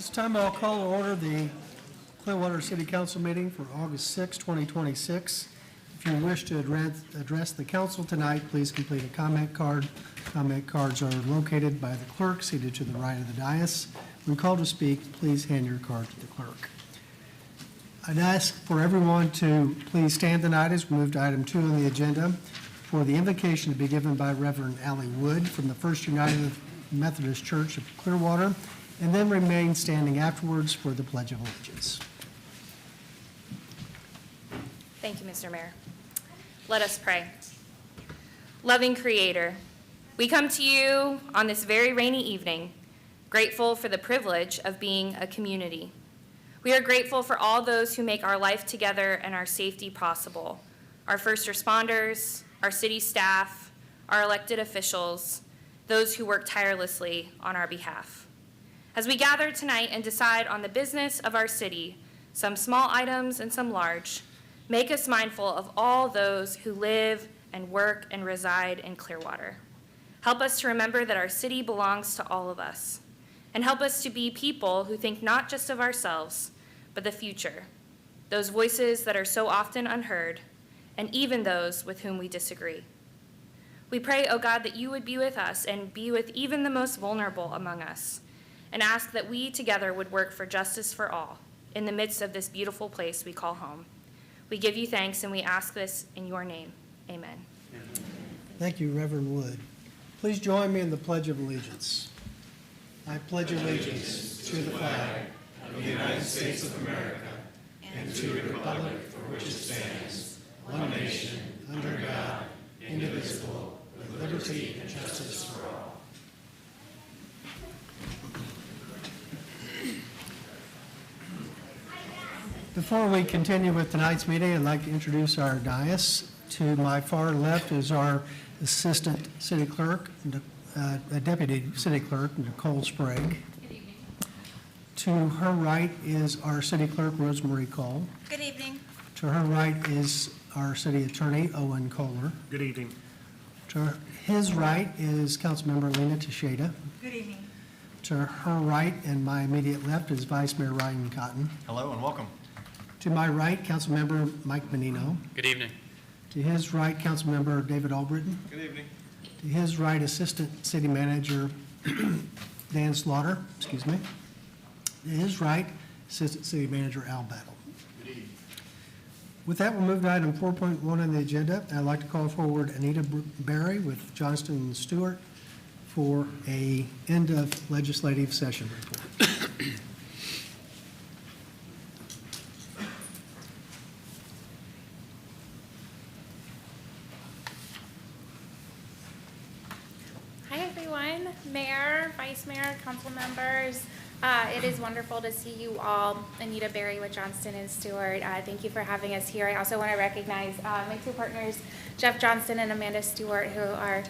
This time I'll call to order the Clearwater City Council meeting for August 6, 2026. If you wish to address the council tonight, please complete a comment card. Comment cards are located by the clerk seated to the right of the dais. When called to speak, please hand your card to the clerk. I'd ask for everyone to please stand tonight as we move to item 2 on the agenda for the invocation to be given by Reverend Allie Wood from the First United Methodist Church of Clearwater, and then remain standing afterwards for the Pledge of Allegiance. Thank you, Mr. Mayor. Let us pray. Loving Creator, we come to you on this very rainy evening, grateful for the privilege of being a community. We are grateful for all those who make our life together and our safety possible, our first responders, our city staff, our elected officials, those who work tirelessly on our behalf. As we gather tonight and decide on the business of our city, some small items and some large, make us mindful of all those who live and work and reside in Clearwater. Help us to remember that our city belongs to all of us, and help us to be people who think not just of ourselves, but the future, those voices that are so often unheard, and even those with whom we disagree. We pray, O God, that you would be with us and be with even the most vulnerable among us, and ask that we together would work for justice for all in the midst of this beautiful place we call home. We give you thanks and we ask this in your name. Amen. Thank you, Reverend Wood. Please join me in the Pledge of Allegiance. I pledge allegiance to the flag of the United States of America and to the republic for which it stands, one nation, under God, indivisible, with liberty and justice for all. Before we continue with tonight's meeting, I'd like to introduce our dais. To my far left is our Assistant City Clerk, Deputy City Clerk, Nicole Sprague. Good evening. To her right is our City Clerk, Rosemary Cole. Good evening. To her right is our City Attorney, Owen Kohler. Good evening. To his right is Councilmember Lena Teixeira. Good evening. To her right and my immediate left is Vice Mayor Ryan Cotton. Hello and welcome. To my right, Councilmember Mike Menino. Good evening. To his right, Councilmember David Albritton. Good evening. To his right, Assistant City Manager Dan Slaughter, excuse me. To his right, Assistant City Manager Al Battle. Good evening. With that, we'll move to item 4.1 on the agenda. I'd like to call forward Anita Berry with Johnston and Stewart for a end of legislative session report. Hi everyone, Mayor, Vice Mayor, council members. It is wonderful to see you all. Anita Berry with Johnston and Stewart. Thank you for having us here. I also want to recognize my two partners, Jeff Johnston and Amanda Stewart, who are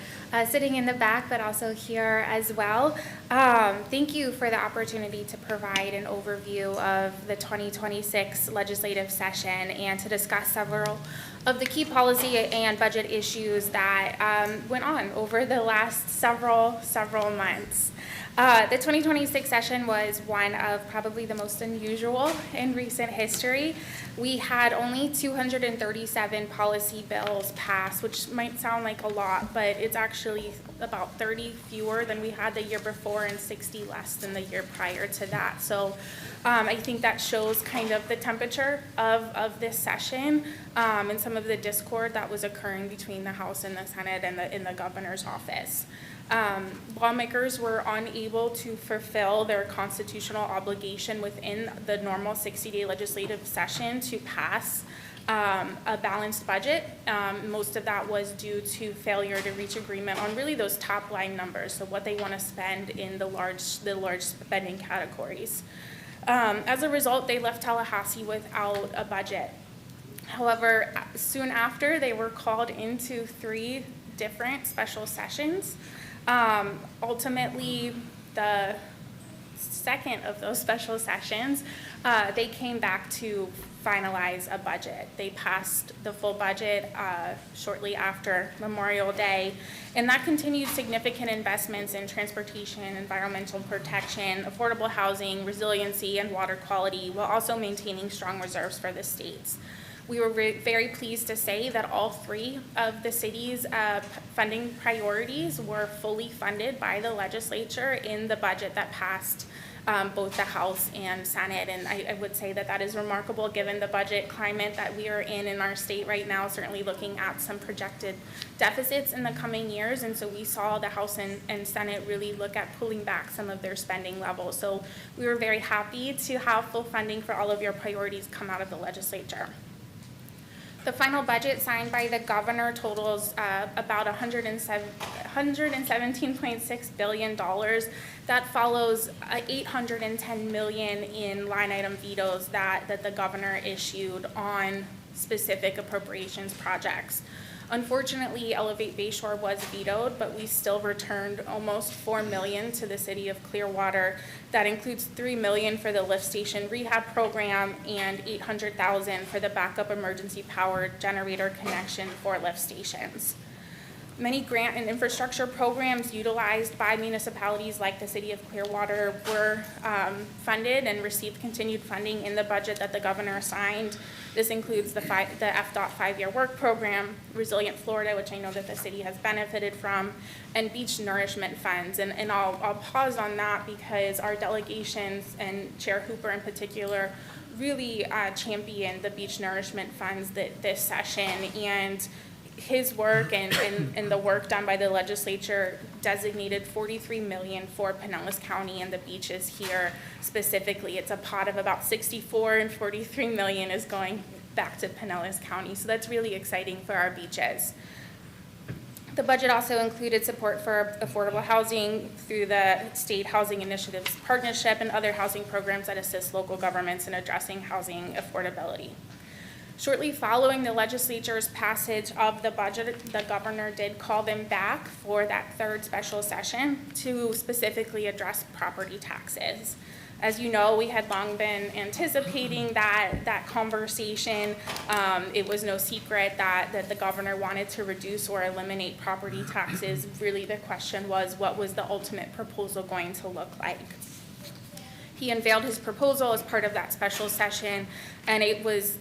sitting in the back, but also here as well. Thank you for the opportunity to provide an overview of the 2026 legislative session and to discuss several of the key policy and budget issues that went on over the last several months. The 2026 session was one of probably the most unusual in recent history. We had only 237 policy bills passed, which might sound like a lot, but it's actually about 30 fewer than we had the year before and 60 less than the year prior to that. So I think that shows kind of the temperature of this session and some of the discord that was occurring between the House and the Senate and in the governor's office. Lawmakers were unable to fulfill their constitutional obligation within the normal 60-day legislative session to pass a balanced budget. Most of that was due to failure to reach agreement on really those top line numbers, so what they want to spend in the large spending categories. As a result, they left Tallahassee without a budget. However, soon after, they were called into 3 different special sessions. Ultimately, the second of those special sessions, they came back to finalize a budget. They passed the full budget shortly after Memorial Day, and that continued significant investments in transportation, environmental protection, affordable housing, resiliency, and water quality, while also maintaining strong reserves for the states. We were very pleased to say that all three of the city's funding priorities were fully funded by the legislature in the budget that passed both the House and Senate. And I would say that that is remarkable given the budget climate that we are in our state right now, certainly looking at some projected deficits in the coming years. And so we saw the House and Senate really look at pulling back some of their spending levels. So we were very happy to have full funding for all of your priorities come out of the legislature. The final budget signed by the governor totals about $117.6 billion. That follows $810 million in line item vetoes that the governor issued on specific appropriations projects. Unfortunately, Elevate Bayshore was vetoed, but we still returned almost $4 million to the city of Clearwater. That includes $3 million for the lift station rehab program and $800,000 for the backup emergency power generator connection for lift stations. Many grant and infrastructure programs utilized by municipalities like the city of Clearwater were funded and received continued funding in the budget that the governor assigned. This includes the FDOT 5-year work program, Resilient Florida, which I know that the city has benefited from, and beach nourishment funds. And I'll pause on that because our delegations and Chair Hooper in particular really championed the beach nourishment funds this session, and his work and the work done by the legislature designated $43 million for Pinellas County and the beaches here specifically. It's a pot of about 64 and $43 million is going back to Pinellas County. So that's really exciting for our beaches. The budget also included support for affordable housing through the State Housing Initiatives Partnership and other housing programs that assist local governments in addressing housing affordability. Shortly following the legislature's passage of the budget, the governor did call them back for that third special session to specifically address property taxes. As you know, we had long been anticipating that conversation. It was no secret that the governor wanted to reduce or eliminate property taxes. Really, the question was, what was the ultimate proposal going to look like? He unveiled his proposal as part of that special session, and it was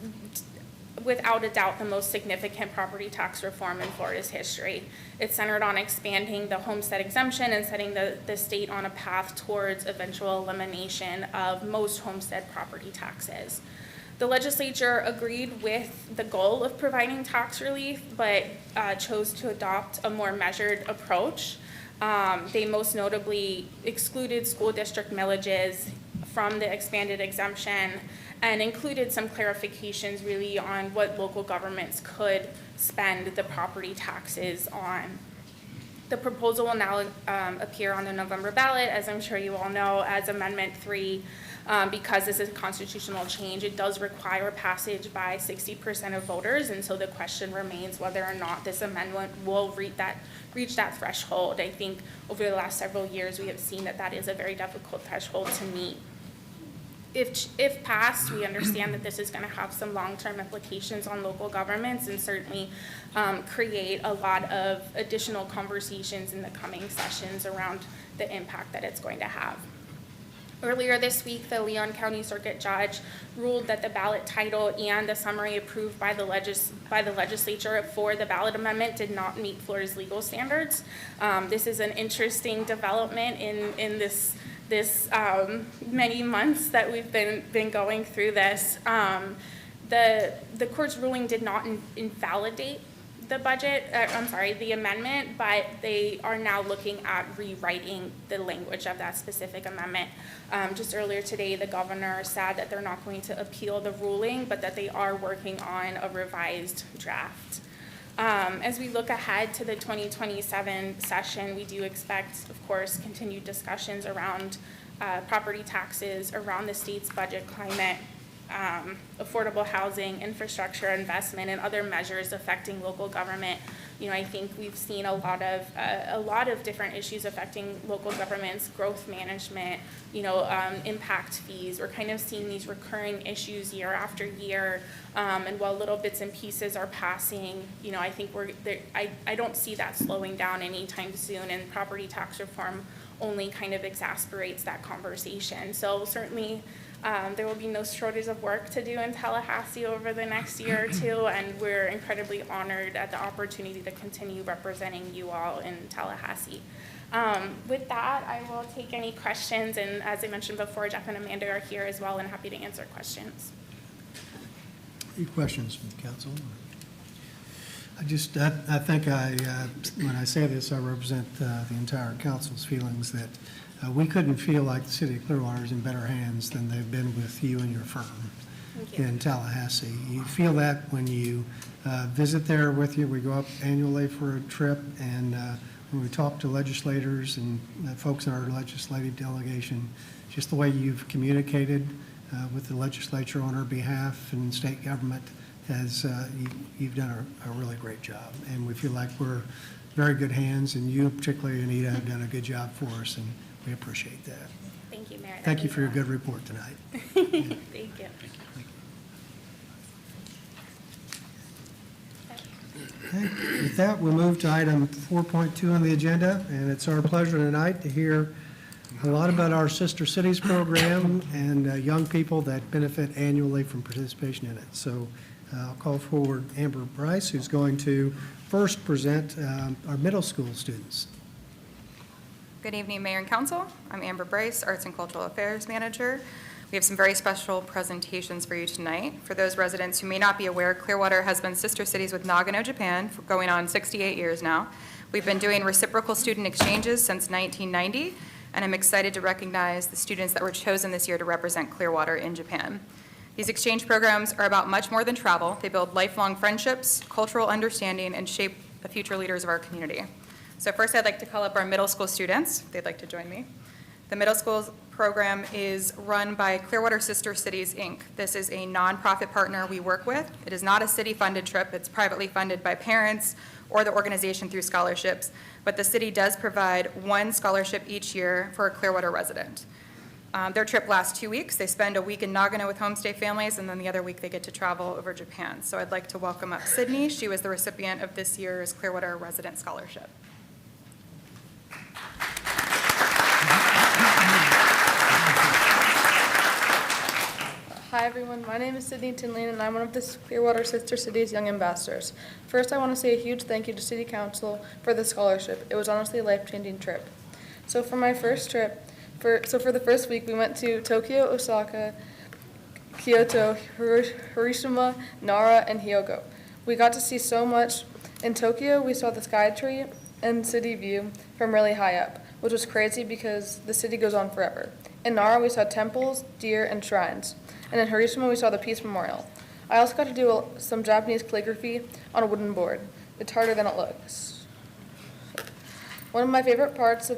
without a doubt the most significant property tax reform in Florida's history. It's centered on expanding the homestead exemption and setting the state on a path towards eventual elimination of most homestead property taxes. The legislature agreed with the goal of providing tax relief, but chose to adopt a more measured approach. They most notably excluded school district millages from the expanded exemption and included some clarifications really on what local governments could spend the property taxes on. The proposal will now appear on the November ballot, as I'm sure you all know, as Amendment 3. Because this is a constitutional change, it does require passage by 60% of voters, and so the question remains whether or not this amendment will reach that threshold. I think over the last several years we have seen that is a very difficult threshold to meet. If passed, we understand that this is going to have some long-term implications on local governments and certainly create a lot of additional conversations in the coming sessions around the impact that it's going to have. Earlier this week, the Leon County Circuit Judge ruled that the ballot title and the summary approved by the legislature for the ballot amendment did not meet Florida's legal standards. This is an interesting development in this many months that we've been going through this. The court's ruling did not invalidate the amendment, but they are now looking at rewriting the language of that specific amendment. Just earlier today, the governor said that they're not going to appeal the ruling, but that they are working on a revised draft. As we look ahead to the 2027 session, we do expect, of course, continued discussions around property taxes, around the state's budget climate, affordable housing, infrastructure investment, and other measures affecting local government I think we've seen a lot of different issues affecting local governments, growth management, impact fees. We're kind of seeing these recurring issues year after year, and while little bits and pieces are passing, I think we're there. I don't see that slowing down anytime soon, and property tax reform only kind of exasperates that conversation. So certainly there will be no shortage of work to do in Tallahassee over the next year or two, and we're incredibly honored at the opportunity to continue representing you all in Tallahassee. With that, I will take any questions, and as I mentioned before, Jeff and Amanda are here as well and happy to answer questions. Any questions from the council? I think when I say this, I represent the entire council's feelings that we couldn't feel like the city of Clearwater is in better hands than they've been with you and your firm in Tallahassee. You feel that when you visit there with you. We go up annually for a trip, and when we talk to legislators and folks in our legislative delegation, just the way you've communicated with the legislature on our behalf and state government you've done a really great job, and we feel like we're very good hands, and you, particularly Anita, have done a good job for us, and we appreciate that. Thank you, Mayor. Thank you for your good report tonight. Thank you. Okay. With that, we'll move to item 4.2 on the agenda, and it's our pleasure tonight to hear a lot about our Sister Cities program and young people that benefit annually from participation in it. So I'll call forward Amber Bryce, who's going to first present our middle school students. Good evening, Mayor and Council. I'm Amber Bryce, Arts and Cultural Affairs Manager. We have some very special presentations for you tonight. For those residents who may not be aware, Clearwater has been sister cities with Nagano, Japan, for going on 68 years now. We've been doing reciprocal student exchanges since 1990, and I'm excited to recognize the students that were chosen this year to represent Clearwater in Japan. These exchange programs are about much more than travel. They build lifelong friendships, cultural understanding, and shape the future leaders of our community. So first, I'd like to call up our middle school students, if they'd like to join me. The middle school program is run by Clearwater Sister Cities, Inc. This is a nonprofit partner we work with. It is not a city-funded trip. It's privately funded by parents or the organization through scholarships, but the city does provide one scholarship each year for a Clearwater resident. Their trip lasts 2 weeks. They spend a week in Nagano with homestay families, and then the other week they get to travel over Japan. So I'd like to welcome up Sydney. She was the recipient of this year's Clearwater Resident Scholarship. Hi everyone, my name is Sydney Tinley and I'm one of the Clearwater Sister Cities Young Ambassadors. First, I want to say a huge thank you to City Council for the scholarship. It was honestly a life-changing trip. So for my first trip, for the first week, we went to Tokyo, Osaka, Kyoto, Hiroshima, Nara, and Hyogo. We got to see so much. In Tokyo, we saw the sky tree and city view from really high up, which was crazy because the city goes on forever. In Nara, we saw temples, deer, and shrines. And in Hiroshima, we saw the Peace Memorial. I also got to do some Japanese calligraphy on a wooden board. It's harder than it looks. One of my favorite parts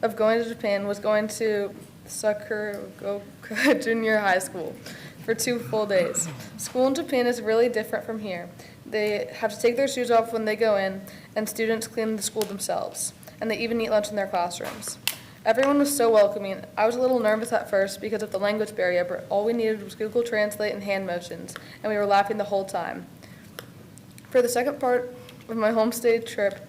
of going to Japan was going to Sakurogaoka Junior High School for 2 full days. School in Japan is really different from here. They have to take their shoes off when they go in, and students clean the school themselves. And they even eat lunch in their classrooms. Everyone was so welcoming. I was a little nervous at first because of the language barrier, but all we needed was Google Translate and hand motions, and we were laughing the whole time. For the second part of my homestay trip,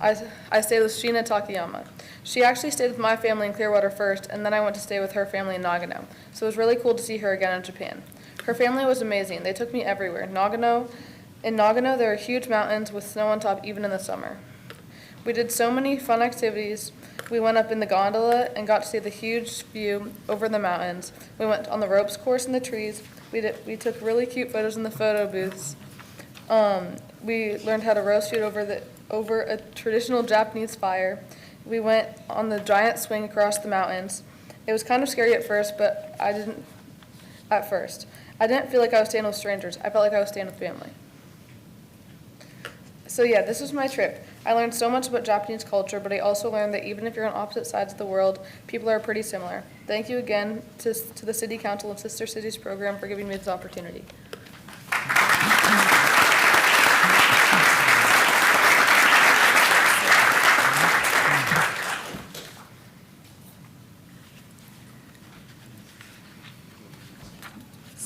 I stayed with Shina Takayama. She actually stayed with my family in Clearwater first, and then I went to stay with her family in Nagano. So it was really cool to see her again in Japan. Her family was amazing. They took me everywhere. In Nagano, there are huge mountains with snow on top even in the summer. We did so many fun activities. We went up in the gondola and got to see the huge view over the mountains. We went on the ropes course in the trees. We took really cute photos in the photo booths. We learned how to roast food over a traditional Japanese fire. We went on the giant swing across the mountains. It was kind of scary at first, but I didn't feel like I was staying with strangers. I felt like I was staying with family. So yeah, this was my trip. I learned so much about Japanese culture, but I also learned that even if you're on opposite sides of the world, people are pretty similar. Thank you again to the City Council and Sister Cities program for giving me this opportunity.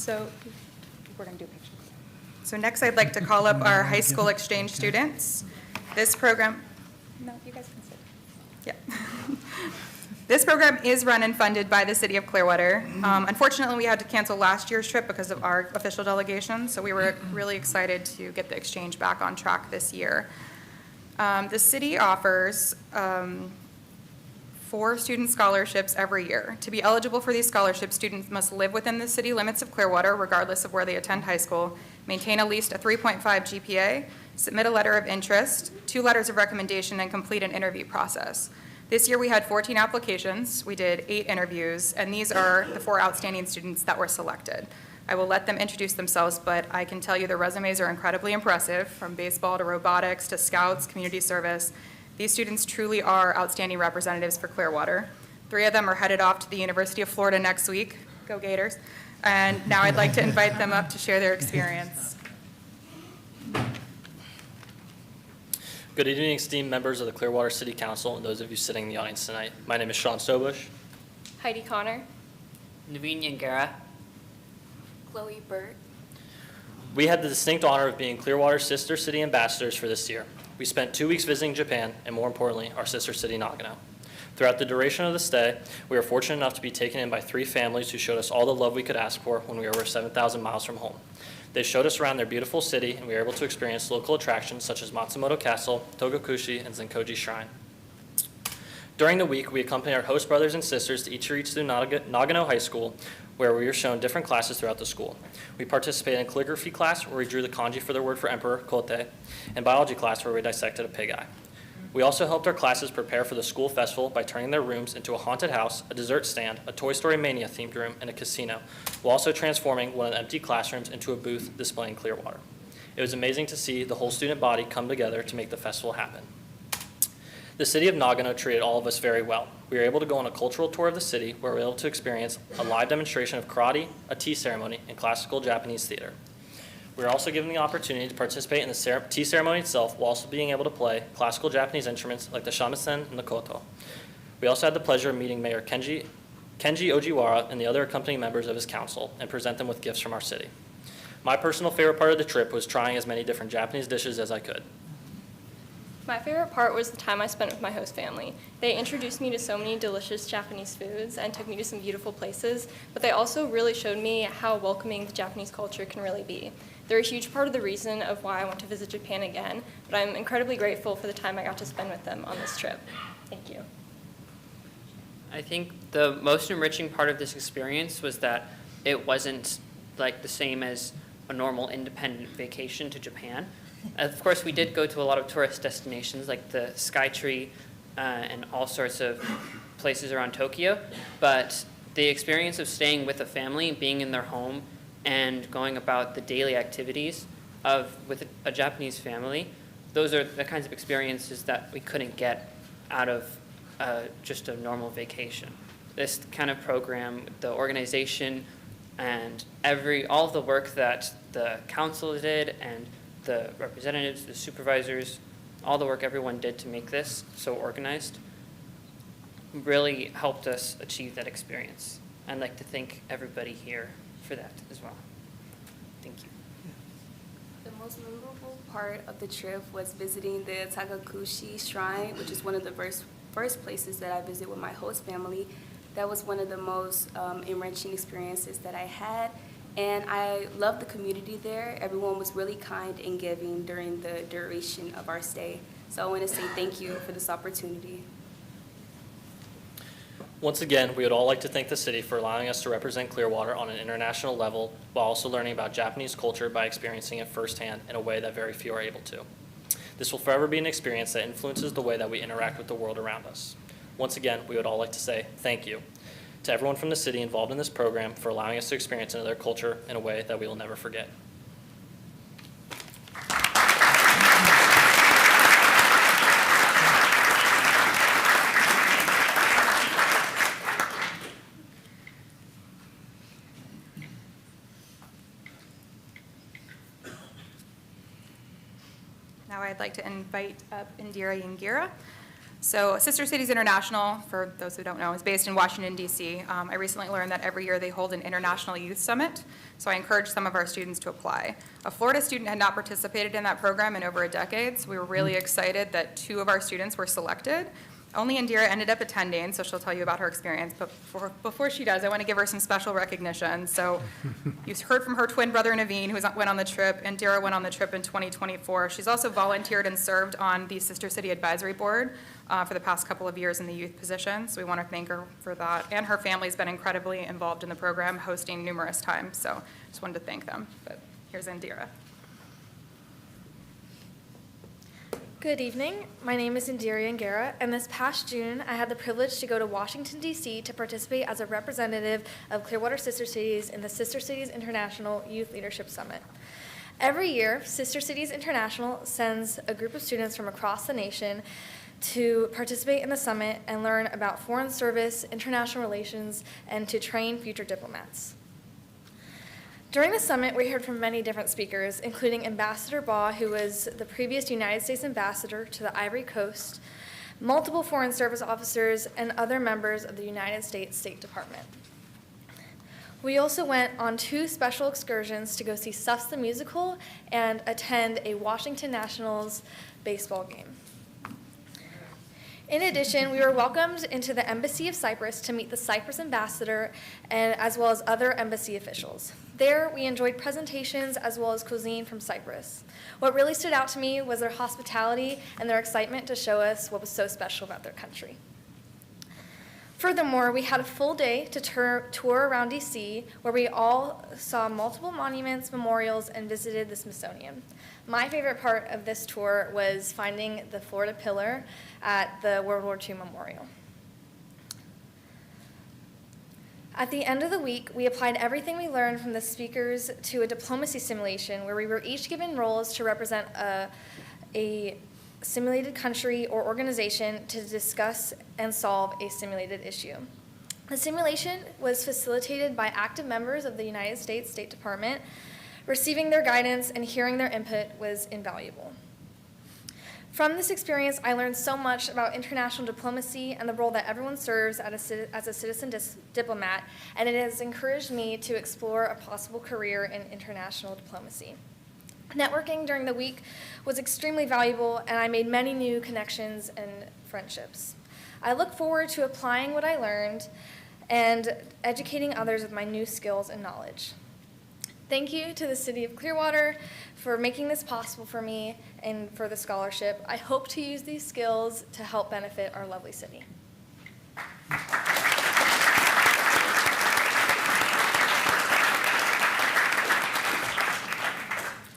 So we're going to do pictures. So next, I'd like to call up our high school exchange students. This program, no, you guys can sit. Yeah. This program is run and funded by the city of Clearwater. Unfortunately, we had to cancel last year's trip because of our official delegation, so we were really excited to get the exchange back on track this year. The city offers 4 student scholarships every year. To be eligible for these scholarships, students must live within the city limits of Clearwater, regardless of where they attend high school, maintain at least a 3.5 GPA, submit a letter of interest, 2 letters of recommendation, and complete an interview process. This year we had 14 applications, we did 8 interviews, and these are the 4 outstanding students that were selected. I will let them introduce themselves, but I can tell you their resumes are incredibly impressive, from baseball to robotics to scouts, community service. These students truly are outstanding representatives for Clearwater. 3 of them are headed off to the University of Florida next week. Go Gators. And now I'd like to invite them up to share their experience. Good evening, esteemed members of the Clearwater City Council and those of you sitting in the audience tonight. My name is Sean Stobush. Heidi Connor. Naveen Yangara. Chloe Burt. We had the distinct honor of being Clearwater's sister city ambassadors for this year. We spent 2 weeks visiting Japan and, more importantly, our sister city, Nagano. Throughout the duration of the stay, we were fortunate enough to be taken in by 3 families who showed us all the love we could ask for when we were over 7,000 miles from home. They showed us around their beautiful city, and we were able to experience local attractions such as Matsumoto Castle, Togokushi, and Zenkoji Shrine. During the week, we accompanied our host brothers and sisters to each reach through Nagano High School, where we were shown different classes throughout the school. We participated in calligraphy class, where we drew the kanji for the word for emperor, kote, and biology class, where we dissected a pig eye. We also helped our classes prepare for the school festival by turning their rooms into a haunted house, a dessert stand, a Toy Story Mania themed room, and a casino, while also transforming one of the empty classrooms into a booth displaying Clearwater. It was amazing to see the whole student body come together to make the festival happen. The city of Nagano treated all of us very well. We were able to go on a cultural tour of the city where we were able to experience a live demonstration of karate, a tea ceremony, and classical Japanese theater. We were also given the opportunity to participate in the tea ceremony itself while also being able to play classical Japanese instruments like the shamisen and the koto. We also had the pleasure of meeting Mayor Kenji Ojiwara and the other accompanying members of his council and present them with gifts from our city. My personal favorite part of the trip was trying as many different Japanese dishes as I could. My favorite part was the time I spent with my host family. They introduced me to so many delicious Japanese foods and took me to some beautiful places, but they also really showed me how welcoming the Japanese culture can really be. They're a huge part of the reason of why I want to visit Japan again, but I'm incredibly grateful for the time I got to spend with them on this trip. Thank you. I think the most enriching part of this experience was that it wasn't like the same as a normal independent vacation to Japan. Of course, we did go to a lot of tourist destinations like the Skytree and all sorts of places around Tokyo, but the experience of staying with a family, being in their home, and going about the daily activities with a Japanese family, those are the kinds of experiences that we couldn't get out of just a normal vacation. This kind of program, the organization, and all of the work that the council did and the representatives, the supervisors, all the work everyone did to make this so organized really helped us achieve that experience. I'd like to thank everybody here for that as well. Thank you. The most memorable part of the trip was visiting the Togokushi Shrine, which is one of the first places that I visit with my host family. That was one of the most enriching experiences that I had. And I loved the community there. Everyone was really kind and giving during the duration of our stay. So I want to say thank you for this opportunity. Once again, we would all like to thank the city for allowing us to represent Clearwater on an international level while also learning about Japanese culture by experiencing it firsthand in a way that very few are able to. This will forever be an experience that influences the way that we interact with the world around us. Once again, we would all like to say thank you to everyone from the city involved in this program for allowing us to experience another culture in a way that we will never forget. Now I'd like to invite up Indira Yangira. So Sister Cities International, for those who don't know, is based in Washington, D.C. I recently learned that every year they hold an International Youth Summit, so I encouraged some of our students to apply. A Florida student had not participated in that program in over a decade, so we were really excited that 2 of our students were selected. Only Indira ended up attending, so she'll tell you about her experience. But before she does, I want to give her some special recognition. So you heard from her twin brother, Naveen, who went on the trip. Indira went on the trip in 2024. She's also volunteered and served on the Sister City Advisory Board for the past couple of years in the youth position. So we want to thank her for that. And her family's been incredibly involved in the program, hosting numerous times. So just wanted to thank them. But here's Indira. Good evening. My name is Indira Angara, and this past June, I had the privilege to go to Washington, D.C. to participate as a representative of Clearwater Sister Cities in the Sister Cities International Youth Leadership Summit. Every year, Sister Cities International sends a group of students from across the nation to participate in the summit and learn about foreign service, international relations, and to train future diplomats. During the summit, we heard from many different speakers, including Ambassador Baugh, who was the previous United States ambassador to the Ivory Coast, multiple Foreign Service officers, and other members of the United States State Department. We also went on 2 special excursions to go see Suffs the Musical and attend a Washington Nationals baseball game. In addition, we were welcomed into the Embassy of Cyprus to meet the Cyprus ambassador and as well as other embassy officials. There, we enjoyed presentations as well as cuisine from Cyprus. What really stood out to me was their hospitality and their excitement to show us what was so special about their country. Furthermore, we had a full day to tour around D.C., where we all saw multiple monuments, memorials, and visited the Smithsonian. My favorite part of this tour was finding the Florida Pillar at the World War II Memorial. At the end of the week, we applied everything we learned from the speakers to a diplomacy simulation where we were each given roles to represent a simulated country or organization to discuss and solve a simulated issue. The simulation was facilitated by active members of the United States State Department. Receiving their guidance and hearing their input was invaluable. From this experience, I learned so much about international diplomacy and the role that everyone serves as a citizen diplomat, and it has encouraged me to explore a possible career in international diplomacy. Networking during the week was extremely valuable, and I made many new connections and friendships. I look forward to applying what I learned and educating others with my new skills and knowledge. Thank you to the City of Clearwater for making this possible for me and for the scholarship. I hope to use these skills to help benefit our lovely city.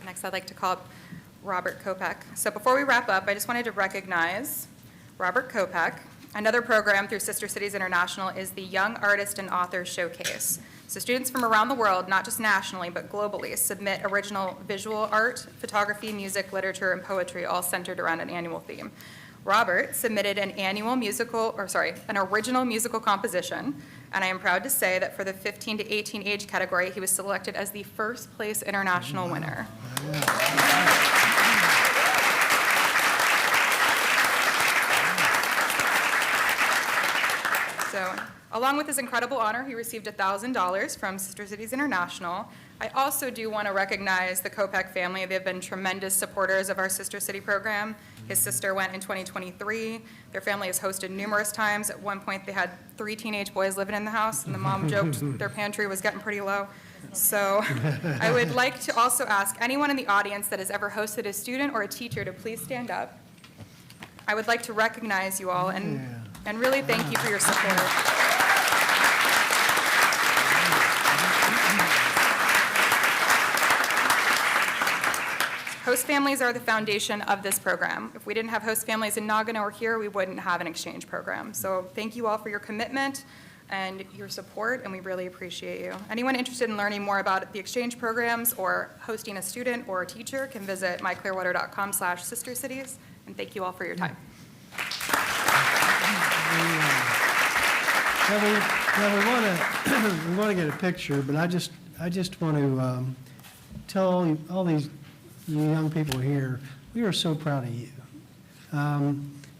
Next, I'd like to call up Robert Kopek. So before we wrap up, I just wanted to recognize Robert Kopek. Another program through Sister Cities International is the Young Artist and Author Showcase. So students from around the world, not just nationally, but globally, submit original visual art, photography, music, literature, and poetry, all centered around an annual theme. Robert submitted an original musical composition, and I am proud to say that for the 15 to 18 age category, he was selected as the first place international winner. So, along with this incredible honor, he received $1,000 from Sister Cities International. I also do want to recognize the Kopek family. They've been tremendous supporters of our Sister City program. His sister went in 2023. Their family has hosted numerous times. At one point, they had 3 teenage boys living in the house, and the mom joked their pantry was getting pretty low. So I would like to also ask anyone in the audience that has ever hosted a student or a teacher to please stand up. I would like to recognize you all and really thank you for your support. Host families are the foundation of this program. If we didn't have host families in Nagano or here, we wouldn't have an exchange program. So thank you all for your commitment and your support, and we really appreciate you. Anyone interested in learning more about the exchange programs or hosting a student or a teacher can visit myclearwater.com/sistercities, and thank you all for your time. We want to get a picture, but I just want to tell all these you young people here, we are so proud of you.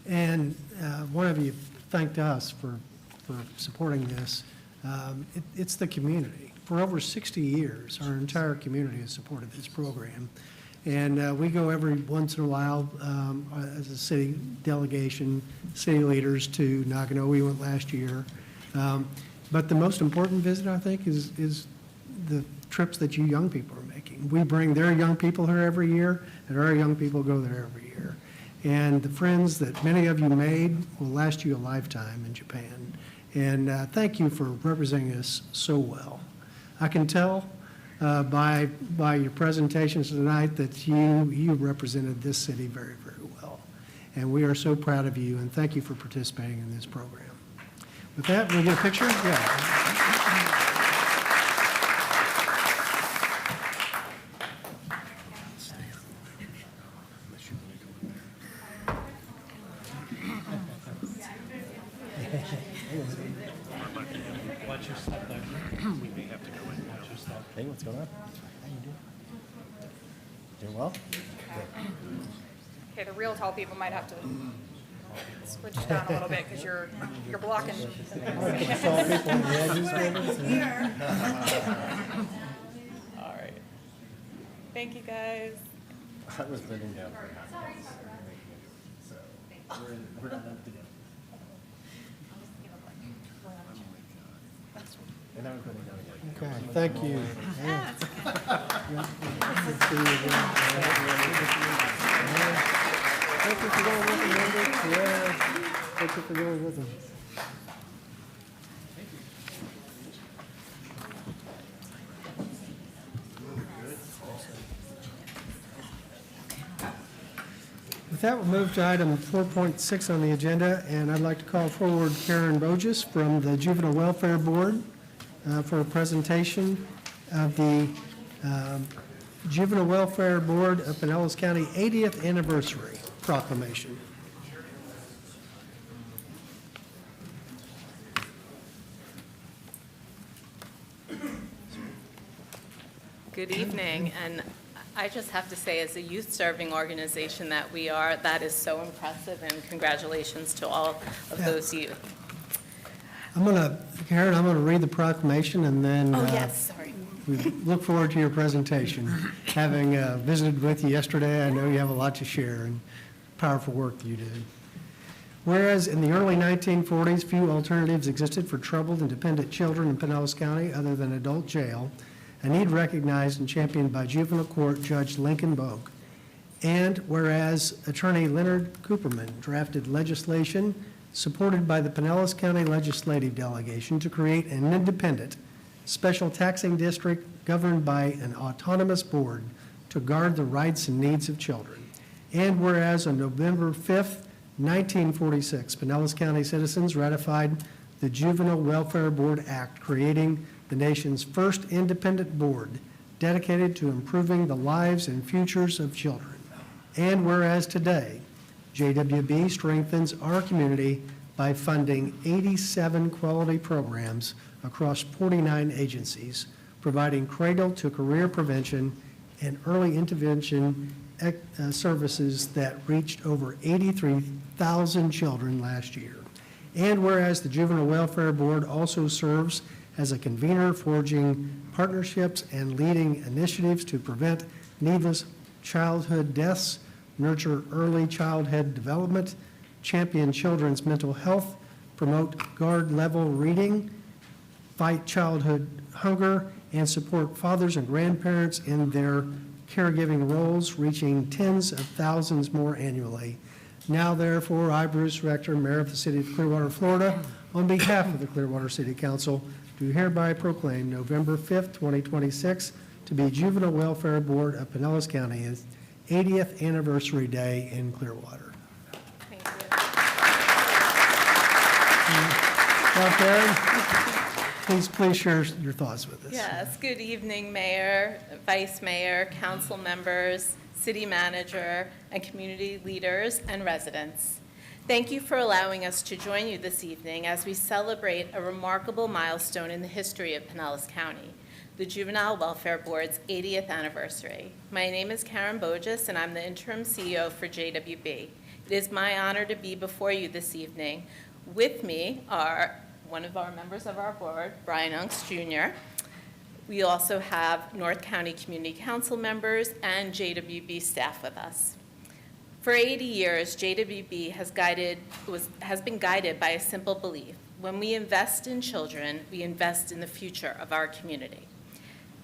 And one of you thanked us for supporting this. It's the community. For over 60 years, our entire community has supported this program. And we go every once in a while as a city delegation, city leaders to Nagano. We went last year. But the most important visit, I think, is the trips that you young people are making. We bring their young people here every year, and our young people go there every year. And the friends that many of you made will last you a lifetime in Japan. And thank you for representing us so well. I can tell by your presentations tonight that you represented this city very, very well. And we are so proud of you, and thank you for participating in this program. With that, will we get a picture? Yeah. Watch your step there. We may have to go in. Watch your step. Hey, what's going on? How you doing? Doing well? Okay, the real tall people might have to switch down a little bit because you're blocking. Tall people on the edges, maybe? All right. Thank you, guys. I was bending down for half. So, we're not up to date. And now we're putting it down again. Okay, thank you. Yeah. Thank you for going with them, Linda. Yeah, thank you for going with them. With that, we'll move to item 4.6 on the agenda, and I'd like to call forward Karen Bogus from the Juvenile Welfare Board for a presentation of the Juvenile Welfare Board of Pinellas County 80th Anniversary Proclamation. Good evening, and I just have to say, as a youth-serving organization that we are, that is so impressive, and congratulations to all of those youth. Karen, I'm going to read the proclamation, and then Oh, yes, sorry. we look forward to your presentation. Having visited with you yesterday, I know you have a lot to share and powerful work that you did. Whereas in the early 1940s, few alternatives existed for troubled and dependent children in Pinellas County other than adult jail, a need recognized and championed by Juvenile Court Judge Lincoln Bogue. And whereas Attorney Leonard Cooperman drafted legislation supported by the Pinellas County Legislative Delegation to create an independent special taxing district governed by an autonomous board to guard the rights and needs of children. And whereas on November 5th, 1946, Pinellas County citizens ratified the Juvenile Welfare Board Act, creating the nation's first independent board dedicated to improving the lives and futures of children. And whereas today, JWB strengthens our community by funding 87 quality programs across 49 agencies, providing cradle-to-career prevention and early intervention services that reached over 83,000 children last year. And whereas the Juvenile Welfare Board also serves as a convener, forging partnerships and leading initiatives to prevent needless childhood deaths, nurture early childhood development, champion children's mental health, promote guard-level reading, fight childhood hunger, and support fathers and grandparents in their caregiving roles, reaching tens of thousands more annually. Now, therefore, I, Bruce Rector, Mayor of the City of Clearwater, Florida, on behalf of the Clearwater City Council, do hereby proclaim November 5th, 2026 to be Juvenile Welfare Board of Pinellas County's 80th Anniversary Day in Clearwater. Thank you. Now, Karen, please share your thoughts with us. Yes, good evening, Mayor, Vice Mayor, council members, city manager, and community leaders and residents. Thank you for allowing us to join you this evening as we celebrate a remarkable milestone in the history of Pinellas County, the Juvenile Welfare Board's 80th anniversary. My name is Karen Bogus, and I'm the interim CEO for JWB. It is my honor to be before you this evening. With me are one of our members of our board, Brian Unks Jr. We also have North County Community Council members and JWB staff with us. For 80 years, JWB has been guided by a simple belief. When we invest in children, we invest in the future of our community.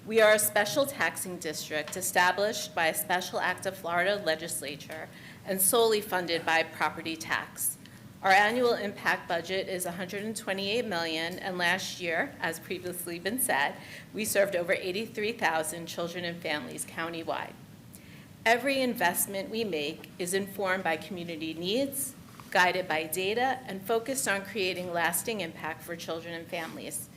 We are a special taxing district established by a special act of Florida legislature and solely funded by property tax. Our annual impact budget is $128 million, and last year, as previously been said, we served over 83,000 children and families countywide. Every investment we make is informed by community needs, guided by data, and focused on creating lasting impact for children and families.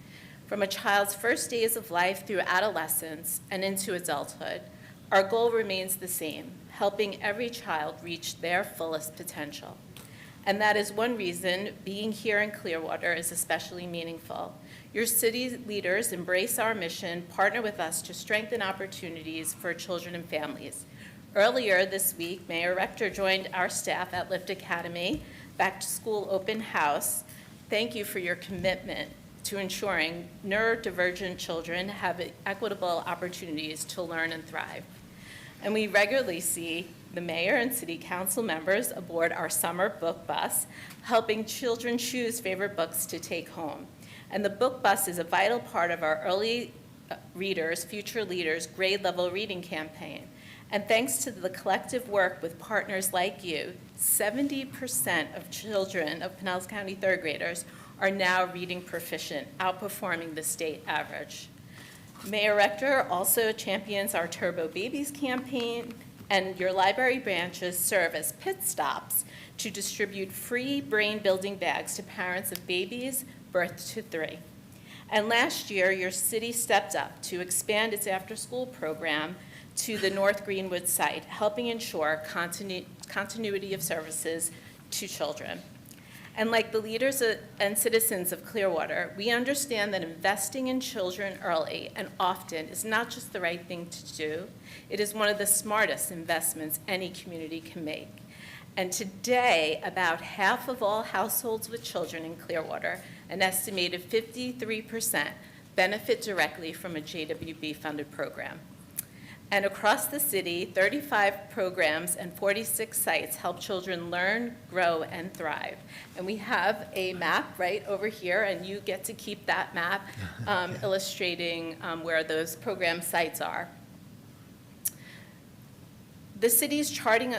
From a child's first days of life through adolescence and into adulthood, our goal remains the same, helping every child reach their fullest potential. And that is one reason being here in Clearwater is especially meaningful. Your city leaders embrace our mission, partner with us to strengthen opportunities for children and families. Earlier this week, Mayor Rector joined our staff at Lift Academy Back to School Open House. Thank you for your commitment to ensuring neurodivergent children have equitable opportunities to learn and thrive. And we regularly see the mayor and city council members aboard our summer book bus, helping children choose favorite books to take home. And the book bus is a vital part of our early readers, future leaders grade level reading campaign. And thanks to the collective work with partners like you, 70% of children of Pinellas County third graders are now reading proficient, outperforming the state average. Mayor Rector also champions our Turbo Babies campaign, and your library branches serve as pit stops to distribute free brain-building bags to parents of babies birth to 3. And last year, your city stepped up to expand its after-school program to the North Greenwood site, helping ensure continuity of services to children. And like the leaders and citizens of Clearwater, we understand that investing in children early and often is not just the right thing to do, it is one of the smartest investments any community can make. And today, about half of all households with children in Clearwater, an estimated 53%, benefit directly from a JWB-funded program. And across the city, 35 programs and 46 sites help children learn, grow, and thrive. And we have a map right over here, and you get to keep that map illustrating where those program sites are. The city's Charting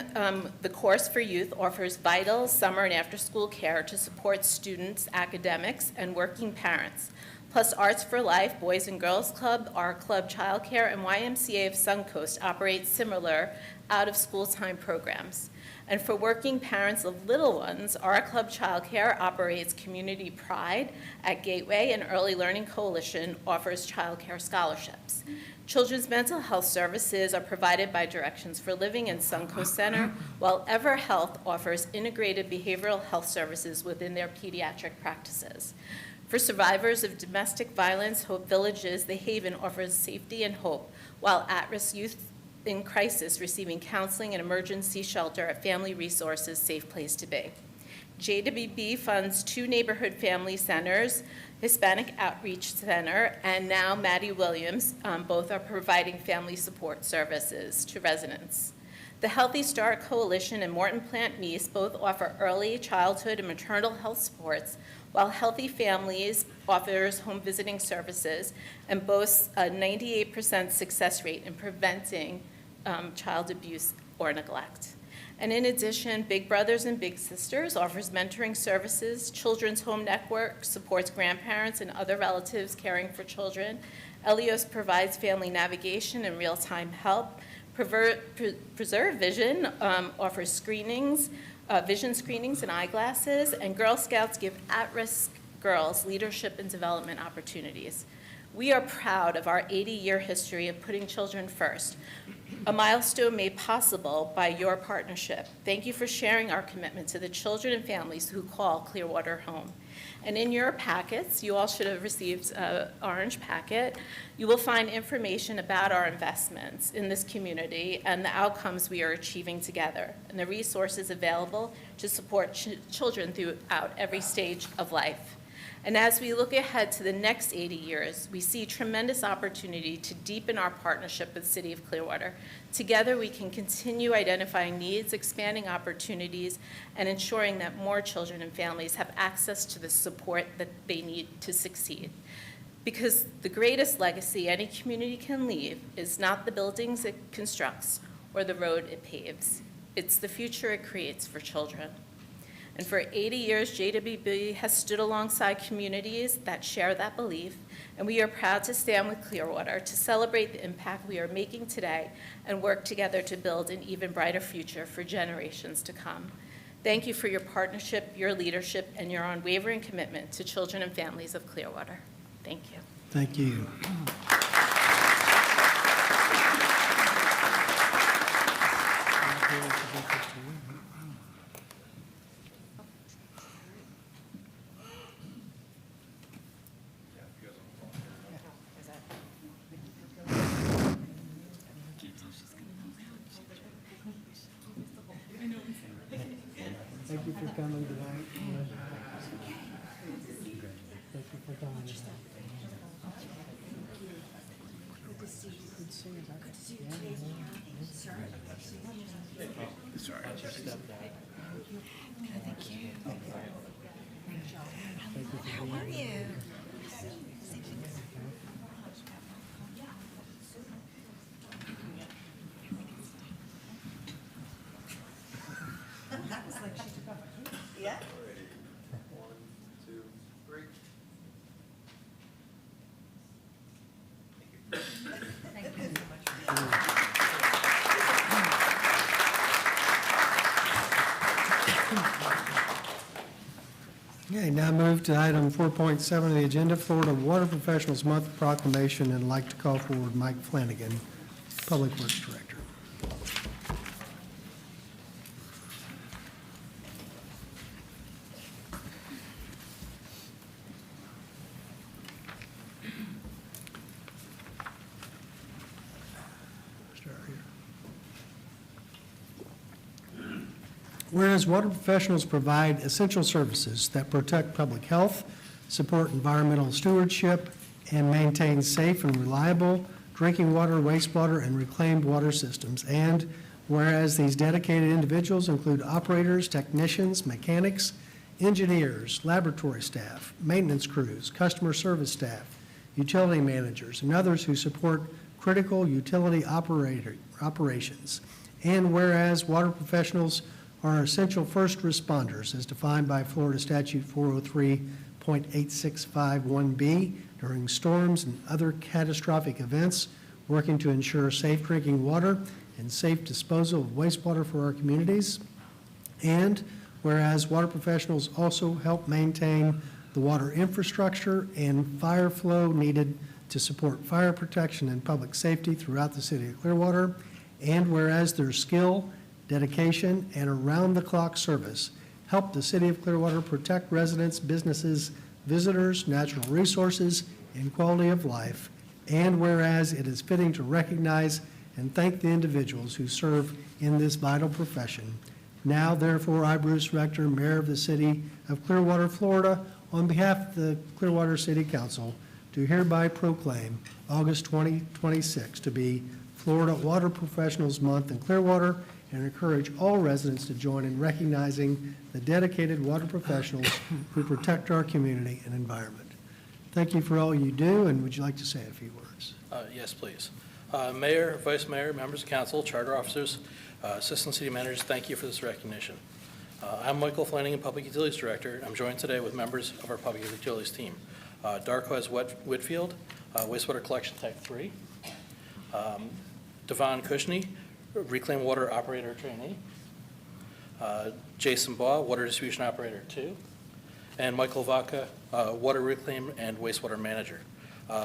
the Course for Youth offers vital summer and after-school care to support students, academics, and working parents. Plus Arts for Life, Boys and Girls Club, Our Club Childcare, and YMCA of Suncoast operate similar out-of-school time programs. And for working parents of little ones, Our Club Childcare operates Community Pride at Gateway, and Early Learning Coalition offers childcare scholarships. Children's mental health services are provided by Directions for Living and Suncoast Center, while Ever Health offers integrated behavioral health services within their pediatric practices. For survivors of domestic violence, Hope Villages, The Haven offers safety and hope, while at-risk youth in crisis receiving counseling and emergency shelter at Family Resources Safe Place to Be. JWB funds 2 neighborhood family centers, Hispanic Outreach Center, and now Maddie Williams. Both are providing family support services to residents. The Healthy Start Coalition and Morton Plant Meese both offer early childhood and maternal health supports, while Healthy Families offers home visiting services and boasts a 98% success rate in preventing child abuse or neglect. And in addition, Big Brothers and Big Sisters offers mentoring services. Children's Home Network supports grandparents and other relatives caring for children. Elios provides family navigation and real-time help. Preserve Vision offers screenings, vision screenings and eyeglasses, and Girl Scouts give at-risk girls leadership and development opportunities. We are proud of our 80-year history of putting children first. a milestone made possible by your partnership. Thank you for sharing our commitment to the children and families who call Clearwater home. And in your packets, you all should have received an orange packet. You will find information about our investments in this community and the outcomes we are achieving together, and the resources available to support children throughout every stage of life. And as we look ahead to the next 80 years, we see tremendous opportunity to deepen our partnership with the City of Clearwater. Together, we can continue identifying needs, expanding opportunities, and ensuring that more children and families have access to the support that they need to succeed. Because the greatest legacy any community can leave is not the buildings it constructs or the road it paves. It's the future it creates for children. And for 80 years, JWB has stood alongside communities that share that belief, and we are proud to stand with Clearwater to celebrate the impact we are making today and work together to build an even brighter future for generations to come. Thank you for your partnership, your leadership, and your unwavering commitment to children and families of Clearwater. Thank you. Thank you. Thank you for coming tonight. Thank you for coming tonight. Good to see you. Good to see you. Good to see you today. Sorry. Thank you. How are you? Yeah. Okay, now move to item 4.7 of the agenda, Florida Water Professionals Month proclamation, and I'd like to call forward Mike Flanagan, Public Works Director. Start here. Whereas water professionals provide essential services that protect public health, support environmental stewardship, and maintain safe and reliable drinking water, wastewater, and reclaimed water systems. And whereas these dedicated individuals include operators, technicians, mechanics, engineers, laboratory staff, maintenance crews, customer service staff, utility managers, and others who support critical utility operations. And whereas water professionals are essential first responders as defined by Florida Statute 403.8651B during storms and other catastrophic events, working to ensure safe drinking water and safe disposal of wastewater for our communities. And whereas water professionals also help maintain the water infrastructure and fire flow needed to support fire protection and public safety throughout the city of Clearwater. And whereas their skill, dedication, and around-the-clock service help the City of Clearwater protect residents, businesses, visitors, natural resources, and quality of life. And whereas it is fitting to recognize and thank the individuals who serve in this vital profession. Now, therefore, I, Bruce Rector, Mayor of the City of Clearwater, Florida, on behalf of the Clearwater City Council, do hereby proclaim August 2026 to be Florida Water Professionals Month in Clearwater, and encourage all residents to join in recognizing the dedicated water professionals who protect our community and environment. Thank you for all you do, and would you like to say a few words? Yes, please. Mayor, Vice Mayor, members of council, charter officers, assistant city managers, thank you for this recognition. I'm Michael Flanagan, Public Utilities Director. I'm joined today with members of our Public Utilities team. Darquez Whitfield, Wastewater Collection Tech 3. Devon Cushney, Reclaim Water Operator Trainee. Jason Baugh, Water Distribution Operator 2. And Michael Vaca, Water Reclaim and Wastewater Manager.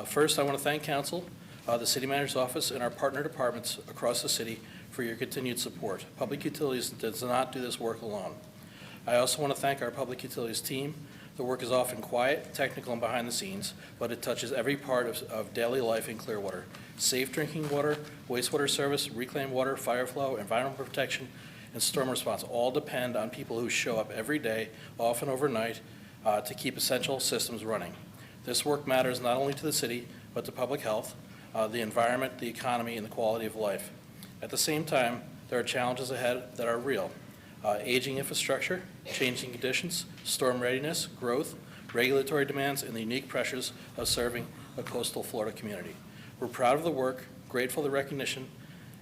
First, I want to thank council the City Manager's Office, and our partner departments across the city for your continued support. Public Utilities does not do this work alone. I also want to thank our Public Utilities team. The work is often quiet, technical, and behind the scenes, but it touches every part of daily life in Clearwater. Safe drinking water, wastewater service, reclaimed water, fire flow, environmental protection, and storm response all depend on people who show up every day, often overnight, to keep essential systems running. This work matters not only to the city, but to public health, the environment, the economy, and the quality of life. At the same time, there are challenges ahead that are real. Aging infrastructure, changing conditions, storm readiness, growth, regulatory demands, and the unique pressures of serving a coastal Florida community. We're proud of the work, grateful for the recognition,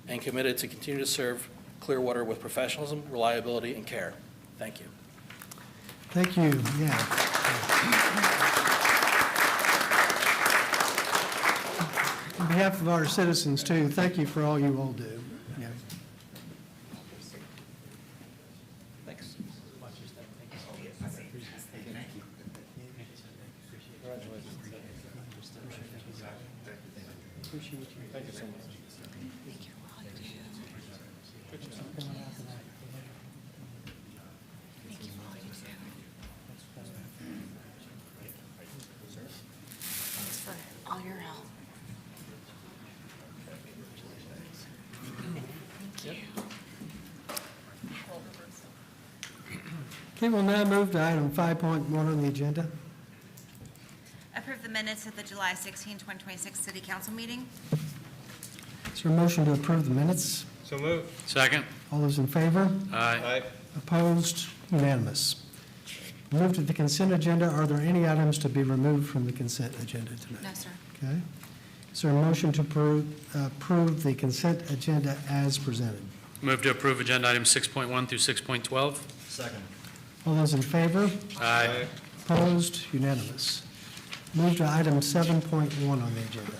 and committed to continue to serve Clearwater with professionalism, reliability, and care. Thank you. Thank you. Yeah. On behalf of our citizens, too, thank you for all you all do. Yeah. Thanks. Appreciate you. Thank you so much. Thanks for all your help. Thank you. Okay, we'll now move to item 5.1 on the agenda. Approve the minutes of the July 16, 2026 City Council meeting. Is there a motion to approve the minutes? So moved. Second. All those in favor? Aye. Opposed? Unanimous. Move to the consent agenda. Are there any items to be removed from the consent agenda tonight? No, sir. Okay. Is there a motion to approve the consent agenda as presented? Move to approve agenda items 6.1 through 6.12. Second. All those in favor? Aye. Opposed? Unanimous. Move to item 7.1 on the agenda.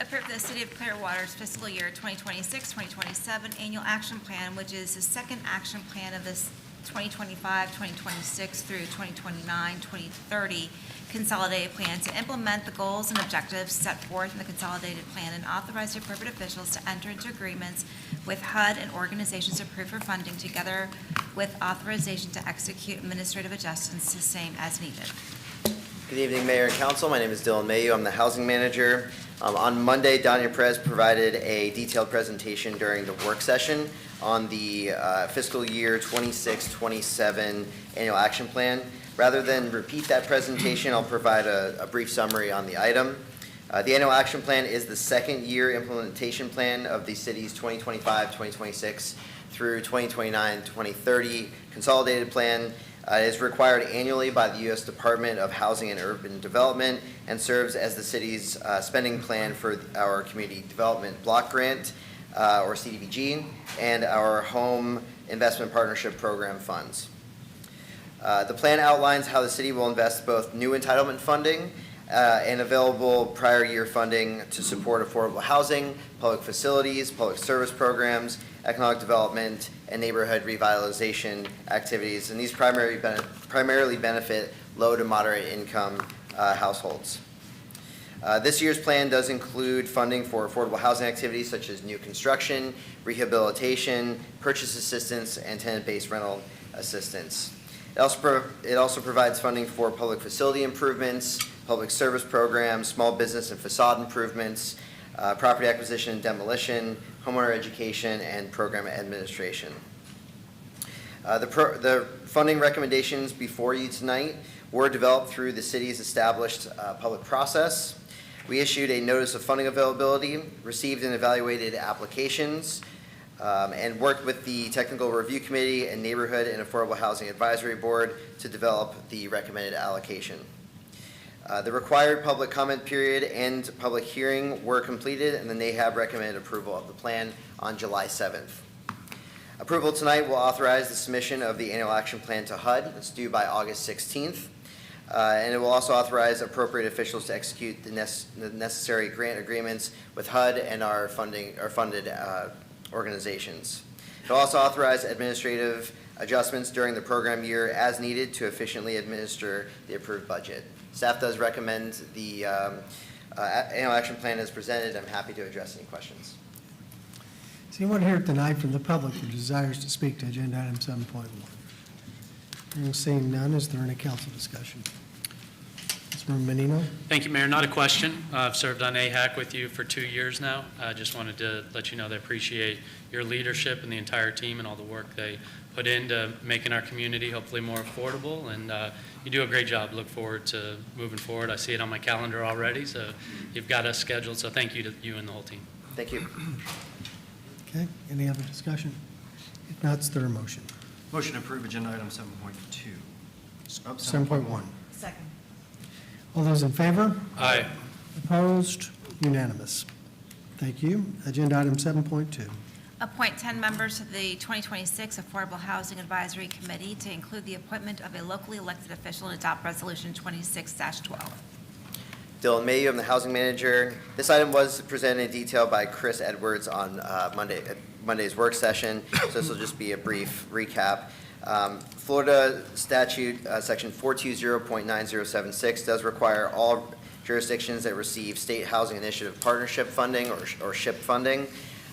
Approve the City of Clearwater's fiscal year 2026-2027 annual action plan, which is the second action plan of this 2025-2026 through 2029-2030 consolidated plan to implement the goals and objectives set forth in the consolidated plan and authorize the appropriate officials to enter into agreements with HUD and organizations approved for funding, together with authorization to execute administrative adjustments the same as needed. Good evening, Mayor and Council. My name is Dylan Mayu. I'm the Housing Manager. On Monday, Danya Perez provided a detailed presentation during the work session on the fiscal year 26-27 annual action plan. Rather than repeat that presentation, I'll provide a brief summary on the item. The annual action plan is the second year implementation plan of the city's 2025-2026 through 2029-2030 consolidated plan. It is required annually by the U.S. Department of Housing and Urban Development and serves as the city's spending plan for our Community Development Block Grant, or CDBG, and our Home Investment Partnership Program funds. The plan outlines how the city will invest both new entitlement funding and available prior year funding to support affordable housing, public facilities, public service programs, economic development, and neighborhood revitalization activities, and these primarily benefit low to moderate income households. This year's plan does include funding for affordable housing activities such as new construction, rehabilitation, purchase assistance, and tenant-based rental assistance. It also provides funding for public facility improvements, public service programs, small business and facade improvements, property acquisition and demolition, homeowner education, and program administration. The funding recommendations before you tonight were developed through the city's established public process. We issued a notice of funding availability, received and evaluated applications, and worked with the Technical Review Committee and Neighborhood and Affordable Housing Advisory Board to develop the recommended allocation. The required public comment period and public hearing were completed, and then they have recommended approval of the plan on July 7th. Approval tonight will authorize the submission of the annual action plan to HUD. It's due by August 16th. And it will also authorize appropriate officials to execute the necessary grant agreements with HUD and our funded organizations. It will also authorize administrative adjustments during the program year as needed to efficiently administer the approved budget. Staff does recommend the annual action plan is presented. I'm happy to address any questions. Is anyone here tonight from the public who desires to speak to agenda item 7.1? Seeing none, is there any council discussion? Councilmember Menino? Thank you, Mayor. Not a question. I've served on AHAC with you for 2 years now. I just wanted to let you know that I appreciate your leadership and the entire team and all the work they put into making our community hopefully more affordable. And you do a great job. Look forward to moving forward. I see it on my calendar already, so you've got us scheduled. So thank you to you and the whole team. Thank you. Okay, any other discussion? If not, is there a motion? Motion to approve agenda item 7.2. 7.1. Second. All those in favor? Aye. Opposed? Unanimous. Thank you. Agenda item 7.2. Appoint 10 members to the 2026 Affordable Housing Advisory Committee to include the appointment of a locally elected official and adopt Resolution 26-12. Dylan Mayhew, I'm the housing manager. This item was presented in detail by Chris Edwards on Monday's work session, so this will just be a brief recap. Florida statute, section 420.9076, does require all jurisdictions that receive State Housing Initiative Partnership funding or SHIP funding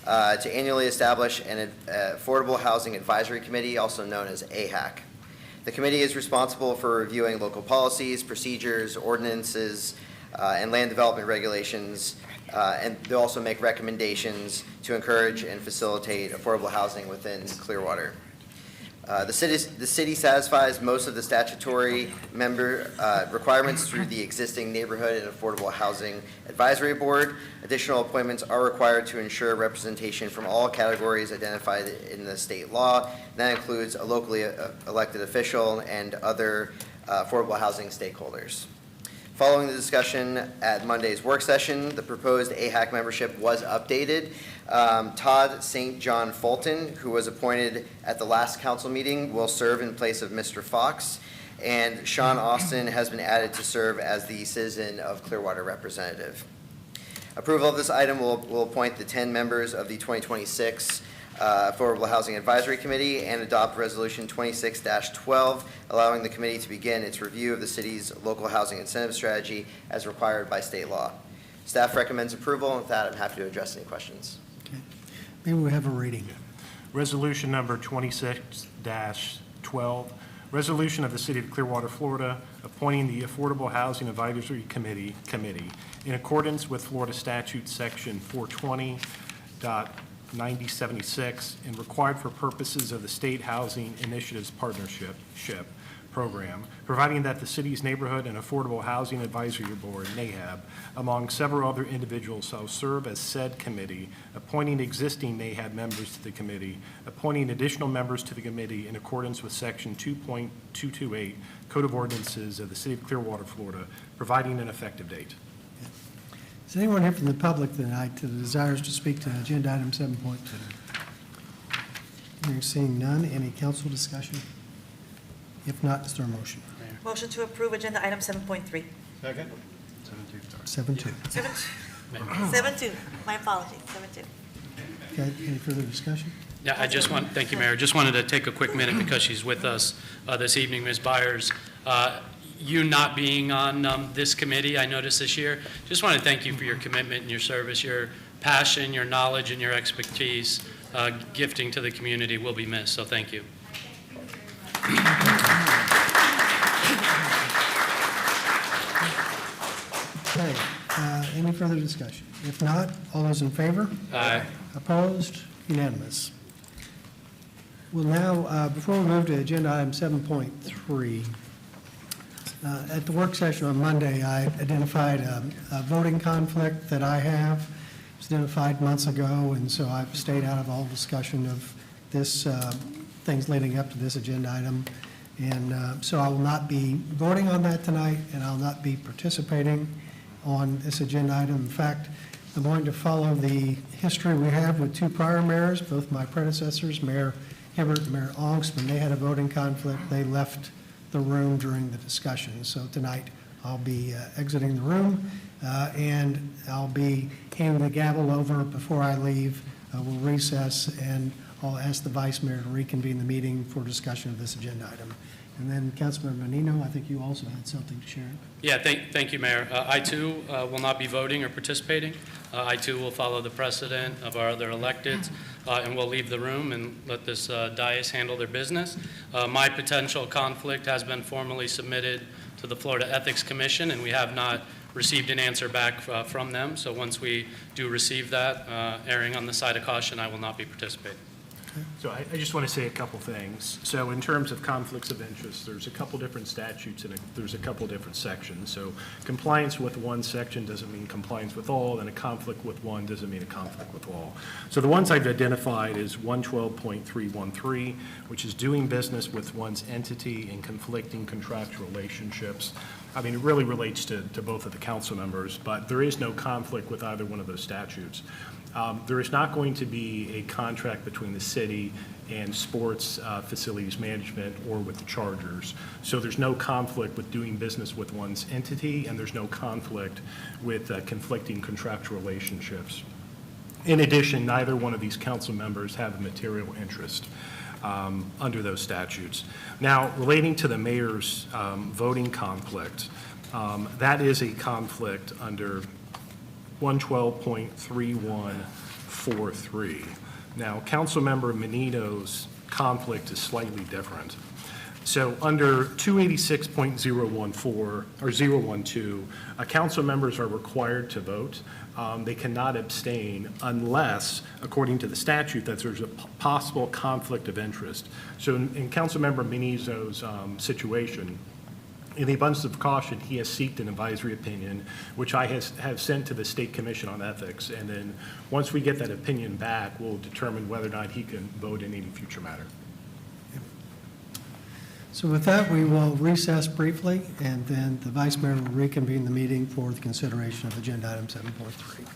to annually establish an Affordable Housing Advisory Committee, also known as AHAC. The committee is responsible for reviewing local policies, procedures, ordinances, and land development regulations, and they also make recommendations to encourage and facilitate affordable housing within Clearwater. The city satisfies most of the statutory member requirements through the existing Neighborhood and Affordable Housing Advisory Board. Additional appointments are required to ensure representation from all categories identified in the state law. That includes a locally elected official and other affordable housing stakeholders. Following the discussion at Monday's work session, the proposed AHAC membership was updated. Todd St. John Fulton, who was appointed at the last council meeting, will serve in place of Mr. Fox, and Sean Austin has been added to serve as the Citizen of Clearwater representative. Approval of this item will appoint the 10 members of the 2026 Affordable Housing Advisory Committee and adopt Resolution 26-12, allowing the committee to begin its review of the city's local housing incentive strategy as required by state law. Staff recommends approval, and with that, I'm happy to address any questions. Okay. Maybe we have a reading. Resolution number 26-12, resolution of the City of Clearwater, Florida, appointing the Affordable Housing Advisory Committee in accordance with Florida Statute Section 420.9076 and required for purposes of the State Housing Initiatives Partnership Program, providing that the city's Neighborhood and Affordable Housing Advisory Board, NAHAB, among several other individuals, shall serve as said committee, appointing existing NAHAB members to the committee, appointing additional members to the committee in accordance with Section 2.228 Code of Ordinances of the City of Clearwater, Florida, providing an effective date. Is anyone here from the public tonight that desires to speak to agenda item 7.2? Hearing seeing none, any council discussion? If not, is there a motion? Motion to approve agenda item 7.3. Second. 7.2. 7.2, my apologies, 7.2. Okay, any further discussion? Yeah, thank you, Mayor. Just wanted to take a quick minute because she's with us this evening, Ms. Byers. You not being on this committee, I noticed this year, just want to thank you for your commitment and your service, your passion, your knowledge, and your expertise. Gifting to the community will be missed, so thank you. Okay, any further discussion? If not, all those in favor? Aye. Opposed? Unanimous. Well, now, before we move to agenda item 7.3, at the work session on Monday, I identified a voting conflict that I have. It was identified months ago, and so I've stayed out of all discussion of this, things leading up to this agenda item. And so I will not be voting on that tonight, and I'll not be participating on this agenda item. In fact, I'm going to follow the history we have with two prior mayors, both my predecessors, Mayor Hibbert and Mayor Ongst. When they had a voting conflict, they left the room during the discussion. So tonight, I'll be exiting the room, and I'll be handing the gavel over before I leave. We'll recess, and I'll ask the Vice Mayor to reconvene the meeting for discussion of this agenda item. And then Councilmember Menino, I think you also had something to share. Yeah, thank you, Mayor. I too will not be voting or participating. I too will follow the precedent of our other electeds, and will leave the room and let this dais handle their business. My potential conflict has been formally submitted to the Florida Ethics Commission, and we have not received an answer back from them. So once we do receive that, erring on the side of caution, I will not be participating. So I just want to say a couple things. So in terms of conflicts of interest, there's a couple different statutes and there's a couple different sections. So compliance with one section doesn't mean compliance with all, and a conflict with one doesn't mean a conflict with all. So the ones I've identified is 112.313, which is doing business with one's entity in conflicting contractual relationships. I mean, it really relates to both of the council members, but there is no conflict with either one of those statutes. There is not going to be a contract between the city and sports facilities management or with the Chargers. So there's no conflict with doing business with one's entity, and there's no conflict with conflicting contractual relationships. In addition, neither one of these council members have a material interest under those statutes. Now, relating to the mayor's voting conflict, that is a conflict under 112.3143. Now, Councilmember Menino's conflict is slightly different. So under 286.014 or 012, council members are required to vote. They cannot abstain unless, according to the statute, that there's a possible conflict of interest. So in Councilmember Menino's situation, in the abundance of caution, he has sought an advisory opinion, which I have sent to the State Commission on Ethics. And then once we get that opinion back, we'll determine whether or not he can vote in any future matter. So with that, we will recess briefly, and then the Vice Mayor will reconvene the meeting for the consideration of Agenda Item 7.3.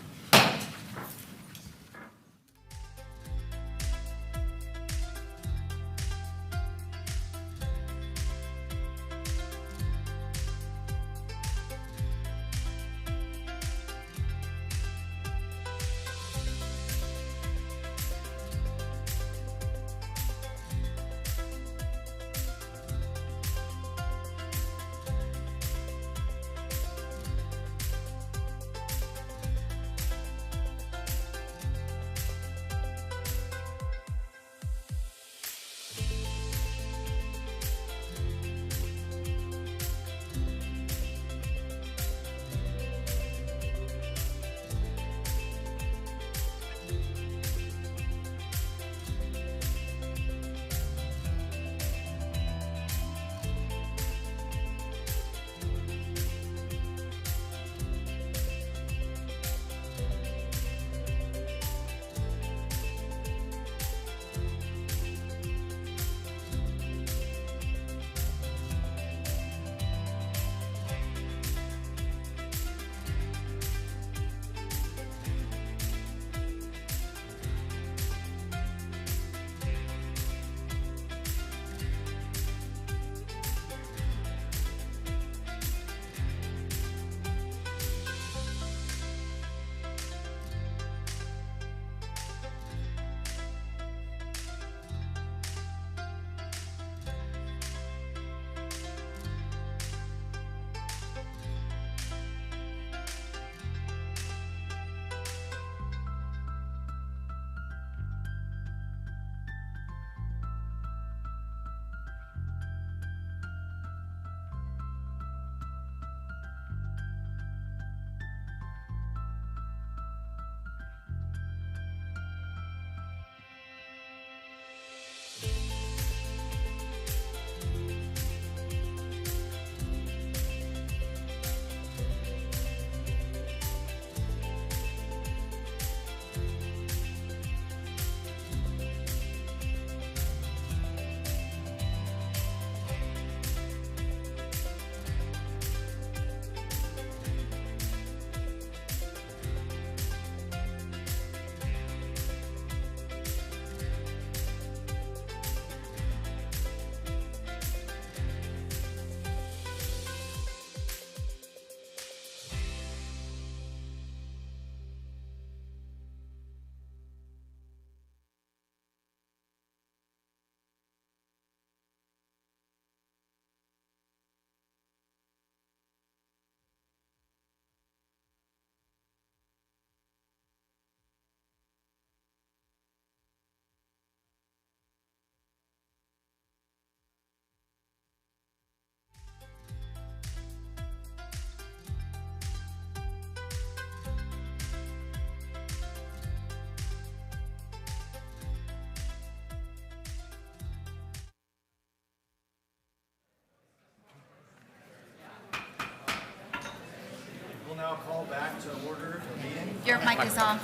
back to order the meeting. Your mic is off.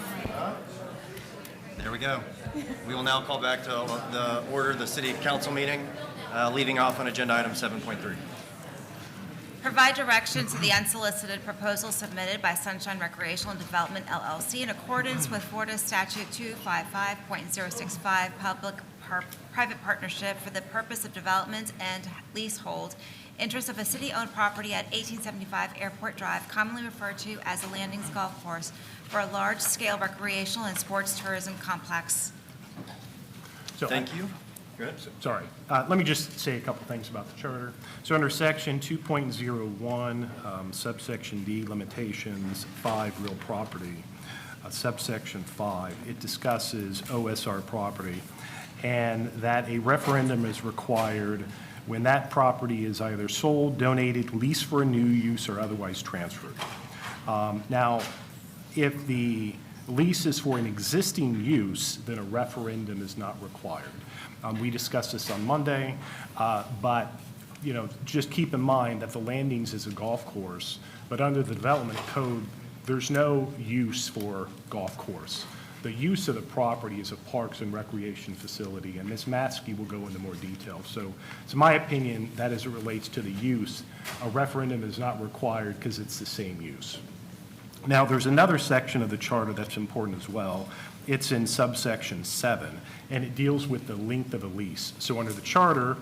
There we go. We will now call back to the order the city council meeting, leading off on agenda item 7.3. Provide direction to the unsolicited proposal submitted by Sunshine Recreational and Development LLC in accordance with Florida Statute 255.065, private partnership for the purpose of development and leasehold interest of a city-owned property at 1875 Airport Drive, commonly referred to as the Landings Golf Course, for a large-scale recreational and sports tourism complex. Thank you. Good. Sorry. Let me just say a couple things about the charter. So under section 2.01, subsection D, limitations, 5, real property, subsection 5, it discusses OSR property, and that a referendum is required when that property is either sold, donated, leased for a new use, or otherwise transferred. Now, if the lease is for an existing use, then a referendum is not required. We discussed this on Monday, but just keep in mind that the Landings is a golf course, but under the development code, there's no use for golf course. The use of the property is a parks and recreation facility, and Ms. Maskey will go into more detail. So it's my opinion that as it relates to the use, a referendum is not required because it's the same use. Now, there's another section of the charter that's important as well. It's in subsection 7, and it deals with the length of a lease. So under the charter,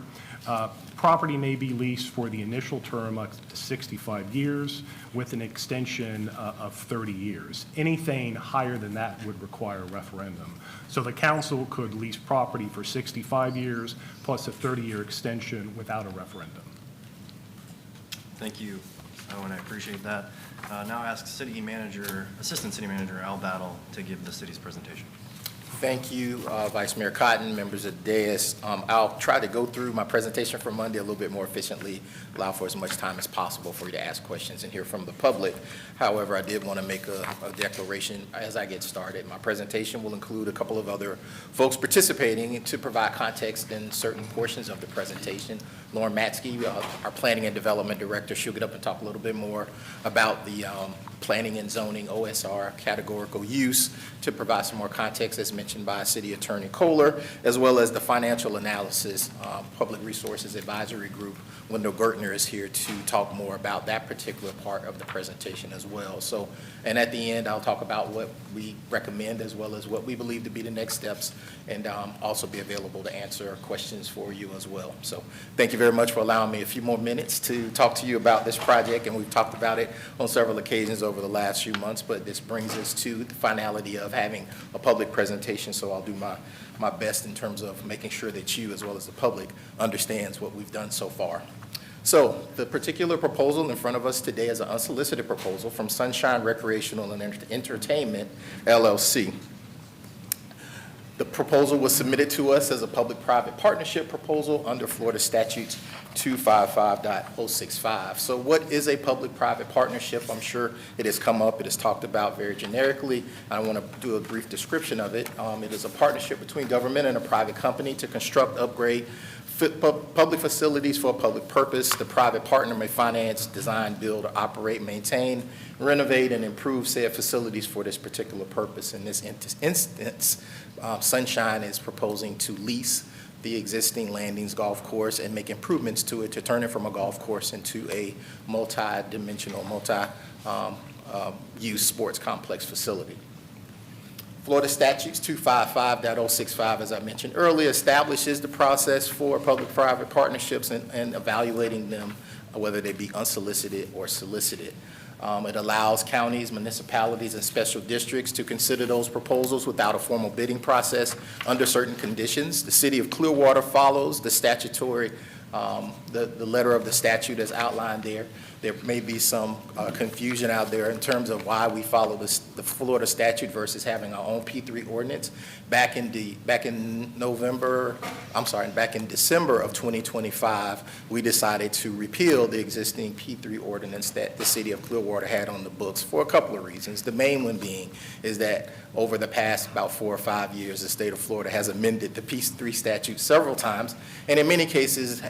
property may be leased for the initial term up to 65 years with an extension of 30 years. Anything higher than that would require a referendum. So the council could lease property for 65 years plus a 30-year extension without a referendum. Thank you, Owen. I appreciate that. Now I ask Assistant City Manager Al Battle to give the city's presentation. Thank you, Vice Mayor Cotton, members of the dais. I'll try to go through my presentation for Monday a little bit more efficiently, allow for as much time as possible for you to ask questions and hear from the public. However, I did want to make a declaration as I get started. My presentation will include a couple of other folks participating to provide context in certain portions of the presentation. Lauren Matsky, our Planning and Development Director, she'll get up and talk a little bit more about the planning and zoning OSR categorical use to provide some more context as mentioned by City Attorney Kohler, as well as the financial analysis Public Resources Advisory Group. Wendell Gertner is here to talk more about that particular part of the presentation as well. So, and at the end, I'll talk about what we recommend as well as what we believe to be the next steps, and also be available to answer questions for you as well. So thank you very much for allowing me a few more minutes to talk to you about this project, and we've talked about it on several occasions over the last few months, but this brings us to the finality of having a public presentation, so I'll do my best in terms of making sure that you, as well as the public, understands what we've done so far. So the particular proposal in front of us today is an unsolicited proposal from Sunshine Recreational and Entertainment, LLC. The proposal was submitted to us as a public-private partnership proposal under Florida Statutes 255.065. So what is a public-private partnership? I'm sure it has come up, it is talked about very generically. I want to do a brief description of it. It is a partnership between government and a private company to construct, upgrade public facilities for a public purpose. The private partner may finance, design, build, operate, maintain, renovate, and improve said facilities for this particular purpose. In this instance, Sunshine is proposing to lease the existing Landings golf course and make improvements to it to turn it from a golf course into a multi-dimensional, multi-use sports complex facility. Florida Statutes 255.065, as I mentioned earlier, establishes the process for public-private partnerships and evaluating them, whether they be unsolicited or solicited. It allows counties, municipalities, and special districts to consider those proposals without a formal bidding process under certain conditions. The City of Clearwater follows the statutory, the letter of the statute as outlined there. There may be some confusion out there in terms of why we follow the Florida statute versus having our own P3 ordinance. Back in December of 2025, we decided to repeal the existing P3 ordinance that the City of Clearwater had on the books for a couple of reasons. The main one being is that over the past about 4 or 5 years, the state of Florida has amended the P3 statute several times, and in many cases,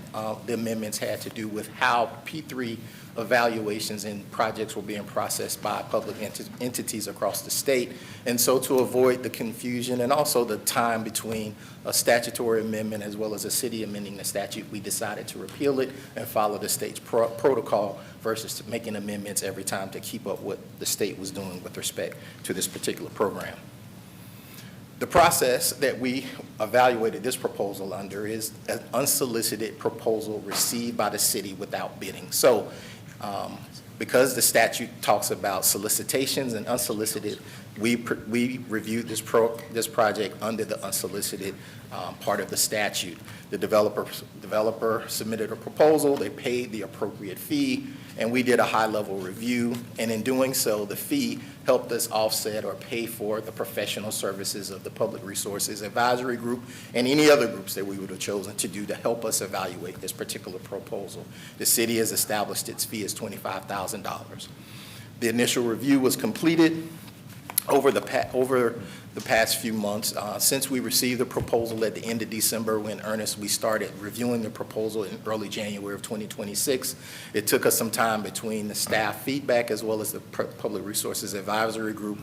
the amendments had to do with how P3 evaluations and projects were being processed by public entities across the state. And so to avoid the confusion and also the time between a statutory amendment as well as a city amending the statute, we decided to repeal it and follow the state's protocol versus making amendments every time to keep up what the state was doing with respect to this particular program. The process that we evaluated this proposal under is an unsolicited proposal received by the city without bidding. So because the statute talks about solicitations and unsolicited, we reviewed this project under the unsolicited part of the statute. The developer submitted a proposal, they paid the appropriate fee, and we did a high-level review. And in doing so, the fee helped us offset or pay for the professional services of the Public Resources Advisory Group and any other groups that we would have chosen to do to help us evaluate this particular proposal. The city has established its fee as $25,000. The initial review was completed over the past few months. Since we received the proposal at the end of December, when we started reviewing the proposal in early January of 2026. It took us some time between the staff feedback as well as the Public Resources Advisory Group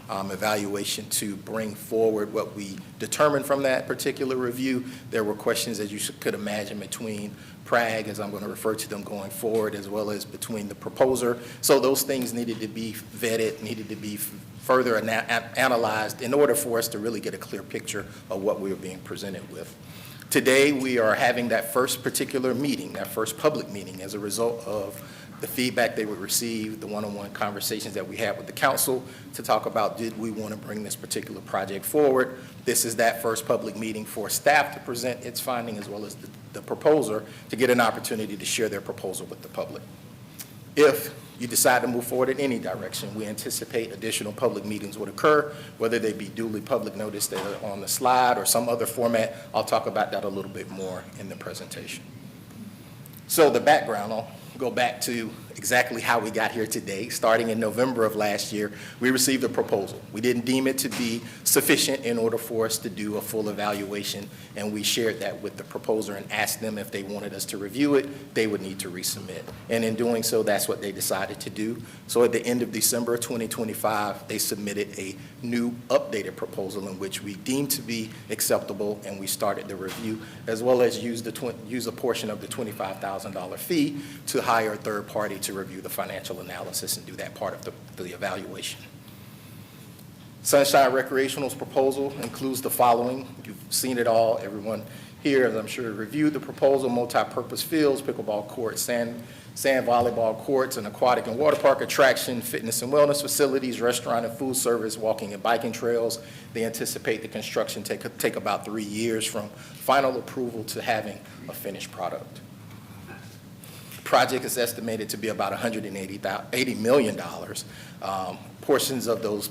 evaluation to bring forward what we determined from that particular review. There were questions, as you could imagine, between PRAG, as I'm going to refer to them going forward, as well as between the proposer. So those things needed to be vetted, needed to be further analyzed in order for us to really get a clear picture of what we were being presented with. Today, we are having that first particular meeting, that first public meeting, as a result of the feedback they would receive, the one-on-one conversations that we had with the council to talk about, did we want to bring this particular project forward? This is that first public meeting for staff to present its finding as well as the proposer to get an opportunity to share their proposal with the public. If you decide to move forward in any direction, we anticipate additional public meetings would occur, whether they be duly public notice that are on the slide or some other format. I'll talk about that a little bit more in the presentation. So the background, I'll go back to exactly how we got here today. Starting in November of last year, we received a proposal. We didn't deem it to be sufficient in order for us to do a full evaluation, and we shared that with the proposer and asked them if they wanted us to review it, they would need to resubmit. And in doing so, that's what they decided to do. So at the end of December 2025, they submitted a new updated proposal in which we deemed to be acceptable, and we started the review, as well as use a portion of the $25,000 fee to hire a third party to review the financial analysis and do that part of the evaluation. Sunshine Recreational's proposal includes the following. You've seen it all. Everyone here, as I'm sure, reviewed the proposal: multi-purpose fields, pickleball courts, sand volleyball courts, an aquatic and water park attraction, fitness and wellness facilities, restaurant and food service, walking and biking trails. They anticipate the construction take about 3 years from final approval to having a finished product. Project is estimated to be about $180 million. Portions of those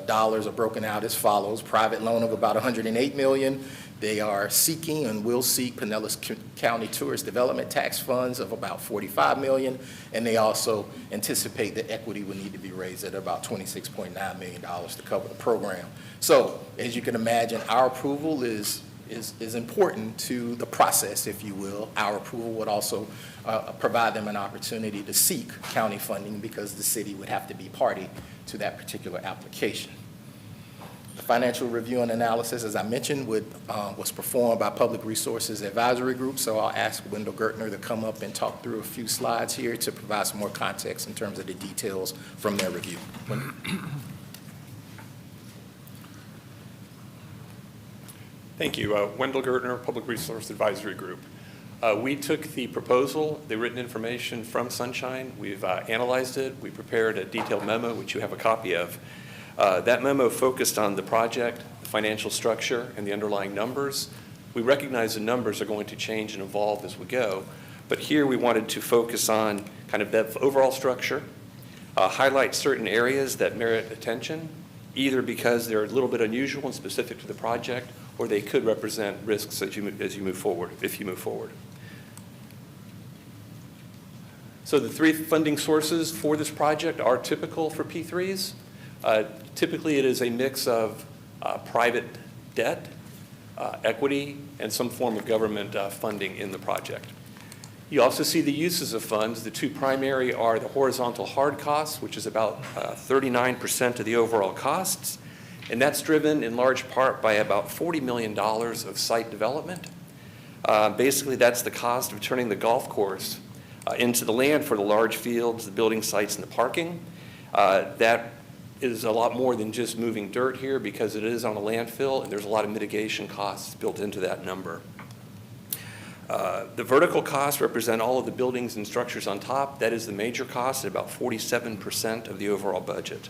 dollars are broken out as follows: private loan of about $108 million. They are seeking and will seek Pinellas County Tourist Development Tax funds of about $45 million, and they also anticipate that equity will need to be raised at about $26.9 million to cover the program. So, as you can imagine, our approval is important to the process, if you will. Our approval would also provide them an opportunity to seek county funding because the city would have to be party to that particular application. The financial review and analysis, as I mentioned, was performed by Public Resources Advisory Group, so I'll ask Wendell Gertner to come up and talk through a few slides here to provide some more context in terms of the details from their review. Thank you. Wendell Gertner, Public Resource Advisory Group. We took the proposal, the written information from Sunshine. We've analyzed it. We prepared a detailed memo, which you have a copy of. That memo focused on the project, the financial structure, and the underlying numbers. We recognize the numbers are going to change and evolve as we go, but here we wanted to focus on kind of the overall structure, highlight certain areas that merit attention, either because they're a little bit unusual and specific to the project, or they could represent risks as you move forward, if you move forward. So the three funding sources for this project are typical for P3s. Typically, it is a mix of private debt, equity, and some form of government funding in the project. You also see the uses of funds. The two primary are the horizontal hard costs, which is about 39% of the overall costs, and that's driven in large part by about $40 million of site development. Basically, that's the cost of turning the golf course into the land for the large fields, the building sites, and the parking. That is a lot more than just moving dirt here because it is on a landfill, and there's a lot of mitigation costs built into that number. The vertical costs represent all of the buildings and structures on top. That is the major cost at about 47% of the overall budget.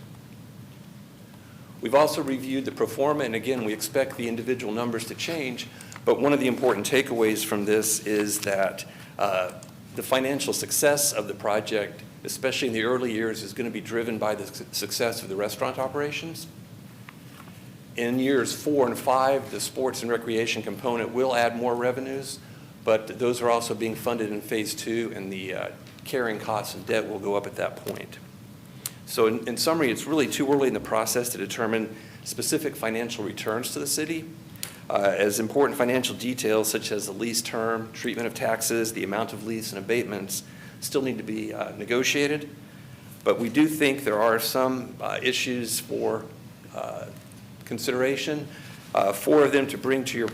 We've also reviewed the pro forma, and again, we expect the individual numbers to change, but one of the important takeaways from this is that the financial success of the project, especially in the early years, is going to be driven by the success of the restaurant operations. In years 4 and 5, the sports and recreation component will add more revenues, but those are also being funded in phase 2, and the carrying costs and debt will go up at that point. So in summary, it's really too early in the process to determine specific financial returns to the city, as important financial details such as the lease term, treatment of taxes, the amount of lease and abatements still need to be negotiated. But we do think there are some issues for consideration. 4 of them to bring to your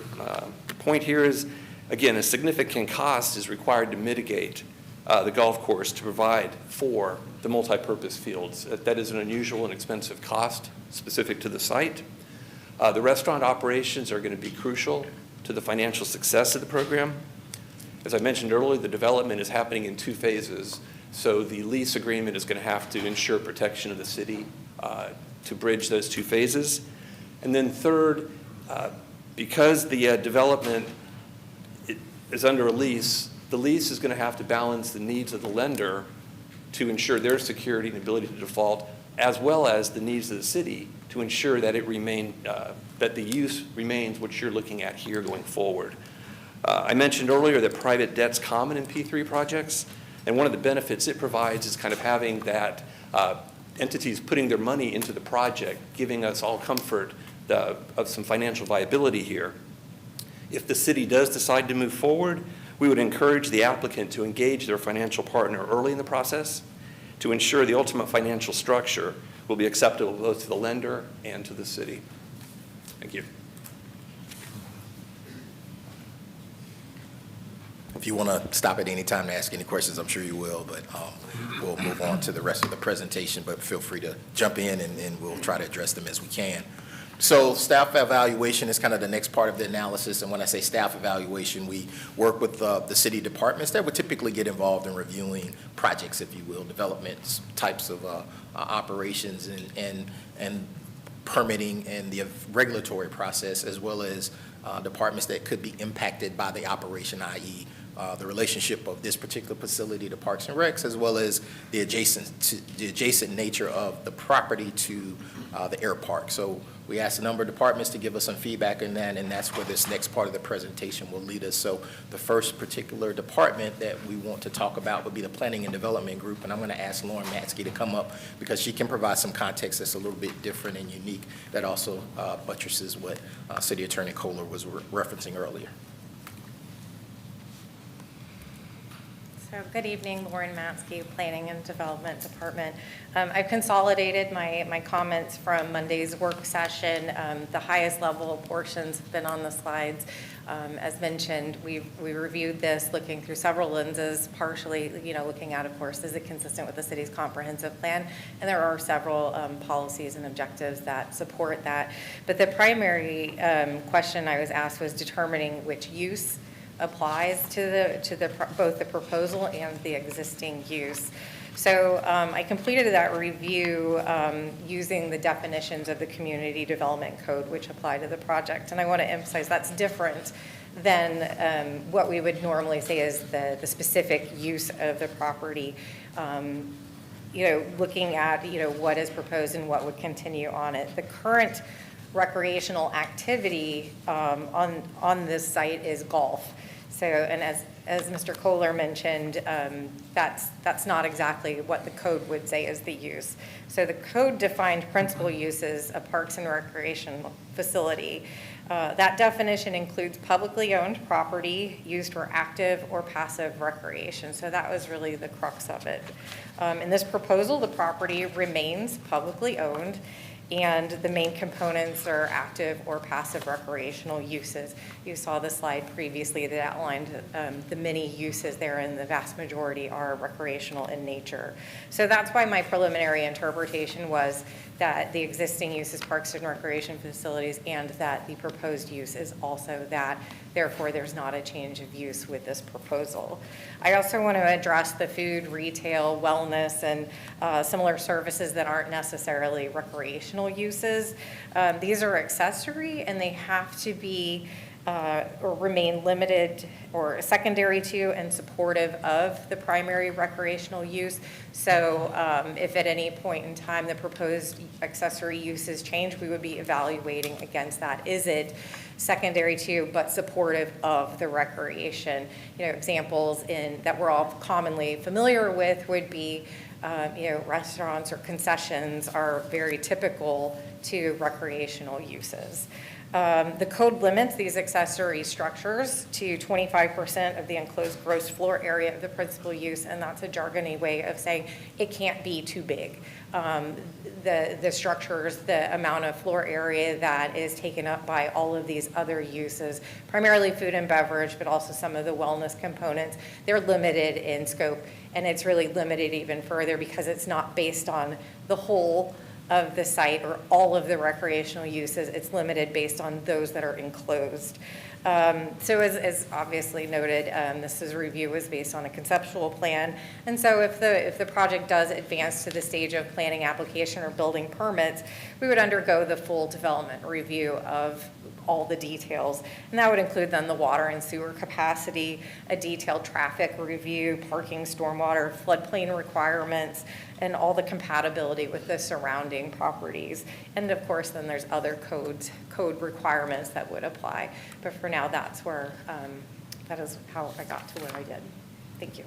point here is, again, a significant cost is required to mitigate the golf course to provide for the multi-purpose fields. That is an unusual and expensive cost specific to the site. The restaurant operations are going to be crucial to the financial success of the program. As I mentioned earlier, the development is happening in 2 phases, so the lease agreement is going to have to ensure protection of the city to bridge those 2 phases. And then third, because the development is under a lease, the lease is going to have to balance the needs of the lender to ensure their security and ability to default, as well as the needs of the city to ensure that that the use remains what you're looking at here going forward. I mentioned earlier that private debt's common in P3 projects, and one of the benefits it provides is kind of having that entities putting their money into the project, giving us all comfort of some financial viability here. If the city does decide to move forward, we would encourage the applicant to engage their financial partner early in the process to ensure the ultimate financial structure will be acceptable both to the lender and to the city. Thank you. If you want to stop at any time to ask any questions, I'm sure you will, but we'll move on to the rest of the presentation, but feel free to jump in and we'll try to address them as we can. So staff evaluation is kind of the next part of the analysis, and when I say staff evaluation, we work with the city departments that would typically get involved in reviewing projects, if you will, developments, types of operations and permitting and the regulatory process, as well as departments that could be impacted by the operation, i.e. The relationship of this particular facility to Parks and Recs, as well as the adjacent nature of the property to the air park. So we asked a number of departments to give us some feedback on that, and that's where this next part of the presentation will lead us. So the first particular department that we want to talk about would be the Planning and Development Group, and I'm going to ask Lauren Matsky to come up because she can provide some context that's a little bit different and unique that also buttresses what City Attorney Kohler was referencing earlier. So good evening, Lauren Matsky, Planning and Development Department. I've consolidated my comments from Monday's work session. The highest level portions have been on the slides. As mentioned, we reviewed this looking through several lenses, partially, looking at, of course, is it consistent with the city's comprehensive plan? And there are several policies and objectives that support that. But the primary question I was asked was determining which use applies to both the proposal and the existing use. So I completed that review using the definitions of the Community Development Code, which apply to the project. And I want to emphasize that's different than what we would normally say is the specific use of the property. Looking at what is proposed and what would continue on it. The current recreational activity on this site is golf. So, and as Mr. Kohler mentioned, that's not exactly what the code would say is the use. So the code defined principal uses a parks and recreation facility. That definition includes publicly owned property used for active or passive recreation. So that was really the crux of it. In this proposal, the property remains publicly owned, and the main components are active or passive recreational uses. You saw the slide previously that outlined the many uses there, and the vast majority are recreational in nature. So that's why my preliminary interpretation was that the existing use is parks and recreation facilities, and that the proposed use is also that. Therefore, there's not a change of use with this proposal. I also want to address the food, retail, wellness, and similar services that aren't necessarily recreational uses. These are accessory, and they have to be or remain limited or secondary to and supportive of the primary recreational use. So if at any point in time the proposed accessory uses change, we would be evaluating against that. Is it secondary to but supportive of the recreation? Examples that we're all commonly familiar with would be restaurants or concessions are very typical to recreational uses. The code limits these accessory structures to 25% of the enclosed gross floor area of the principal use, and that's a jargony way of saying it can't be too big. The structures, the amount of floor area that is taken up by all of these other uses, primarily food and beverage, but also some of the wellness components, they're limited in scope, and it's really limited even further because it's not based on the whole of the site or all of the recreational uses. It's limited based on those that are enclosed. So as obviously noted, this review was based on a conceptual plan. And so if the project does advance to the stage of planning application or building permits, we would undergo the full development review of all the details. And that would include then the water and sewer capacity, a detailed traffic review, parking, stormwater, floodplain requirements, and all the compatibility with the surrounding properties. And of course, then there's other code requirements that would apply. But for now, that's where, that is how I got to where I did. Thank you.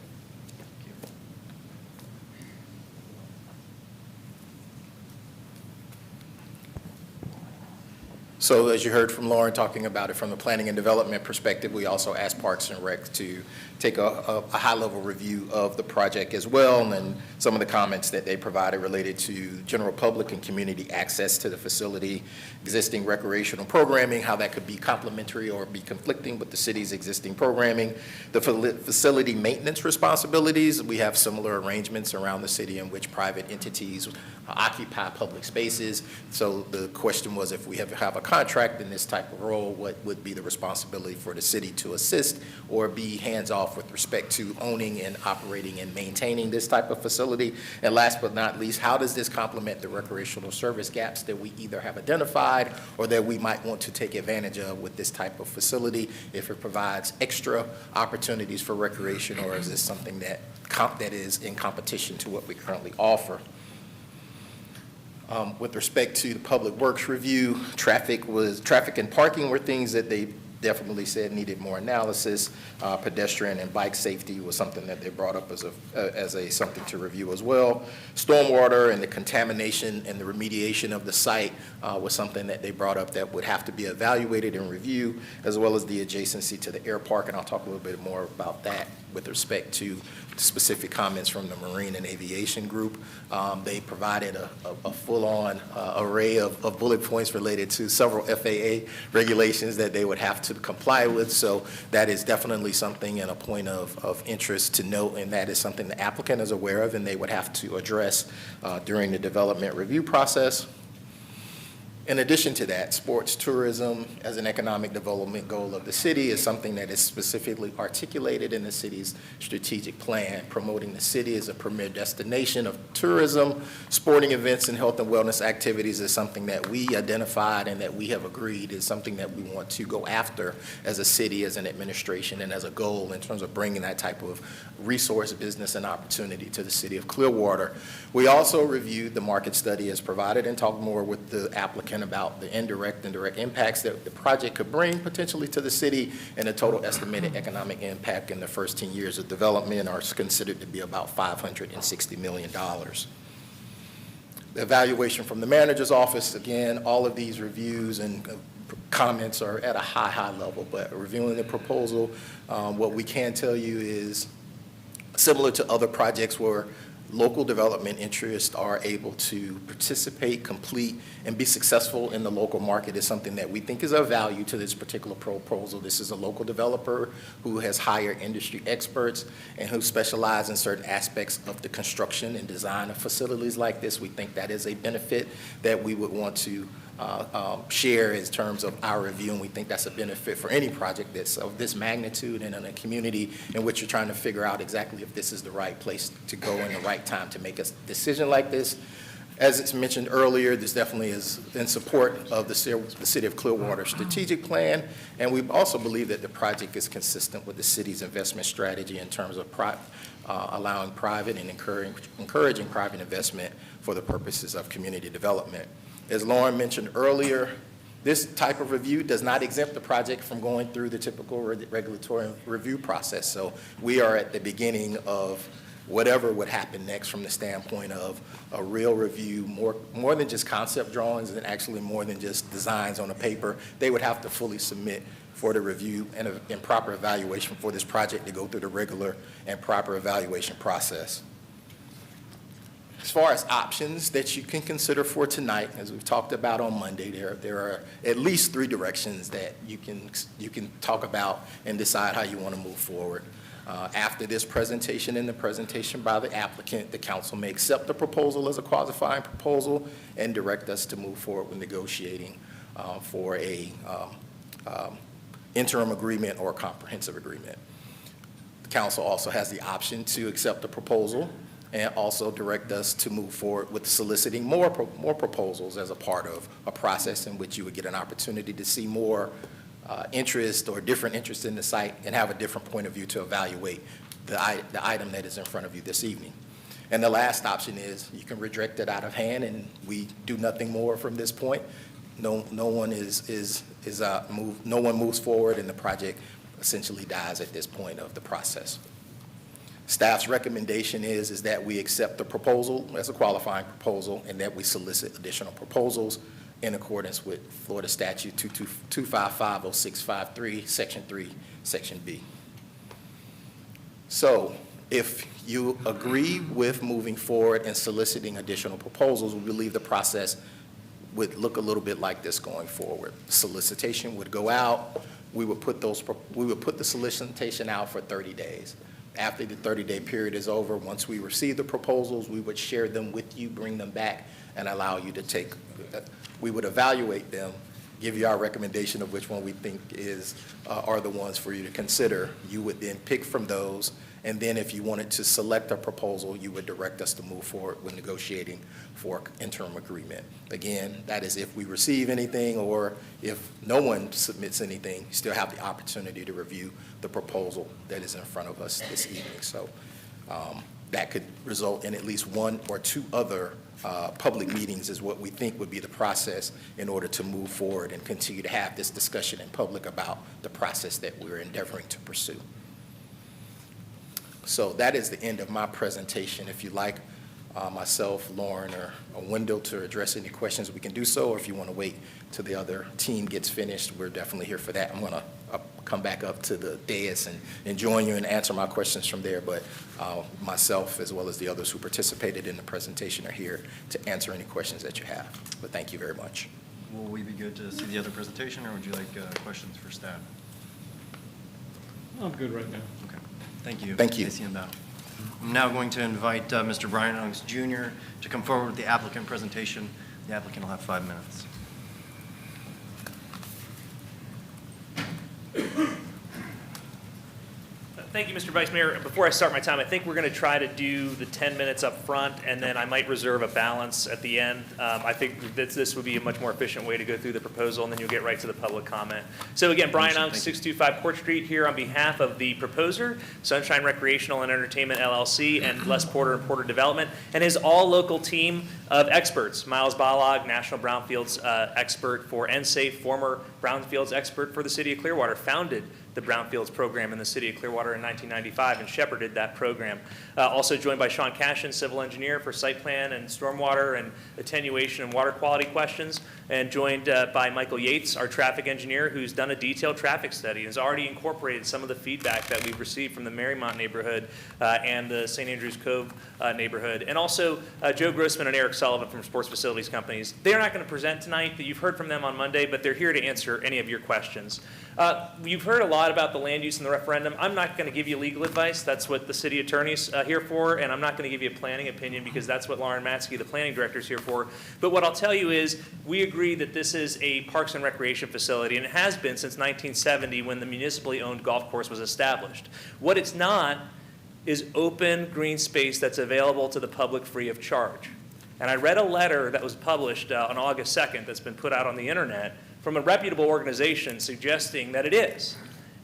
So as you heard from Lauren talking about it from the planning and development perspective, we also asked Parks and Rec to take a high-level review of the project as well, and some of the comments that they provided related to general public and community access to the facility, existing recreational programming, how that could be complementary or be conflicting with the city's existing programming, the facility maintenance responsibilities. We have similar arrangements around the city in which private entities occupy public spaces. So the question was, if we have a contract in this type of role, what would be the responsibility for the city to assist or be hands-off with respect to owning and operating and maintaining this type of facility? And last but not least, how does this complement the recreational service gaps that we either have identified or that we might want to take advantage of with this type of facility, if it provides extra opportunities for recreation, or is this something that is in competition to what we currently offer? With respect to the public works review, traffic and parking were things that they definitely said needed more analysis. Pedestrian and bike safety was something that they brought up as something to review as well. Stormwater and the contamination and the remediation of the site was something that they brought up that would have to be evaluated and reviewed, as well as the adjacency to the air park, and I'll talk a little bit more about that with respect to specific comments from the Marine and Aviation Group. They provided a full-on array of bullet points related to several FAA regulations that they would have to comply with. So that is definitely something and a point of interest to note, and that is something the applicant is aware of and they would have to address during the development review process. In addition to that, sports tourism as an economic development goal of the city is something that is specifically articulated in the city's strategic plan, promoting the city as a premier destination of tourism. Sporting events and health and wellness activities is something that we identified and that we have agreed is something that we want to go after as a city, as an administration, and as a goal in terms of bringing that type of resource, business, and opportunity to the city of Clearwater. We also reviewed the market study as provided and talked more with the applicant spoken about the indirect and direct impacts that the project could bring potentially to the city, and the total estimated economic impact in the first 10 years of development are considered to be about $560 million. The evaluation from the manager's office, again, all of these reviews and comments are at a high level, but reviewing the proposal, what we can tell you is similar to other projects where local development interests are able to participate, complete, and be successful in the local market is something that we think is of value to this particular proposal. This is a local developer who has hired industry experts and who specialize in certain aspects of the construction and design of facilities like this. We think that is a benefit that we would want to share in terms of our review, and we think that's a benefit for any project that's of this magnitude and in a community in which you're trying to figure out exactly if this is the right place to go in the right time to make a decision like this. As it's mentioned earlier, this definitely is in support of the City of Clearwater strategic plan, and we also believe that the project is consistent with the city's investment strategy in terms of allowing private and encouraging private investment for the purposes of community development. As Lauren mentioned earlier, this type of review does not exempt the project from going through the typical regulatory review process. So we are at the beginning of whatever would happen next from the standpoint of a real review, more than just concept drawings and actually more than just designs on a paper. They would have to fully submit for the review and proper evaluation for this project to go through the regular and proper evaluation process. As far as options that you can consider for tonight, as we've talked about on Monday, there are at least 3 directions that you can talk about and decide how you want to move forward. After this presentation and the presentation by the applicant, the council may accept the proposal as a qualifying proposal and direct us to move forward with negotiating for a interim agreement or a comprehensive agreement. The council also has the option to accept the proposal and also direct us to move forward with soliciting more proposals as a part of a process in which you would get an opportunity to see more interest or different interest in the site and have a different point of view to evaluate the item that is in front of you this evening. And the last option is you can reject it out of hand and we do nothing more from this point. No one moves forward and the project essentially dies at this point of the process. Staff's recommendation is that we accept the proposal as a qualifying proposal and that we solicit additional proposals in accordance with Florida Statute 2550653, Section 3, Section B. So if you agree with moving forward and soliciting additional proposals, we believe the process would look a little bit like this going forward. Solicitation would go out. We would put the solicitation out for 30 days. After the 30-day period is over, once we receive the proposals, we would share them with you, bring them back, and allow you to we would evaluate them, give you our recommendation of which one we think are the ones for you to consider. You would then pick from those, and then if you wanted to select a proposal, you would direct us to move forward with negotiating for interim agreement. Again, that is if we receive anything or if no one submits anything, you still have the opportunity to review the proposal that is in front of us this evening. So that could result in at least 1 or 2 other public meetings is what we think would be the process in order to move forward and continue to have this discussion in public about the process that we're endeavoring to pursue. So that is the end of my presentation. If you'd like myself, Lauren, or Wendell to address any questions, we can do so, or if you want to wait till the other team gets finished, we're definitely here for that. I'm going to come back up to the dais and join you and answer my questions from there, but myself as well as the others who participated in the presentation are here to answer any questions that you have. But thank you very much. Will we be good to see the other presentation, or would you like questions for staff? I'm good right now. Okay. Thank you. Thank you. Casey and Bow. I'm now going to invite Mr. Brian Owings Jr. to come forward with the applicant presentation. The applicant will have 5 minutes. Thank you, Mr. Vice Mayor. Before I start my time, I think we're going to try to do the 10 minutes up front, and then I might reserve a balance at the end. I think this would be a much more efficient way to go through the proposal, and then you'll get right to the public comment. So again, Brian Unk, 625 Court Street, here on behalf of the proposer, Sunshine Recreational and Entertainment LLC, and Les Porter and Porter Development, and his all-local team of experts. Miles Balog, National Brownfields expert for NSAFE, former Brownfields expert for the city of Clearwater, founded the Brownfields program in the city of Clearwater in 1995 and shepherded that program. Also joined by Sean Cashin, civil engineer for site plan and stormwater and attenuation and water quality questions, and joined by Michael Yates, our traffic engineer, who's done a detailed traffic study and has already incorporated some of the feedback that we've received from the Marymount neighborhood and the St. Andrews Cove neighborhood. And also Joe Grossman and Eric Sullivan from Sports Facilities Companies. They're not going to present tonight, but you've heard from them on Monday, but they're here to answer any of your questions. You've heard a lot about the land use and the referendum. I'm not going to give you legal advice. That's what the city attorney's here for, and I'm not going to give you a planning opinion because that's what Lauren Matsky, the planning director, is here for. But what I'll tell you is we agree that this is a parks and recreation facility, and it has been since 1970 when the municipally owned golf course was established. What it's not is open green space that's available to the public free of charge. And I read a letter that was published on August 2nd that's been put out on the internet from a reputable organization suggesting that it is.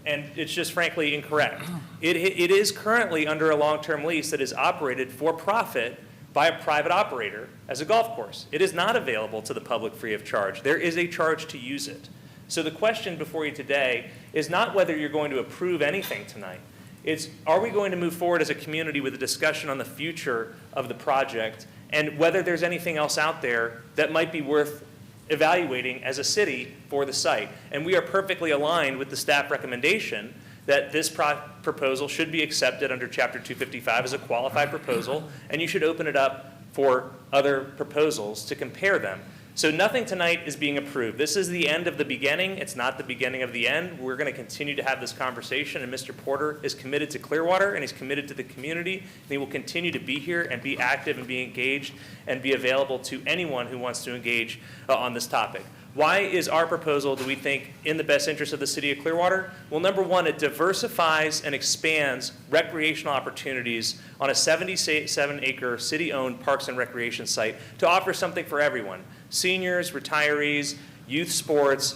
And it's just frankly incorrect. It is currently under a long-term lease that is operated for profit by a private operator as a golf course. It is not available to the public free of charge. There is a charge to use it. So the question before you today is not whether you're going to approve anything tonight. It's, are we going to move forward as a community with a discussion on the future of the project and whether there's anything else out there that might be worth evaluating as a city for the site. And we are perfectly aligned with the staff recommendation that this proposal should be accepted under Chapter 255 as a qualified proposal, and you should open it up for other proposals to compare them. So nothing tonight is being approved. This is the end of the beginning. It's not the beginning of the end. We're going to continue to have this conversation, and Mr. Porter is committed to Clearwater, and he's committed to the community, and he will continue to be here and be active and be engaged and be available to anyone who wants to engage on this topic. Why is our proposal, do we think, in the best interest of the city of Clearwater? Well, number one, it diversifies and expands recreational opportunities on a 77-acre city-owned parks and recreation site to offer something for everyone. Seniors, retirees, youth sports,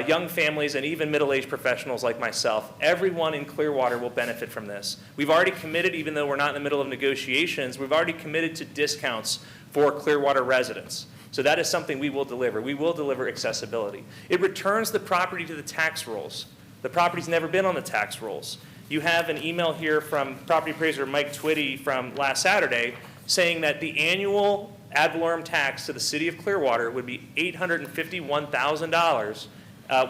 young families, and even middle-aged professionals like myself. Everyone in Clearwater will benefit from this. We've already committed, even though we're not in the middle of negotiations, we've already committed to discounts for Clearwater residents. So that is something we will deliver. We will deliver accessibility. It returns the property to the tax rolls. The property's never been on the tax rolls. You have an email here from property appraiser Mike Twitty from last Saturday saying that the annual ad valorem tax to the city of Clearwater would be $851,000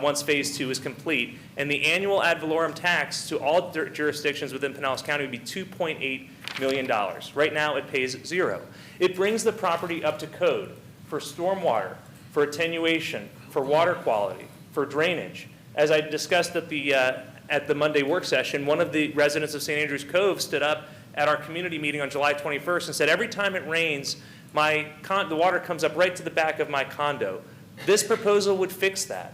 once Phase 2 is complete. And the annual ad valorem tax to all jurisdictions within Pinellas County would be $2.8 million. Right now, it pays $0. It brings the property up to code for stormwater, for attenuation, for water quality, for drainage. As I discussed at the Monday work session, one of the residents of St. Andrews Cove stood up at our community meeting on July 21st and said, every time it rains, the water comes up right to the back of my condo. This proposal would fix that.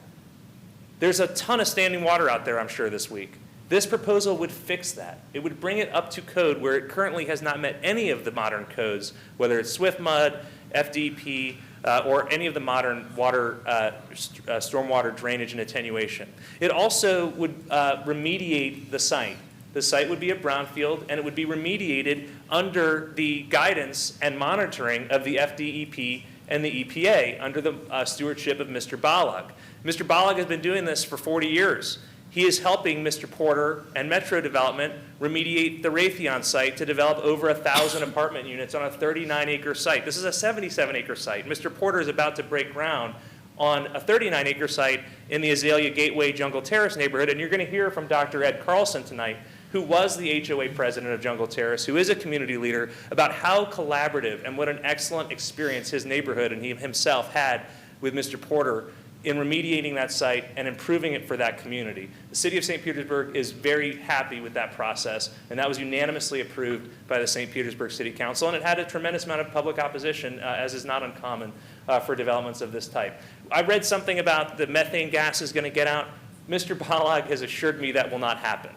There's a ton of standing water out there, I'm sure, this week. This proposal would fix that. It would bring it up to code where it currently has not met any of the modern codes, whether it's SwiftMud, FDP, or any of the modern water, stormwater drainage and attenuation. It also would remediate the site. The site would be a brownfield, and it would be remediated under the guidance and monitoring of the FDEP and the EPA under the stewardship of Mr. Balog. Mr. Balog has been doing this for 40 years. He is helping Mr. Porter and Metro Development remediate the Raytheon site to develop over 1,000 apartment units on a 39-acre site. This is a 77-acre site. Mr. Porter is about to break ground on a 39-acre site in the Azalea Gateway Jungle Terrace neighborhood, and you're going to hear from Dr. Ed Carlson tonight, who was the HOA president of Jungle Terrace, who is a community leader, about how collaborative and what an excellent experience his neighborhood and he himself had with Mr. Porter in remediating that site and improving it for that community. The city of St. Petersburg is very happy with that process, and that was unanimously approved by the St. Petersburg City Council, and it had a tremendous amount of public opposition, as is not uncommon for developments of this type. I read something about the methane gas is going to get out. Mr. Balog has assured me that will not happen.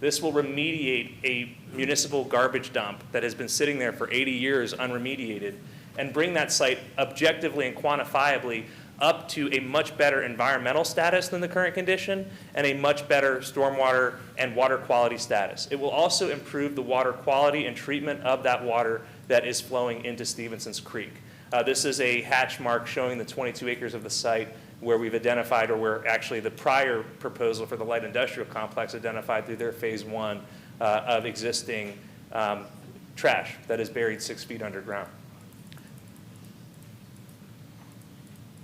This will remediate a municipal garbage dump that has been sitting there for 80 years unremediated and bring that site objectively and quantifiably up to a much better environmental status than the current condition and a much better stormwater and water quality status. It will also improve the water quality and treatment of that water that is flowing into Stevenson's Creek. This is a hatch mark showing the 22 acres of the site where we've identified, or where actually the prior proposal for the light industrial complex identified through their phase 1 of existing trash that is buried 6 feet underground.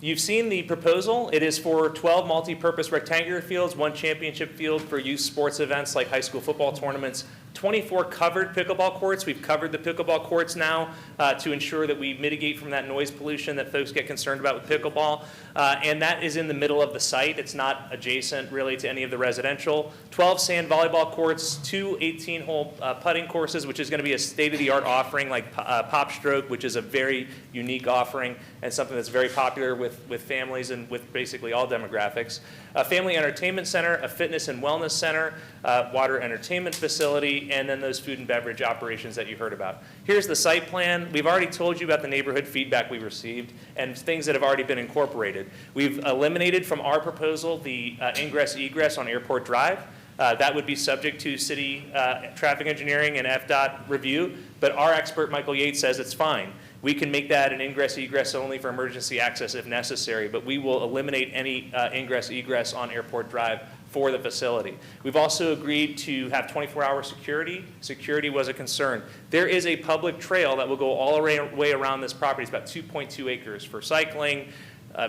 You've seen the proposal. It is for 12 multi-purpose rectangular fields, 1 championship field for youth sports events like high school football tournaments, 24 covered pickleball courts. We've covered the pickleball courts now to ensure that we mitigate from that noise pollution that folks get concerned about with pickleball. And that is in the middle of the site. It's not adjacent really to any of the residential. 12 sand volleyball courts, 2 18-hole putting courses, which is going to be a state-of-the-art offering like Pop Stroke, which is a very unique offering and something that's very popular with families and with basically all demographics. A family entertainment center, a fitness and wellness center, water entertainment facility, and then those food and beverage operations that you heard about. Here's the site plan. We've already told you about the neighborhood feedback we received and things that have already been incorporated. We've eliminated from our proposal the ingress-egress on Airport Drive. That would be subject to city traffic engineering and FDOT review, but our expert, Michael Yates, says it's fine. We can make that an ingress-egress only for emergency access if necessary, but we will eliminate any ingress-egress on Airport Drive for the facility. We've also agreed to have 24-hour security. Security was a concern. There is a public trail that will go all the way around this property. It's about 2.2 acres for cycling,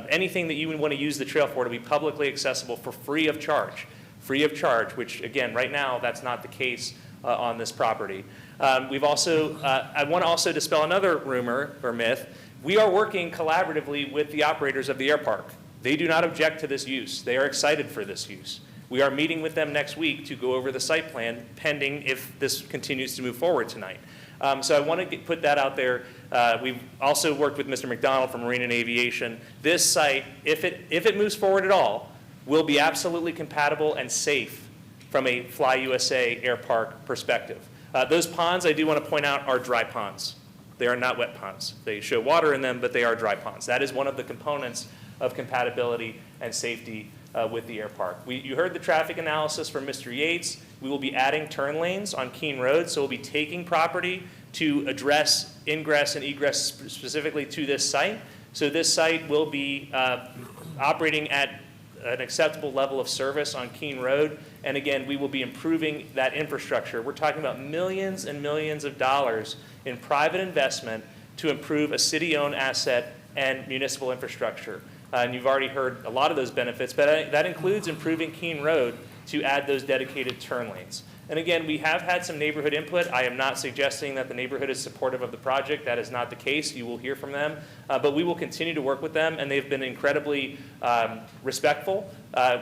anything that you would want to use the trail for to be publicly accessible for free of charge. Free of charge, which again, right now, that's not the case on this property. We've also, I want to also dispel another rumor or myth. We are working collaboratively with the operators of the air park. They do not object to this use. They are excited for this use. We are meeting with them next week to go over the site plan pending if this continues to move forward tonight. So I want to put that out there. We've also worked with Mr. McDonald from Marine and Aviation. This site, if it moves forward at all, will be absolutely compatible and safe from a Fly USA air park perspective. Those ponds, I do want to point out, are dry ponds. They are not wet ponds. They show water in them, but they are dry ponds. That is one of the components of compatibility and safety with the air park. You heard the traffic analysis from Mr. Yates. We will be adding turn lanes on Keene Road, so we'll be taking property to address ingress and egress specifically to this site. So this site will be operating at an acceptable level of service on Keene Road. And again, we will be improving that infrastructure. We're talking about millions and millions of dollars in private investment to improve a city-owned asset and municipal infrastructure. And you've already heard a lot of those benefits, but that includes improving Keene Road to add those dedicated turn lanes. And again, we have had some neighborhood input. I am not suggesting that the neighborhood is supportive of the project. That is not the case. You will hear from them. But we will continue to work with them, and they've been incredibly respectful.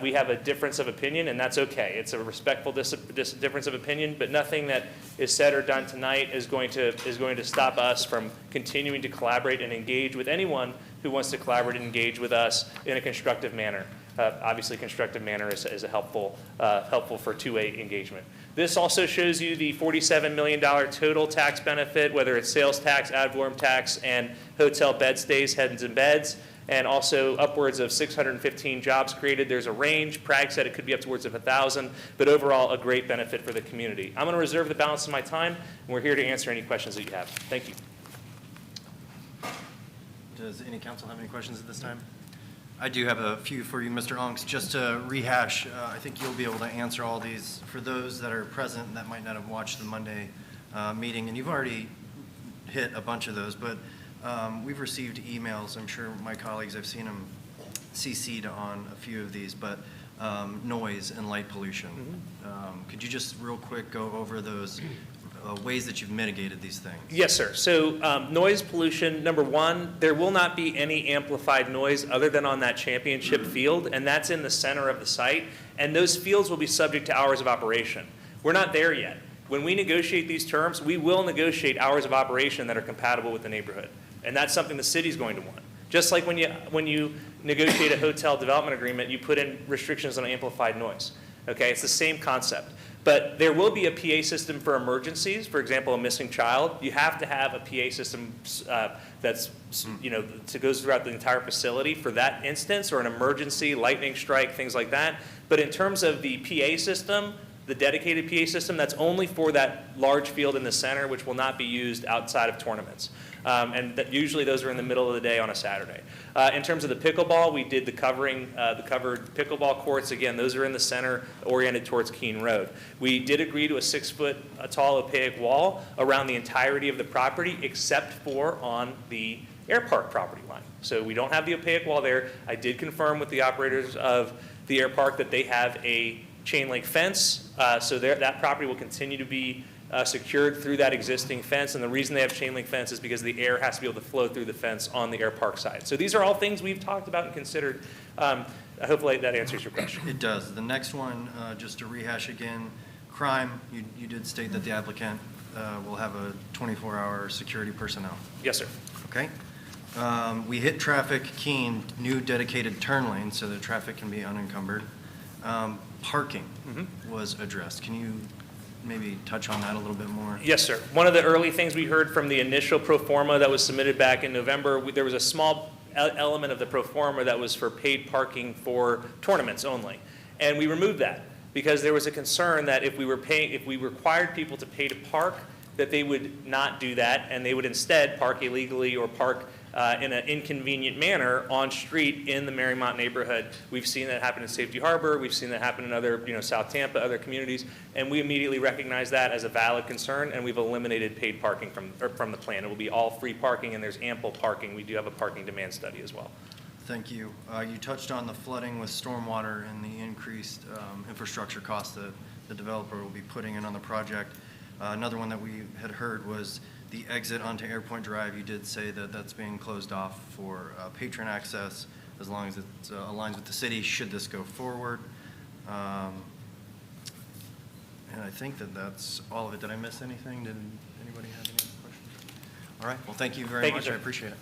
We have a difference of opinion, and that's okay. It's a respectful difference of opinion, but nothing that is said or done tonight is going to stop us from continuing to collaborate and engage with anyone who wants to collaborate and engage with us in a constructive manner. Obviously, constructive manner is a helpful for two-way engagement. This also shows you the $47 million total tax benefit, whether it's sales tax, ad valorem tax, and hotel bed stays, heads and beds, and also upwards of 615 jobs created. There's a range. Prague said it could be upwards of 1,000, but overall a great benefit for the community. I'm going to reserve the balance of my time, and we're here to answer any questions that you have. Thank you. Does any council have any questions at this time? I do have a few for you, Mr. Onks. Just to rehash, I think you'll be able to answer all these for those that are present that might not have watched the Monday meeting. And you've already hit a bunch of those, but we've received emails. I'm sure my colleagues, I've seen them CC'd on a few of these, but noise and light pollution. Could you just real quick go over those ways that you've mitigated these things? Yes, sir. So noise pollution, number one, there will not be any amplified noise other than on that championship field, and that's in the center of the site. And those fields will be subject to hours of operation. We're not there yet. When we negotiate these terms, we will negotiate hours of operation that are compatible with the neighborhood. And that's something the city's going to want. Just like when you negotiate a hotel development agreement, you put in restrictions on amplified noise. Okay, it's the same concept. But there will be a PA system for emergencies, for example, a missing child. You have to have a PA system that's, that goes throughout the entire facility for that instance, or an emergency, lightning strike, things like that. But in terms of the PA system, the dedicated PA system, that's only for that large field in the center, which will not be used outside of tournaments. And usually those are in the middle of the day on a Saturday. In terms of the pickleball, we did the covered pickleball courts. Again, those are in the center, oriented towards Keene Road. We did agree to a 6-foot tall opaque wall around the entirety of the property, except for on the air park property line. So we don't have the opaque wall there. I did confirm with the operators of the air park that they have a chain link fence, so that property will continue to be secured through that existing fence. And the reason they have chain link fence is because the air has to be able to flow through the fence on the air park side. So these are all things we've talked about and considered. Hopefully that answers your question. It does. The next one, just to rehash again, crime, you did state that the applicant will have a 24-hour security personnel. Yes, sir. Okay. We hit traffic, Keene, new dedicated turn lane so that traffic can be unencumbered. Parking was addressed. Can you maybe touch on that a little bit more? Yes, sir. One of the early things we heard from the initial pro forma that was submitted back in November, there was a small element of the pro forma that was for paid parking for tournaments only. And we removed that because there was a concern that if we required people to pay to park, that they would not do that, and they would instead park illegally or park in an inconvenient manner on street in the Marymount neighborhood. We've seen that happen in Safety Harbor. We've seen that happen in other, South Tampa, other communities, and we immediately recognized that as a valid concern, and we've eliminated paid parking from the plan. It will be all free parking, and there's ample parking. We do have a parking demand study as well. Thank you. You touched on the flooding with stormwater and the increased infrastructure costs that the developer will be putting in on the project. Another one that we had heard was the exit onto Airpoint Drive. You did say that that's being closed off for patron access as long as it aligns with the city, should this go forward. And I think that that's all of it. Did I miss anything? Did anybody have any other questions? All right. Well, thank you very much. I appreciate it.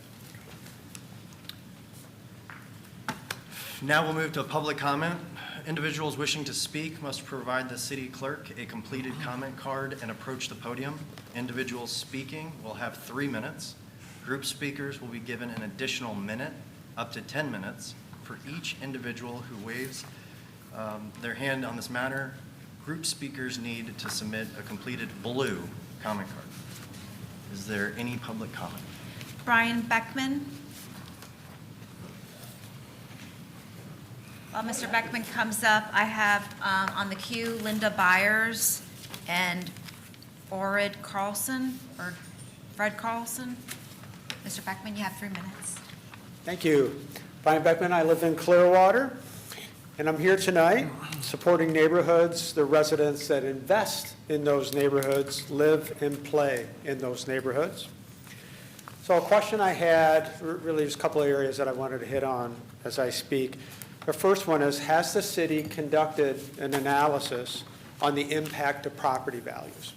Now we'll move to public comment. Individuals wishing to speak must provide the city clerk a completed comment card and approach the podium. Individuals speaking will have 3 minutes. Group speakers will be given an additional minute, up to 10 minutes, for each individual who waves their hand on this matter. Group speakers need to submit a completed blue comment card. Is there any public comment? Brian Beckman. While Mr. Beckman comes up, I have on the queue Linda Byers and Fred Carlson. Mr. Beckman, you have 3 minutes. Thank you. Brian Beckman, I live in Clearwater, and I'm here tonight supporting neighborhoods, the residents that invest in those neighborhoods, live and play in those neighborhoods. So a question I had, really there's a couple of areas that I wanted to hit on as I speak. The first one is, has the city conducted an analysis on the impact of property values?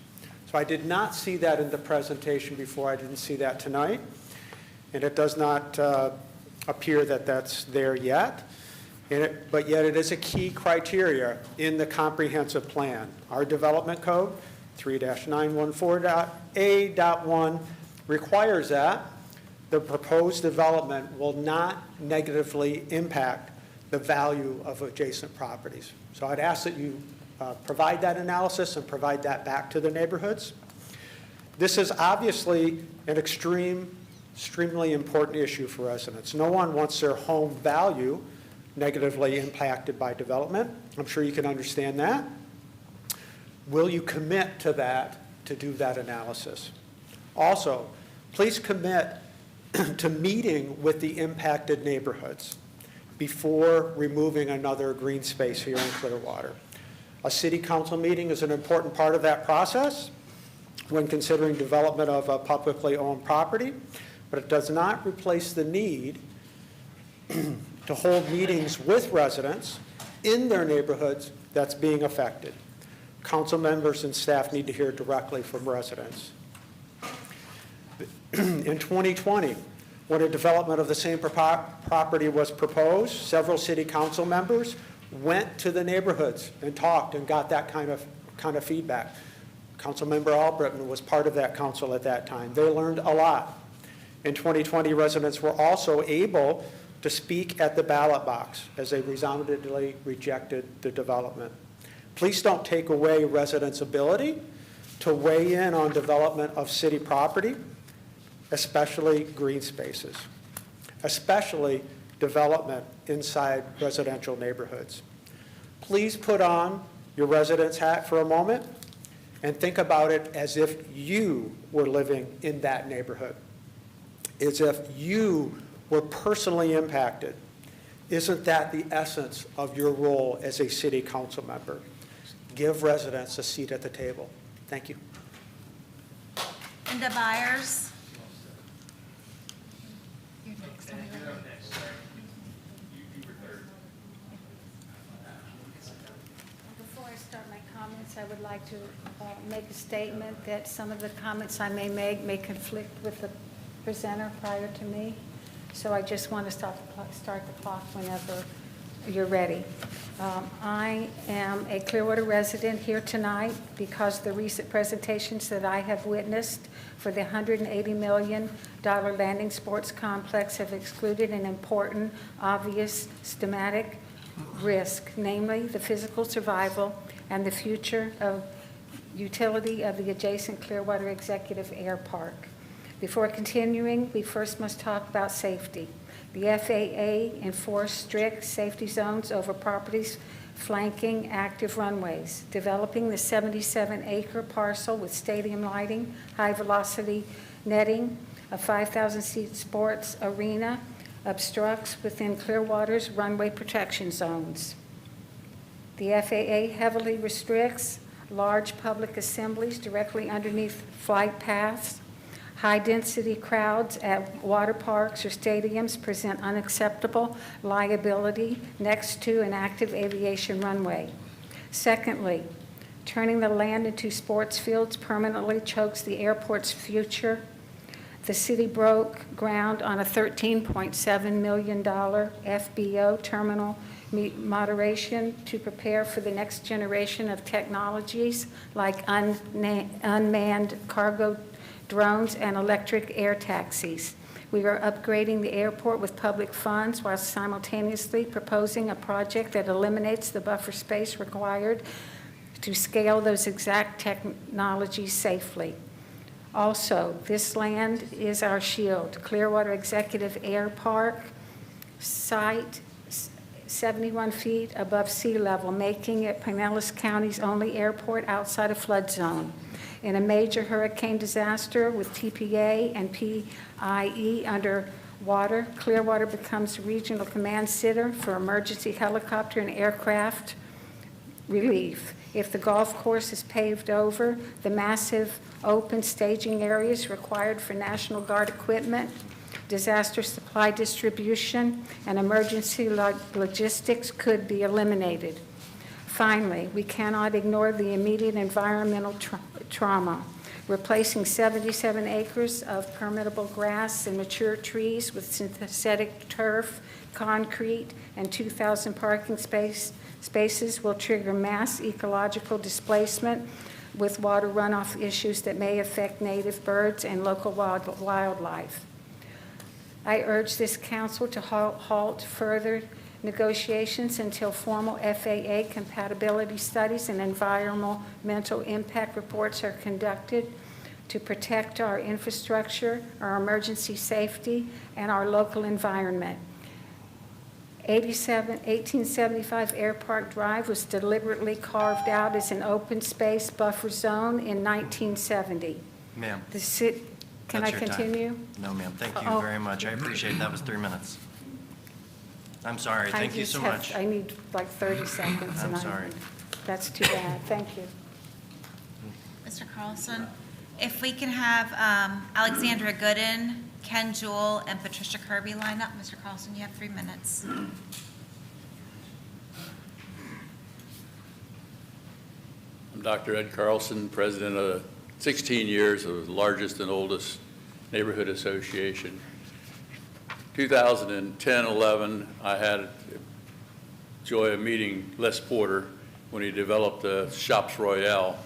So I did not see that in the presentation before. I didn't see that tonight. And it does not appear that that's there yet. But yet it is a key criteria in the comprehensive plan. Our development code, 3-914.A.1, requires that the proposed development will not negatively impact the value of adjacent properties. So I'd ask that you provide that analysis and provide that back to the neighborhoods. This is obviously an extremely important issue for residents. No one wants their home value negatively impacted by development. I'm sure you can understand that. Will you commit to that, to do that analysis? Also, please commit to meeting with the impacted neighborhoods before removing another green space here in Clearwater. A city council meeting is an important part of that process when considering development of a publicly owned property, but it does not replace the need to hold meetings with residents in their neighborhoods that's being affected. Council members and staff need to hear directly from residents. In 2020, when a development of the same property was proposed, several city council members went to the neighborhoods and talked and got that kind of feedback. Councilmember Albritton was part of that council at that time. They learned a lot. In 2020, residents were also able to speak at the ballot box as they resoundingly rejected the development. Please don't take away residents' ability to weigh in on development of city property, especially green spaces, especially development inside residential neighborhoods. Please put on your resident's hat for a moment and think about it as if you were living in that neighborhood, as if you were personally impacted. Isn't that the essence of your role as a city council member? Give residents a seat at the table. Thank you. Linda Byers. Before I start my comments, I would like to make a statement that some of the comments I may make may conflict with the presenter prior to me. So I just want to start the clock whenever you're ready. I am a Clearwater resident here tonight because the recent presentations that I have witnessed for the $180 million landing sports complex have excluded an important, obvious, systematic risk, namely the physical survival and the future of utility of the adjacent Clearwater Executive Air Park. Before continuing, we first must talk about safety. The FAA enforced strict safety zones over properties flanking active runways, developing the 77-acre parcel with stadium lighting, high-velocity netting, a 5,000-seat sports arena, obstructs within Clearwater's runway protection zones. The FAA heavily restricts large public assemblies directly underneath flight paths. High-density crowds at water parks or stadiums present unacceptable liability next to an active aviation runway. Secondly, turning the land into sports fields permanently chokes the airport's future. The city broke ground on a $13.7 million FBO terminal moderation to prepare for the next generation of technologies like unmanned cargo drones and electric air taxis. We are upgrading the airport with public funds while simultaneously proposing a project that eliminates the buffer space required to scale those exact technologies safely. Also, this land is our shield. Clearwater Executive Air Park site 71 feet above sea level, making it Pinellas County's only airport outside a flood zone. In a major hurricane disaster with TPA and PIE underwater, Clearwater becomes regional command center for emergency helicopter and aircraft relief. If the golf course is paved over, the massive open staging areas required for National Guard equipment, disaster supply distribution, and emergency logistics could be eliminated. Finally, we cannot ignore the immediate environmental trauma. Replacing 77 acres of permittable grass and mature trees with synthetic turf, concrete, and 2,000 parking spaces will trigger mass ecological displacement with water runoff issues that may affect native birds and local wildlife. I urge this council to halt further negotiations until formal FAA compatibility studies and environmental impact reports are conducted to protect our infrastructure, our emergency safety, and our local environment. 1875 Air Park Drive was deliberately carved out as an open space buffer zone in 1970. Ma'am. Can I That's your time. continue? No, ma'am. Thank you Oh. very much. I appreciate it. That was 3 minutes. I'm sorry. Thank you so much. I need like 30 seconds. I'm and sorry. That's too bad. Thank you. Mr. Carlson, if we can have Alexandra Gooden, Ken Jewell, and Patricia Kirby line up. Mr. Carlson, you have 3 minutes. I'm Dr. Ed Carlson, president of 16 years of the largest and oldest neighborhood association. 2010-11, I had joy of meeting Les Porter when he developed the Shops Royale,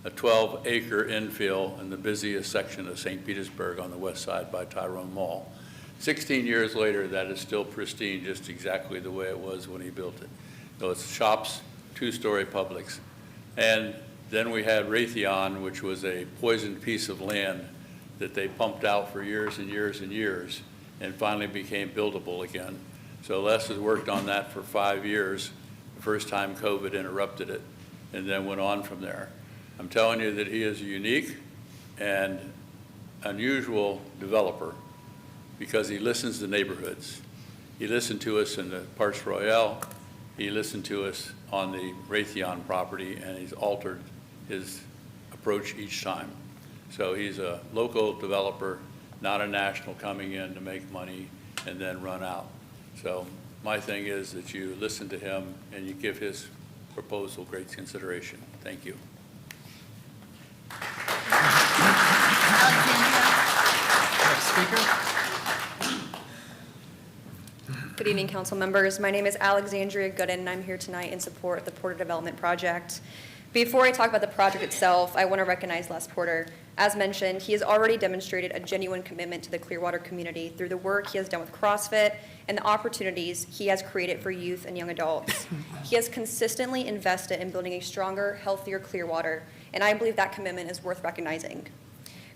a 12-acre infill in the busiest section of St. Petersburg on the west side by Tyrone Mall. 16 years later, that is still pristine, just exactly the way it was when he built it. So it's shops, two-story Publix. And then we had Raytheon, which was a poisoned piece of land that they pumped out for years and years and years, and finally became buildable again. So Les has worked on that for 5 years, the first time COVID interrupted it, and then went on from there. I'm telling you that he is a unique and unusual developer because he listens to neighborhoods. He listened to us in the Parks Royale. He listened to us on the Raytheon property, and he's altered his approach each time. So he's a local developer, not a national coming in to make money and then run out. So my thing is that you listen to him and you give his proposal great consideration. Thank you. Next speaker. Good evening, council members. My name is Alexandria Gooden, and I'm here tonight in support of the Porter Development Project. Before I talk about the project itself, I want to recognize Les Porter. As mentioned, he has already demonstrated a genuine commitment to the Clearwater community through the work he has done with CrossFit and the opportunities he has created for youth and young adults. He has consistently invested in building a stronger, healthier Clearwater, and I believe that commitment is worth recognizing.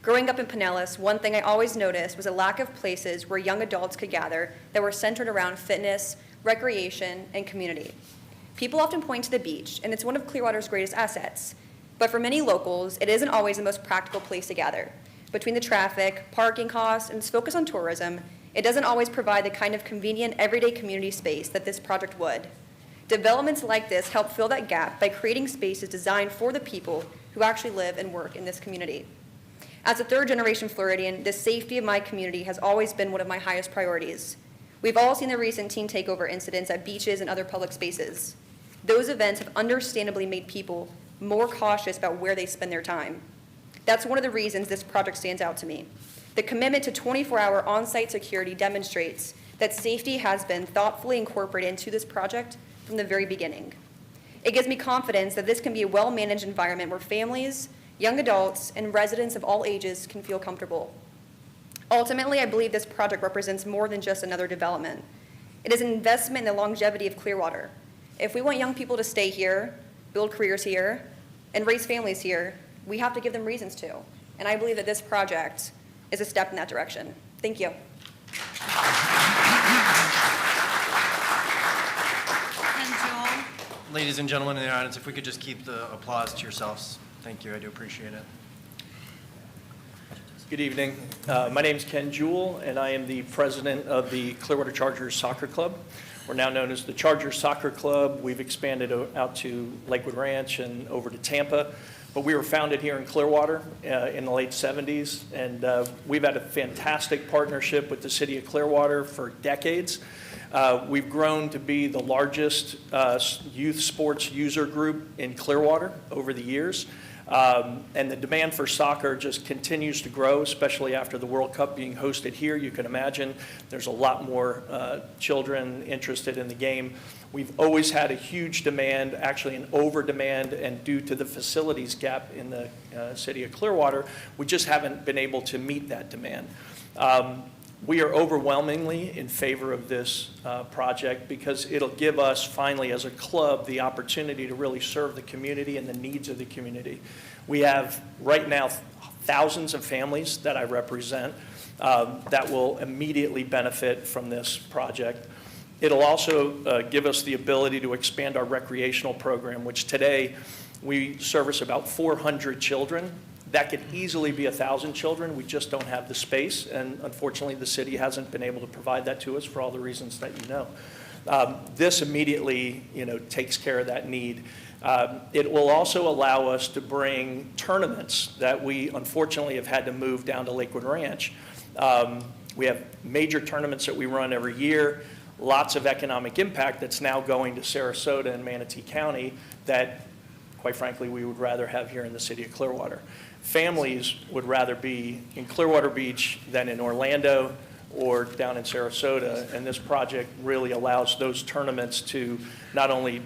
Growing up in Pinellas, one thing I always noticed was a lack of places where young adults could gather that were centered around fitness, recreation, and community. People often point to the beach, and it's one of Clearwater's greatest assets. But for many locals, it isn't always the most practical place to gather. Between the traffic, parking costs, and its focus on tourism, it doesn't always provide the kind of convenient, everyday community space that this project would. Developments like this help fill that gap by creating spaces designed for the people who actually live and work in this community. As a third-generation Floridian, the safety of my community has always been one of my highest priorities. We've all seen the recent teen takeover incidents at beaches and other public spaces. Those events have understandably made people more cautious about where they spend their time. That's one of the reasons this project stands out to me. The commitment to 24-hour on-site security demonstrates that safety has been thoughtfully incorporated into this project from the very beginning. It gives me confidence that this can be a well-managed environment where families, young adults, and residents of all ages can feel comfortable. Ultimately, I believe this project represents more than just another development. It is an investment in the longevity of Clearwater. If we want young people to stay here, build careers here, and raise families here, we have to give them reasons to. And I believe that this project is a step in that direction. Thank you. Ladies and gentlemen in the audience, if we could just keep the applause to yourselves. Thank you, I do appreciate it. Good evening. My name is Ken Jewell, and I am the president of the Clearwater Chargers Soccer Club. We're now known as the Chargers Soccer Club. We've expanded out to Lakewood Ranch and over to Tampa. But we were founded here in Clearwater in the late 70s, and we've had a fantastic partnership with the city of Clearwater for decades. We've grown to be the largest youth sports user group in Clearwater over the years. And the demand for soccer just continues to grow, especially after the World Cup being hosted here. You can imagine there's a lot more children interested in the game. We've always had a huge demand, actually an over demand, and due to the facilities gap in the city of Clearwater, we just haven't been able to meet that demand. We are overwhelmingly in favor of this project because it'll give us finally as a club the opportunity to really serve the community and the needs of the community. We have right now thousands of families that I represent that will immediately benefit from this project. It'll also give us the ability to expand our recreational program, which today we service about 400 children. That could easily be 1,000 children. We just don't have the space, and unfortunately the city hasn't been able to provide that to us for all the reasons that you know. This immediately, takes care of that need. It will also allow us to bring tournaments that we unfortunately have had to move down to Lakewood Ranch. We have major tournaments that we run every year, lots of economic impact that's now going to Sarasota and Manatee County that, quite frankly, we would rather have here in the city of Clearwater. Families would rather be in Clearwater Beach than in Orlando or down in Sarasota. And this project really allows those tournaments to not only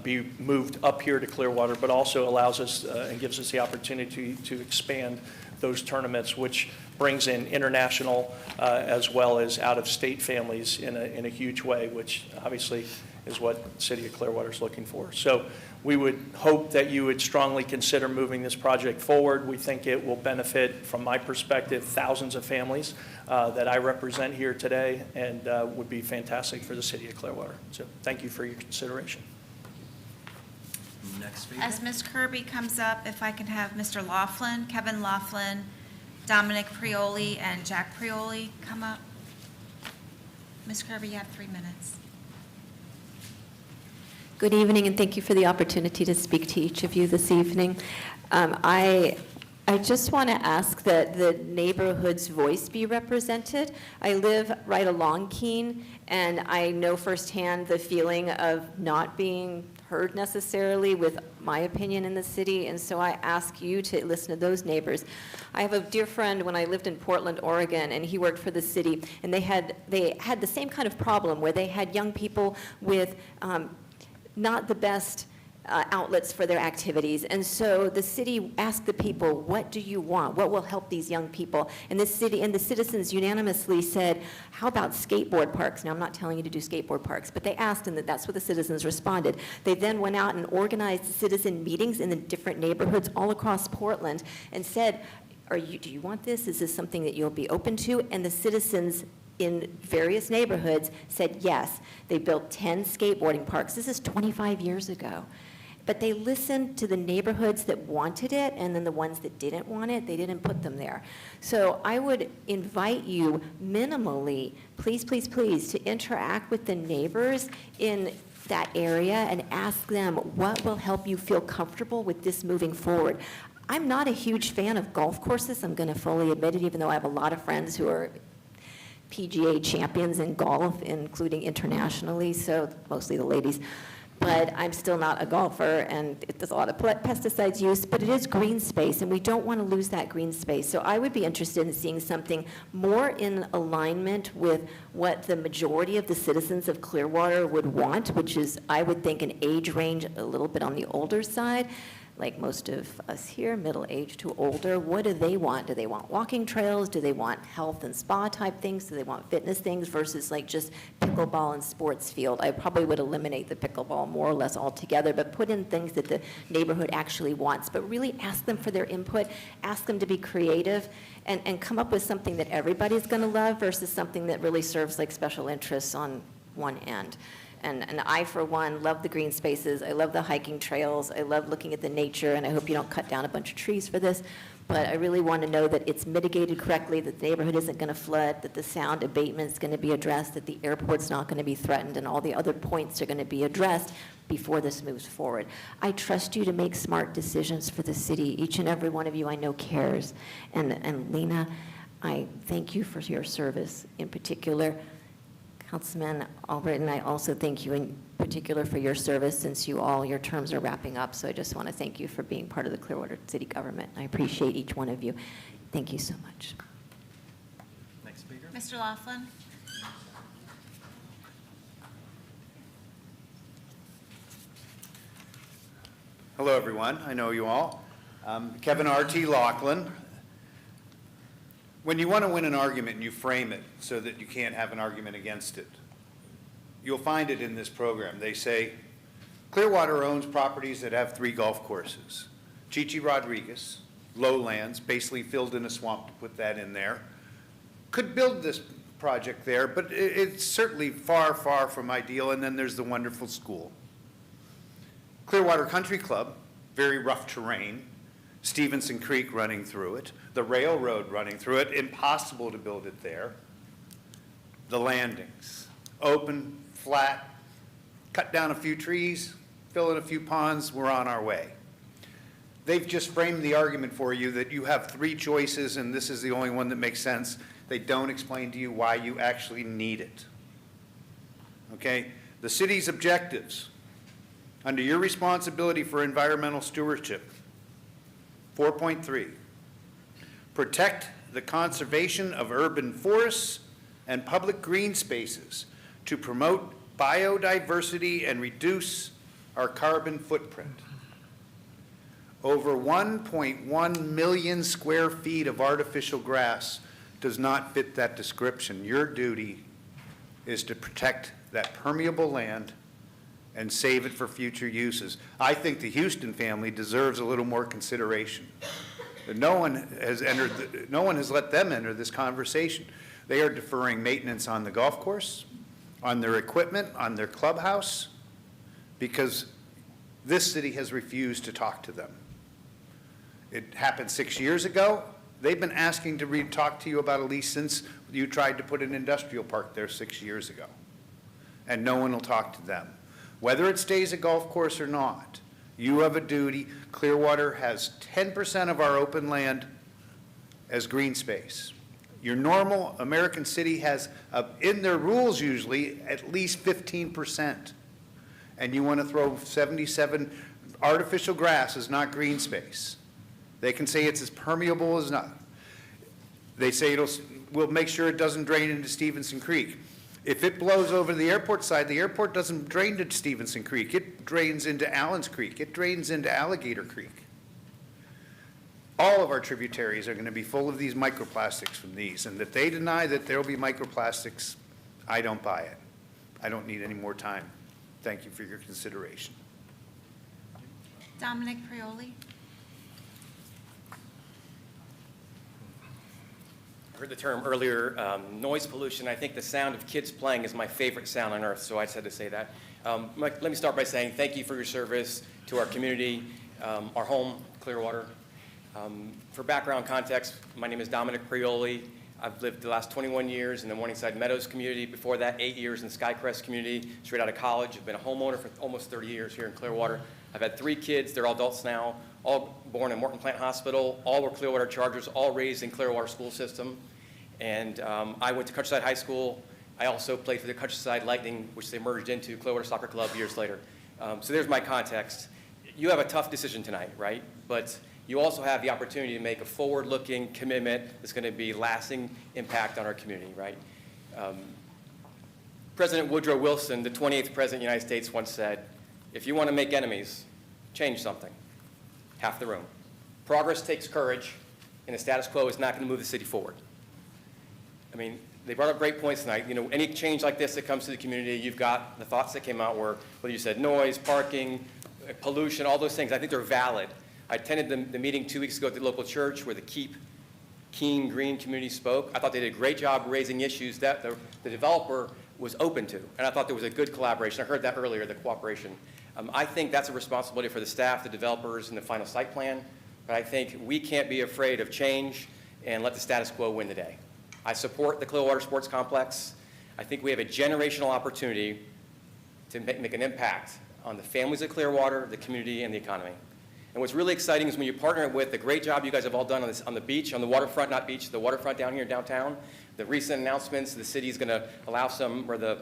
be moved up here to Clearwater, but also allows us and gives us the opportunity to expand those tournaments, which brings in international as well as out-of-state families in a huge way, which obviously is what the City of Clearwater is looking for. So we would hope that you would strongly consider moving this project forward. We think it will benefit, from my perspective, thousands of families that I represent here today, and would be fantastic for the City of Clearwater. So thank you for your consideration. Next speaker. As Ms. Kirby comes up, if I can have Mr. Laughlin, Kevin Laughlin, Dominic Prioli, and Jack Prioli come up. Ms. Kirby, you have 3 minutes. Good evening, and thank you for the opportunity to speak to each of you this evening. I just want to ask that the neighborhood's voice be represented. I live right along Keene, and I know firsthand the feeling of not being heard necessarily with my opinion in the city, and so I ask you to listen to those neighbors. I have a dear friend when I lived in Portland, Oregon, and he worked for the city, and they had the same kind of problem where they had young people with not the best outlets for their activities. And so the city asked the people, what do you want? What will help these young people? And the city and the citizens unanimously said, how about skateboard parks? Now, I'm not telling you to do skateboard parks, but they asked, and that's what the citizens responded. They then went out and organized citizen meetings in the different neighborhoods all across Portland and said, do you want this? Is this something that you'll be open to? And the citizens in various neighborhoods said yes. They built 10 skateboarding parks. This is 25 years ago. But they listened to the neighborhoods that wanted it, and then the ones that didn't want it, they didn't put them there. So I would invite you minimally, please, please, please, to interact with the neighbors in that area and ask them what will help you feel comfortable with this moving forward. I'm not a huge fan of golf courses. I'm going to fully admit it, even though I have a lot of friends who are PGA champions in golf, including internationally, so mostly the ladies. But I'm still not a golfer, and there's a lot of pesticides used, but it is green space, and we don't want to lose that green space. So I would be interested in seeing something more in alignment with what the majority of the citizens of Clearwater would want, which is, I would think, an age range a little bit on the older side. Like most of us here, middle age to older, what do they want? Do they want walking trails? Do they want health and spa type things? Do they want fitness things versus like just pickleball and sports field? I probably would eliminate the pickleball more or less altogether, but put in things that the neighborhood actually wants. But really ask them for their input, ask them to be creative, and come up with something that everybody's going to love versus something that really serves like special interests on one end. And I, for one, love the green spaces. I love the hiking trails. I love looking at the nature, and I hope you don't cut down a bunch of trees for this. But I really want to know that it's mitigated correctly, that the neighborhood isn't going to flood, that the sound abatement is going to be addressed, that the airport's not going to be threatened, and all the other points are going to be addressed before this moves forward. I trust you to make smart decisions for the city. Each and every one of you I know cares. And Lena, I thank you for your service in particular. Councilman Albritton, I also thank you in particular for your service since your terms are wrapping up. So I just want to thank you for being part of the Clearwater City government. I appreciate each one of you. Thank you so much. Next speaker. Mr. Laughlin? Hello, everyone. I know you all. Kevin R.T. Laughlin. When you want to win an argument and you frame it so that you can't have an argument against it, you'll find it in this program. They say, Clearwater owns properties that have 3 golf courses. Chichi Rodriguez, lowlands, basically filled in a swamp to put that in there. Could build this project there, but it's certainly far, far from ideal. And then there's the wonderful school. Clearwater Country Club, very rough terrain. Stevenson Creek running through it, the railroad running through it, impossible to build it there. The landings, open, flat, cut down a few trees, fill in a few ponds, we're on our way. They've just framed the argument for you that you have 3 choices and this is the only one that makes sense. They don't explain to you why you actually need it. Okay? The city's objectives, under your responsibility for environmental stewardship, 4.3, protect the conservation of urban forests and public green spaces to promote biodiversity and reduce our carbon footprint. Over 1.1 million square feet of artificial grass does not fit that description. Your duty is to protect that permeable land and save it for future uses. I think the Houston family deserves a little more consideration. No one has let them enter this conversation. They are deferring maintenance on the golf course, on their equipment, on their clubhouse, because this city has refused to talk to them. It happened 6 years ago. They've been asking to talk to you about a lease since you tried to put an industrial park there 6 years ago. And no one will talk to them. Whether it stays a golf course or not, you have a duty. Clearwater has 10% of our open land as green space. Your normal American city has, in their rules usually, at least 15%. And you want to throw 77 artificial grass as not green space. They can say it's as permeable as not. They say we'll make sure it doesn't drain into Stevenson Creek. If it blows over the airport side, the airport doesn't drain to Stevenson Creek. It drains into Allen's Creek. It drains into Alligator Creek. All of our tributaries are going to be full of these microplastics from these. And if they deny that there will be microplastics, I don't buy it. I don't need any more time. Thank you for your consideration. Dominic Prioli. Heard the term earlier, noise pollution. I think the sound of kids playing is my favorite sound on earth, so I just had to say that. Let me start by saying thank you for your service to our community, our home, Clearwater. For background context, my name is Dominic Prioli. I've lived the last 21 years in the Morningside Meadows community. Before that, 8 years in Skycrest community, straight out of college. I've been a homeowner for almost 30 years here in Clearwater. I've had 3 kids. They're all adults now, all born in Morton Plant Hospital. All were Clearwater Chargers, all raised in Clearwater school system. And I went to Countryside High School. I also played for the Countryside Lightning, which they merged into Clearwater Soccer Club years later. So there's my context. You have a tough decision tonight, right? But you also have the opportunity to make a forward-looking commitment that's going to be lasting impact on our community, right? President Woodrow Wilson, the 28th President of the United States, once said, if you want to make enemies, change something. Half the room. Progress takes courage, and the status quo is not going to move the city forward. I mean, they brought up great points tonight. You know, any change like this that comes to the community, you've got the thoughts that came out were, whether you said noise, parking, pollution, all those things, I think they're valid. I attended the meeting 2 weeks ago at the local church where the Keep Keene Green community spoke. I thought they did a great job raising issues that the developer was open to, and I thought there was a good collaboration. I heard that earlier, the cooperation. I think that's a responsibility for the staff, the developers, and the final site plan, but I think we can't be afraid of change and let the status quo win the day. I support the Clearwater Sports Complex. I think we have a generational opportunity to make an impact on the families of Clearwater, the community, and the economy. And what's really exciting is when you partner with the great job you guys have all done on the beach, on the waterfront, not beach, the waterfront down here downtown, the recent announcements, the city is going to allow some, or the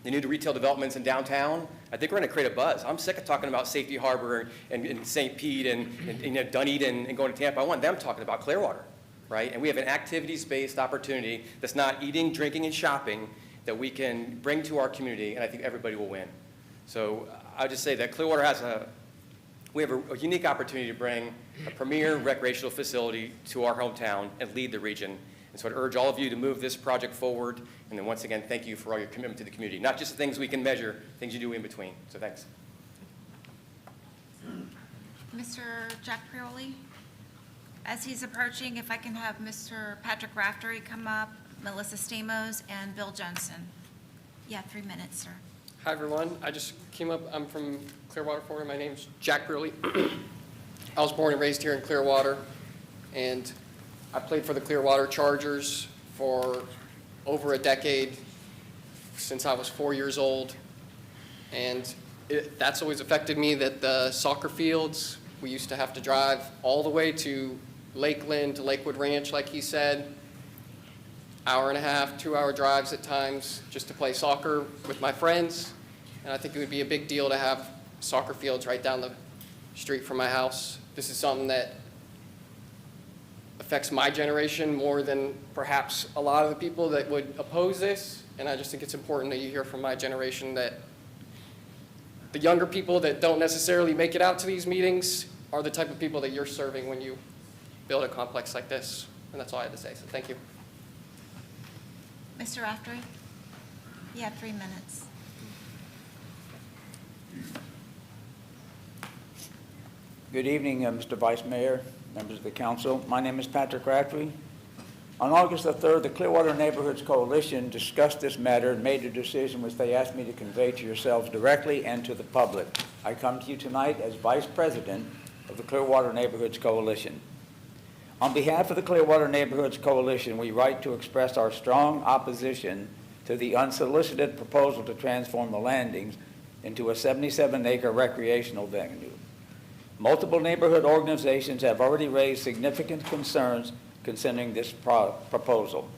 new retail developments in downtown. I think we're going to create a buzz. I'm sick of talking about Safety Harbor and St. Pete and Dunedin and going to Tampa. I want them talking about Clearwater, right? And we have an activities-based opportunity that's not eating, drinking, and shopping that we can bring to our community, and I think everybody will win. So I'll just say that Clearwater has we have a unique opportunity to bring a premier recreational facility to our hometown and lead the region. And so I'd urge all of you to move this project forward. And then once again, thank you for all your commitment to the community. Not just the things we can measure, things you do in between. So thanks. Mr. Jack Prioli, as he's approaching, if I can have Mr. Patrick Raftery come up, Melissa Stamos, and Bill Johnson. Yeah, 3 minutes, sir. Hi, everyone. I just came up. I'm from Clearwater, Florida. My name's Jack Burley. I was born and raised here in Clearwater, and I played for the Clearwater Chargers for over a decade, since I was 4 years old. And that's always affected me, that the soccer fields, we used to have to drive all the way to Lakeland, to Lakewood Ranch, like he said, hour-and-a-half, 2-hour drives at times just to play soccer with my friends. And I think it would be a big deal to have soccer fields right down the street from my house. This is something that affects my generation more than perhaps a lot of the people that would oppose this. And I just think it's important that you hear from my generation that the younger people that don't necessarily make it out to these meetings are the type of people that you're serving when you build a complex like this. And that's all I had to say, so thank you. Mr. Raftery, you have 3 minutes. Good evening, Mr. Vice Mayor, members of the council. My name is Patrick Raftery. On August the 3rd, the Clearwater Neighborhoods Coalition discussed this matter and made a decision which they asked me to convey to yourselves directly and to the public. I come to you tonight as Vice President of the Clearwater Neighborhoods Coalition. On behalf of the Clearwater Neighborhoods Coalition, we write to express our strong opposition to the unsolicited proposal to transform the landings into a 77-acre recreational venue. Multiple neighborhood organizations have already raised significant concerns concerning this proposal,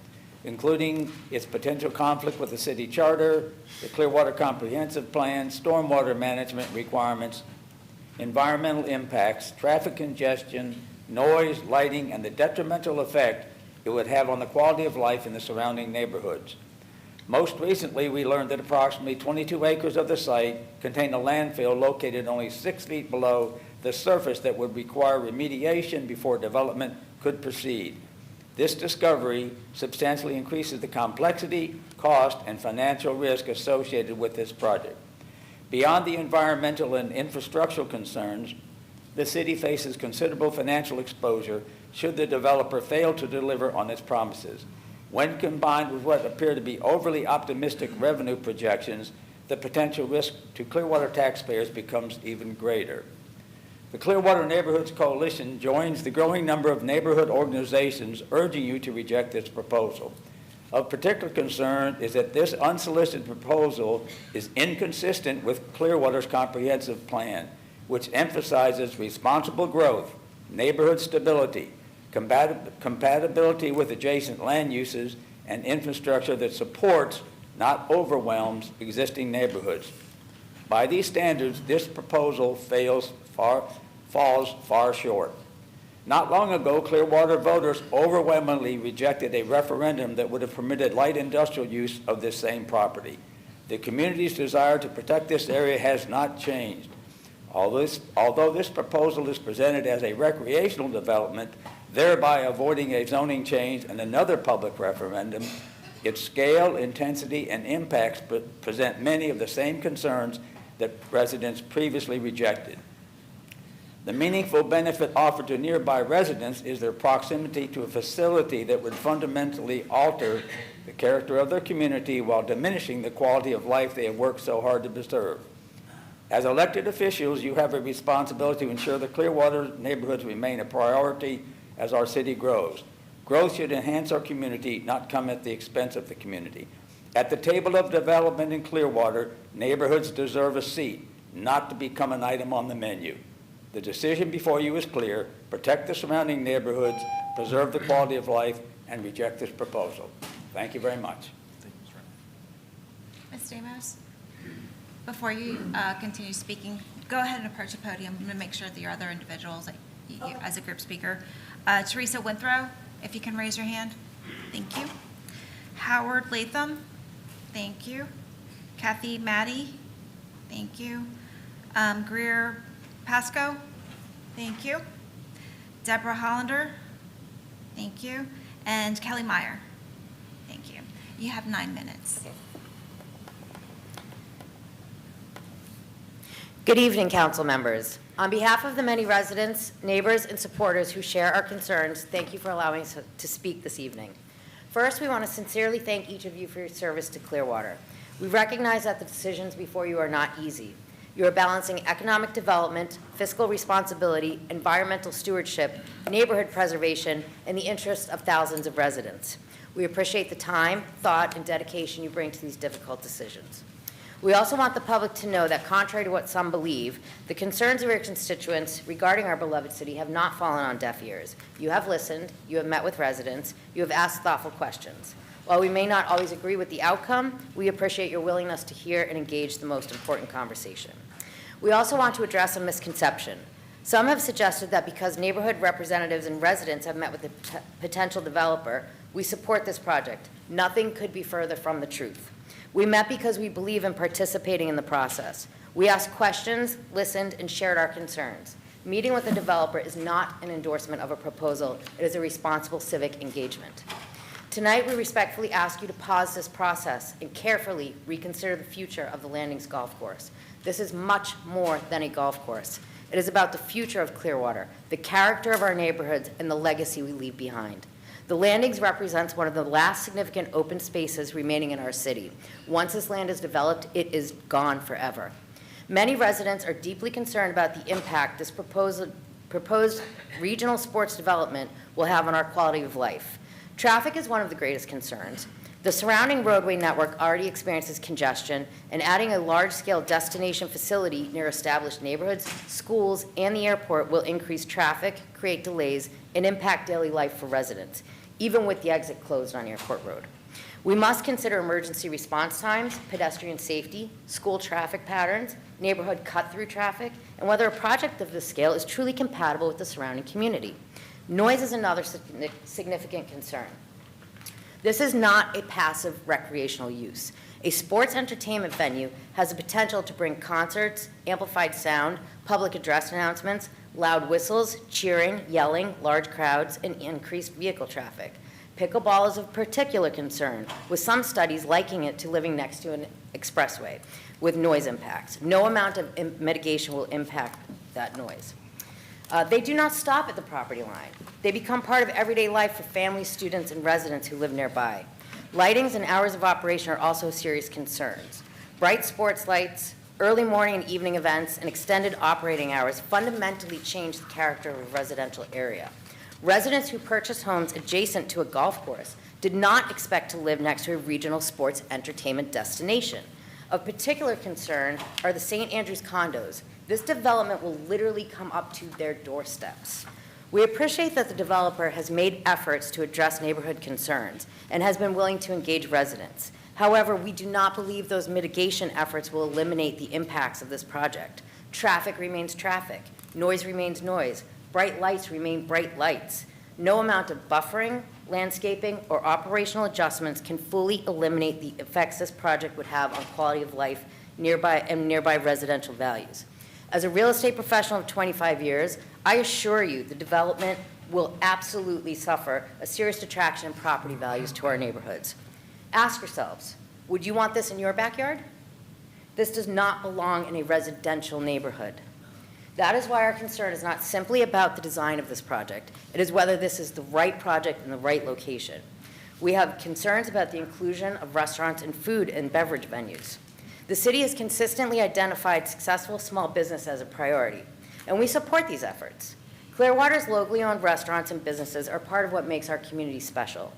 including its potential conflict with the city charter, the Clearwater Comprehensive Plan, stormwater management requirements, environmental impacts, traffic congestion, noise, lighting, and the detrimental effect it would have on the quality of life in the surrounding neighborhoods. Most recently, we learned that approximately 22 acres of the site contain a landfill located only 6 feet below the surface that would require remediation before development could proceed. This discovery substantially increases the complexity, cost, and financial risk associated with this project. Beyond the environmental and infrastructural concerns, the city faces considerable financial exposure should the developer fail to deliver on its promises. When combined with what appear to be overly optimistic revenue projections, the potential risk to Clearwater taxpayers becomes even greater. The Clearwater Neighborhoods Coalition joins the growing number of neighborhood organizations urging you to reject this proposal. Of particular concern is that this unsolicited proposal is inconsistent with Clearwater's comprehensive plan, which emphasizes responsible growth, neighborhood stability, compatibility with adjacent land uses, and infrastructure that supports, not overwhelms, existing neighborhoods. By these standards, this proposal falls far short. Not long ago, Clearwater voters overwhelmingly rejected a referendum that would have permitted light industrial use of this same property. The community's desire to protect this area has not changed. Although this proposal is presented as a recreational development, thereby avoiding a zoning change and another public referendum, its scale, intensity, and impacts present many of the same concerns that residents previously rejected. The meaningful benefit offered to nearby residents is their proximity to a facility that would fundamentally alter the character of their community while diminishing the quality of life they have worked so hard to preserve. As elected officials, you have a responsibility to ensure the Clearwater neighborhoods remain a priority as our city grows. Growth should enhance our community, not come at the expense of the community. At the table of development in Clearwater, neighborhoods deserve a seat, not to become an item on the menu. The decision before you is clear: protect the surrounding neighborhoods, preserve the quality of life, and reject this proposal. Thank you very much. Ms. Stamos, before you continue speaking, go ahead and approach the podium. I'm going to make sure that your other individuals, as a group speaker. Teresa Winthrow, if you can raise your hand. Thank you. Howard Latham. Thank you. Kathy Maddie. Thank you. Greer Pasco. Thank you. Deborah Hollander. Thank you. And Kelly Meyer. Thank you. You have 9 minutes. Good evening, council members. On behalf of the many residents, neighbors, and supporters who share our concerns, thank you for allowing us to speak this evening. First, we want to sincerely thank each of you for your service to Clearwater. We recognize that the decisions before you are not easy. You are balancing economic development, fiscal responsibility, environmental stewardship, neighborhood preservation, and the interests of thousands of residents. We appreciate the time, thought, and dedication you bring to these difficult decisions. We also want the public to know that, contrary to what some believe, the concerns of your constituents regarding our beloved city have not fallen on deaf ears. You have listened, you have met with residents, you have asked thoughtful questions. While we may not always agree with the outcome, we appreciate your willingness to hear and engage the most important conversation. We also want to address a misconception. Some have suggested that because neighborhood representatives and residents have met with the potential developer, we support this project. Nothing could be further from the truth. We met because we believe in participating in the process. We asked questions, listened, and shared our concerns. Meeting with the developer is not an endorsement of a proposal. It is a responsible civic engagement. Tonight, we respectfully ask you to pause this process and carefully reconsider the future of the Landings Golf Course. This is much more than a golf course. It is about the future of Clearwater, the character of our neighborhoods, and the legacy we leave behind. The Landings represents one of the last significant open spaces remaining in our city. Once this land is developed, it is gone forever. Many residents are deeply concerned about the impact this proposed regional sports development will have on our quality of life. Traffic is one of the greatest concerns. The surrounding roadway network already experiences congestion, and adding a large-scale destination facility near established neighborhoods, schools, and the airport will increase traffic, create delays, and impact daily life for residents, even with the exit closed on Airport Road. We must consider emergency response times, pedestrian safety, school traffic patterns, neighborhood cut-through traffic, and whether a project of this scale is truly compatible with the surrounding community. Noise is another significant concern. This is not a passive recreational use. A sports entertainment venue has the potential to bring concerts, amplified sound, public address announcements, loud whistles, cheering, yelling, large crowds, and increased vehicle traffic. Pickleball is of particular concern, with some studies likening it to living next to an expressway with noise impacts. No amount of mitigation will impact that noise. They do not stop at the property line. They become part of everyday life for families, students, and residents who live nearby. Lightings and hours of operation are also serious concerns. Bright sports lights, early morning and evening events, and extended operating hours fundamentally change the character of a residential area. Residents who purchased homes adjacent to a golf course did not expect to live next to a regional sports entertainment destination. Of particular concern are the St. Andrews condos. This development will literally come up to their doorsteps. We appreciate that the developer has made efforts to address neighborhood concerns and has been willing to engage residents. However, we do not believe those mitigation efforts will eliminate the impacts of this project. Traffic remains traffic. Noise remains noise. Bright lights remain bright lights. No amount of buffering, landscaping, or operational adjustments can fully eliminate the effects this project would have on quality of life nearby residential values. As a real estate professional of 25 years, I assure you the development will absolutely suffer a serious detraction in property values to our neighborhoods. Ask yourselves, would you want this in your backyard? This does not belong in a residential neighborhood. That is why our concern is not simply about the design of this project. It is whether this is the right project in the right location. We have concerns about the inclusion of restaurants and food and beverage venues. The city has consistently identified successful small business as a priority, and we support these efforts. Clearwater's locally owned restaurants and businesses are part of what makes our community special.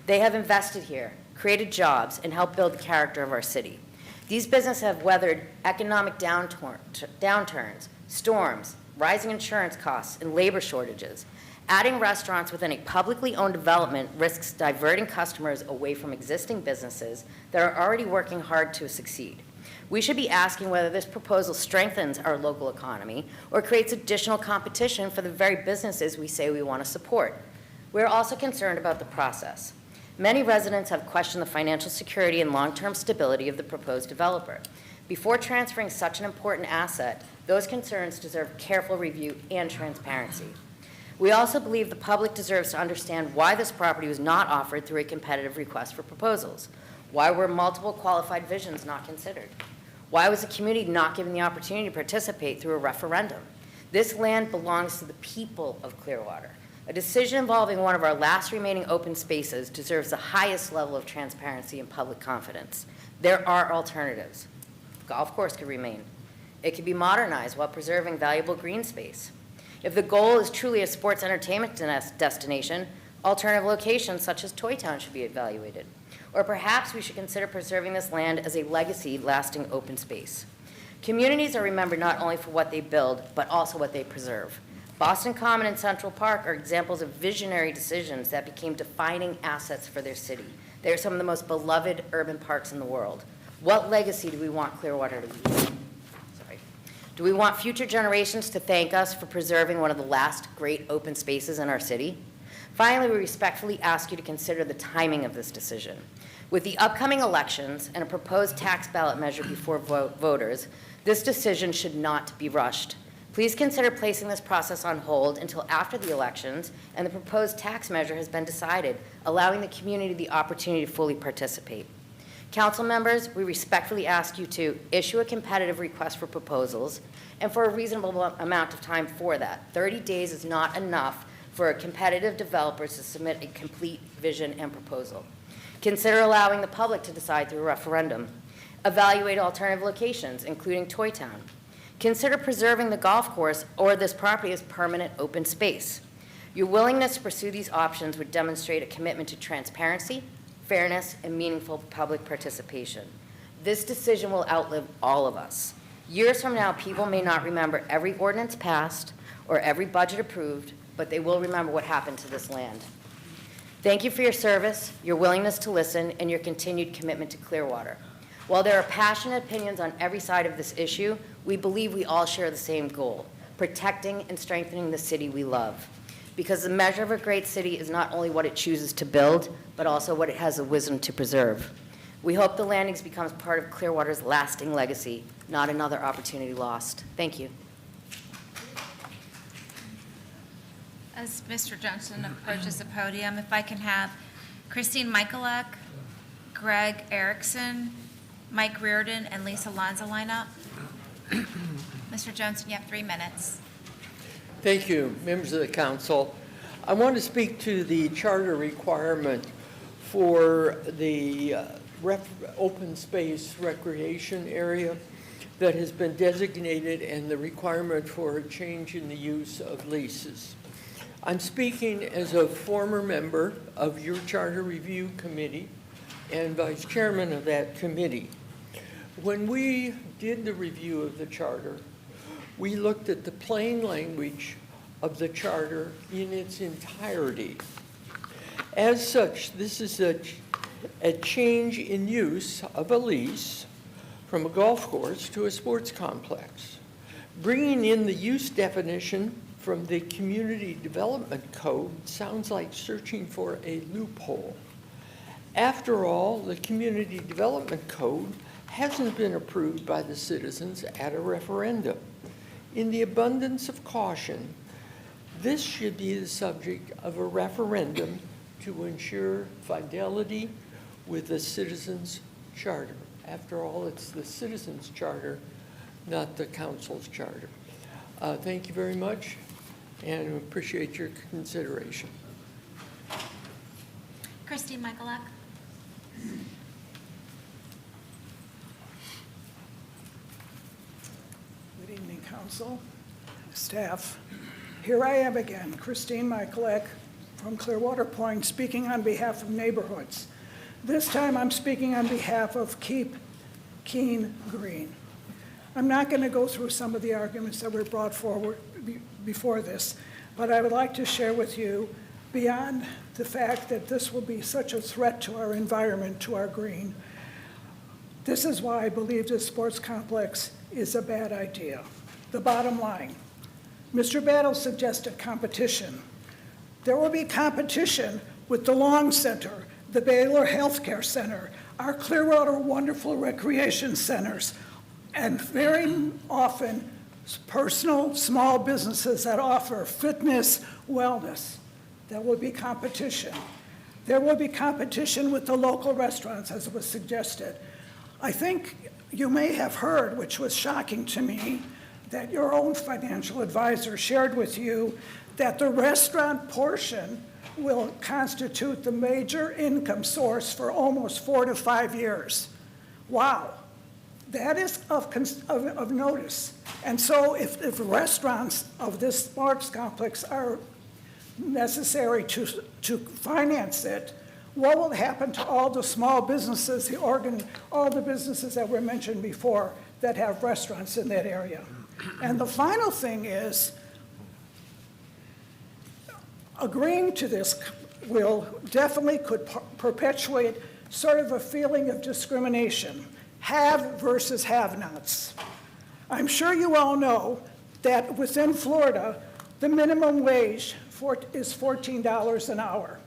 They have invested here, created jobs, and helped build the character of our city. These businesses have weathered economic downturns, storms, rising insurance costs, and labor shortages. Adding restaurants within a publicly owned development risks diverting customers away from existing businesses that are already working hard to succeed. We should be asking whether this proposal strengthens our local economy or creates additional competition for the very businesses we say we want to support. We're also concerned about the process. Many residents have questioned the financial security and long-term stability of the proposed developer. Before transferring such an important asset, those concerns deserve careful review and transparency. We also believe the public deserves to understand why this property was not offered through a competitive request for proposals. Why were multiple qualified visions not considered? Why was the community not given the opportunity to participate through a referendum? This land belongs to the people of Clearwater. A decision involving one of our last remaining open spaces deserves the highest level of transparency and public confidence. There are alternatives. The golf course could remain. It could be modernized while preserving valuable green space. If the goal is truly a sports entertainment destination, alternative locations such as Toy Town should be evaluated. Or perhaps we should consider preserving this land as a legacy-lasting open space. Communities are remembered not only for what they build, but also what they preserve. Boston Common and Central Park are examples of visionary decisions that became defining assets for their city. They are some of the most beloved urban parks in the world. What legacy do we want Clearwater to leave? Do we want future generations to thank us for preserving one of the last great open spaces in our city? Finally, we respectfully ask you to consider the timing of this decision. With the upcoming elections and a proposed tax ballot measure before voters, this decision should not be rushed. Please consider placing this process on hold until after the elections and the proposed tax measure has been decided, allowing the community the opportunity to fully participate. Council members, we respectfully ask you to issue a competitive request for proposals and for a reasonable amount of time for that. 30 days is not enough for a competitive developer to submit a complete vision and proposal. Consider allowing the public to decide through a referendum. Evaluate alternative locations, including Toy Town. Consider preserving the golf course or this property as permanent open space. Your willingness to pursue these options would demonstrate a commitment to transparency, fairness, and meaningful public participation. This decision will outlive all of us. Years from now, people may not remember every ordinance passed or every budget approved, but they will remember what happened to this land. Thank you for your service, your willingness to listen, and your continued commitment to Clearwater. While there are passionate opinions on every side of this issue, we believe we all share the same goal: protecting and strengthening the city we love. Because the measure of a great city is not only what it chooses to build, but also what it has the wisdom to preserve. We hope the landings becomes part of Clearwater's lasting legacy, not another opportunity lost. Thank you. As Mr. Johnson approaches the podium, if I can have Christine Michalek, Greg Erickson, Mike Reardon, and Lisa Lanza line up. Mr. Johnson, you have 3 minutes. Thank you, members of the council. I want to speak to the charter requirement for the open space recreation area that has been designated and the requirement for a change in the use of leases. I'm speaking as a former member of your Charter Review Committee and vice chairman of that committee. When we did the review of the charter, we looked at the plain language of the charter in its entirety. As such, this is a change in use of a lease from a golf course to a sports complex. Bringing in the use definition from the Community Development Code sounds like searching for a loophole. After all, the Community Development Code hasn't been approved by the citizens at a referendum. In the abundance of caution, this should be the subject of a referendum to ensure fidelity with the citizens' charter. After all, it's the citizens' charter, not the council's charter. Thank you very much, and appreciate your consideration. Christine Michalek. Good evening, council, staff. Here I am again, Christine Michalek from Clearwater Point, speaking on behalf of neighborhoods. This time I'm speaking on behalf of Keep Keene Green. I'm not going to go through some of the arguments that were brought forward before this, but I would like to share with you, beyond the fact that this will be such a threat to our environment, to our green, this is why I believe this sports complex is a bad idea. The bottom line, Mr. Battle suggested competition. There will be competition with the Long Center, the Baylor Healthcare Center, our Clearwater wonderful recreation centers, and very often personal small businesses that offer fitness, wellness. There will be competition. There will be competition with the local restaurants, as was suggested. I think you may have heard, which was shocking to me, that your own financial advisor shared with you that the restaurant portion will constitute the major income source for almost 4 to 5 years. Wow. That is of notice. And so if restaurants of this sports complex are necessary to finance it, what will happen to all the small businesses, all the businesses that were mentioned before that have restaurants in that area? And the final thing is, agreeing to this could perpetuate sort of a feeling of discrimination, have versus have-nots. I'm sure you all know that within Florida, the minimum wage is $14 an hour.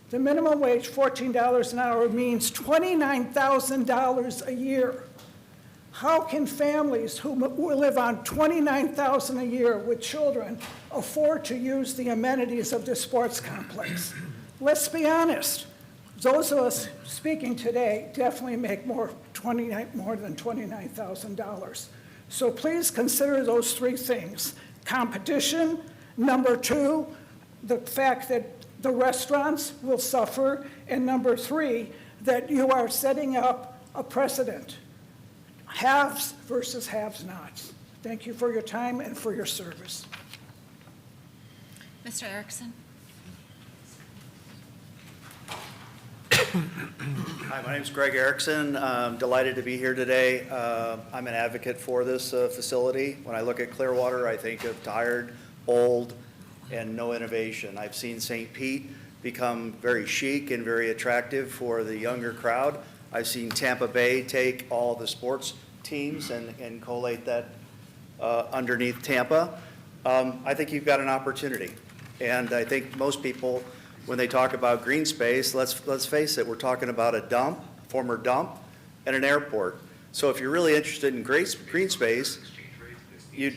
The minimum wage, $14 an hour, means $29,000 a year. How can families who live on $29,000 a year with children afford to use the amenities of the sports complex? Let's be honest. Those of us speaking today definitely make more than $29,000. So please consider those three things. Competition. Number two, the fact that the restaurants will suffer. And number three, that you are setting up a precedent. Haves versus have-nots. Thank you for your time and for your service. Mr. Erickson? Hi, my name is Greg Erickson. I'm delighted to be here today. I'm an advocate for this facility. When I look at Clearwater, I think of tired, old, and no innovation. I've seen St. Pete become very chic and very attractive for the younger crowd. I've seen Tampa Bay take all the sports teams and collate that underneath Tampa. I think you've got an opportunity. And I think most people, when they talk about green space, let's face it, we're talking about a dump, former dump, and an airport. So if you're really interested in green space, you.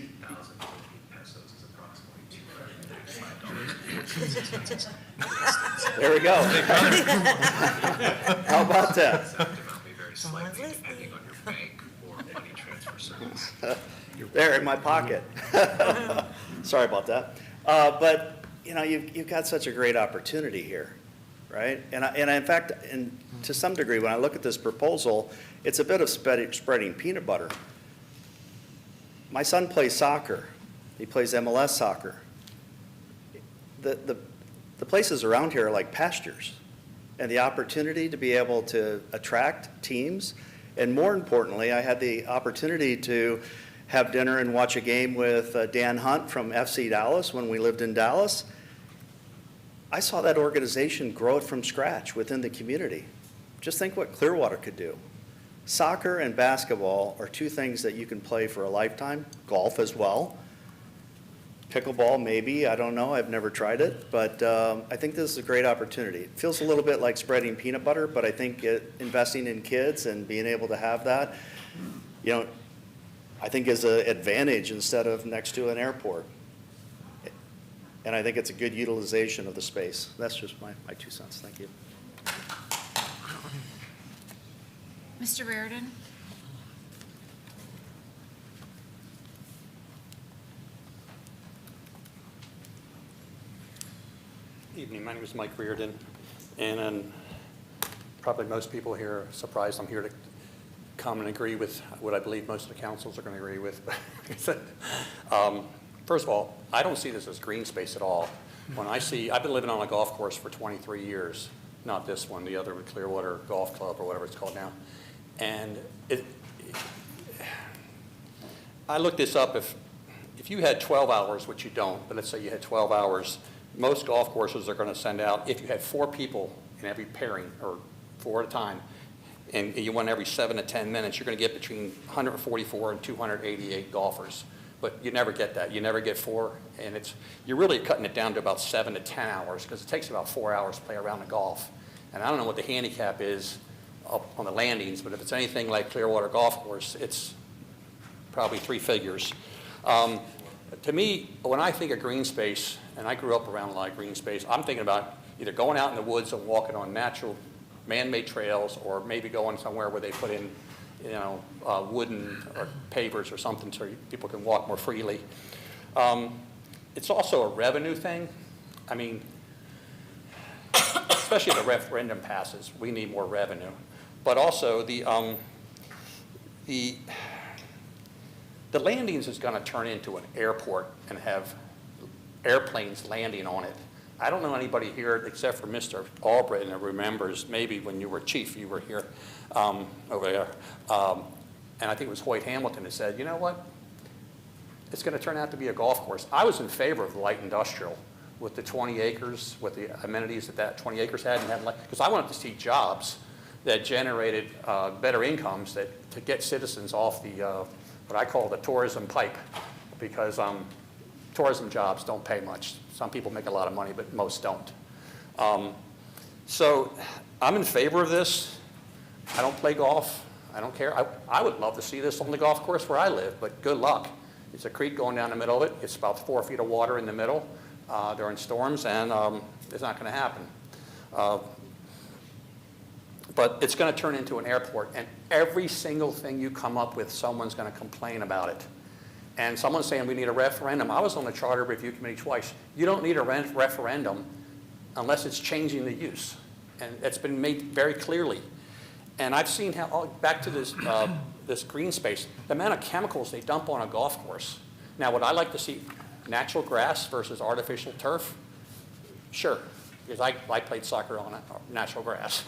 There we go. How about that? There in my pocket. Sorry about that. But you know, you've got such a great opportunity here, right? And in fact, to some degree, when I look at this proposal, it's a bit of spreading peanut butter. My son plays soccer. He plays MLS soccer. The places around here are like pastures, and the opportunity to be able to attract teams, and more importantly, I had the opportunity to have dinner and watch a game with Dan Hunt from FC Dallas when we lived in Dallas. I saw that organization grow it from scratch within the community. Just think what Clearwater could do. Soccer and basketball are two things that you can play for a lifetime. Golf as well. Pickleball, maybe, I don't know, I've never tried it, but I think this is a great opportunity. It feels a little bit like spreading peanut butter, but I think investing in kids and being able to have that, you know, I think is an advantage instead of next to an airport. And I think it's a good utilization of the space. That's just my 2 cents. Thank you. Mr. Reardon? Evening, my name is Mike Reardon, and probably most people here are surprised I'm here to come and agree with what I believe most of the councils are going to agree with. First of all, I don't see this as green space at all. I've been living on a golf course for 23 years, not this one, the other Clearwater Golf Club or whatever it's called now. And I looked this up. If you had 12 hours, which you don't, but let's say you had 12 hours, most golf courses are going to send out, if you had 4 people in every pairing, or 4 at a time, and you won every 7 to 10 minutes, you're going to get between 144 and 288 golfers. But you never get that. You never get 4, and you're really cutting it down to about 7 to 10 hours, because it takes about 4 hours to play around the golf. And I don't know what the handicap is up on the landings, but if it's anything like Clearwater Golf Course, it's probably 3 figures. To me, when I think of green space, and I grew up around a lot of green space, I'm thinking about either going out in the woods and walking on natural man-made trails, or maybe going somewhere where they put in, you know, wooden or pavers or something so people can walk more freely. It's also a revenue thing. I mean, especially if the referendum passes, we need more revenue. But also the landings is going to turn into an airport and have airplanes landing on it. I don't know anybody here except for Mr. Albritton that remembers, maybe when you were chief, you were here over there. And I think it was Hoyt Hamilton that said, you know what? It's going to turn out to be a golf course. I was in favor of light industrial with the 20 acres, with the amenities that 20 acres had, because I wanted to see jobs that generated better incomes to get citizens off the what I call the tourism pipe, because tourism jobs don't pay much. Some people make a lot of money, but most don't. So I'm in favor of this. I don't play golf. I don't care. I would love to see this on the golf course where I live, but good luck. It's a creek going down the middle of it. It's about 4 feet of water in the middle during storms, and it's not going to happen. But it's going to turn into an airport, and every single thing you come up with, someone's going to complain about it. And someone's saying we need a referendum. I was on the Charter Review Committee twice. You don't need a referendum unless it's changing the use. And it's been made very clearly. And I've seen how, back to this, this green space, the amount of chemicals they dump on a golf course. Now, would I like to see natural grass versus artificial turf? Sure, because I played soccer on natural grass.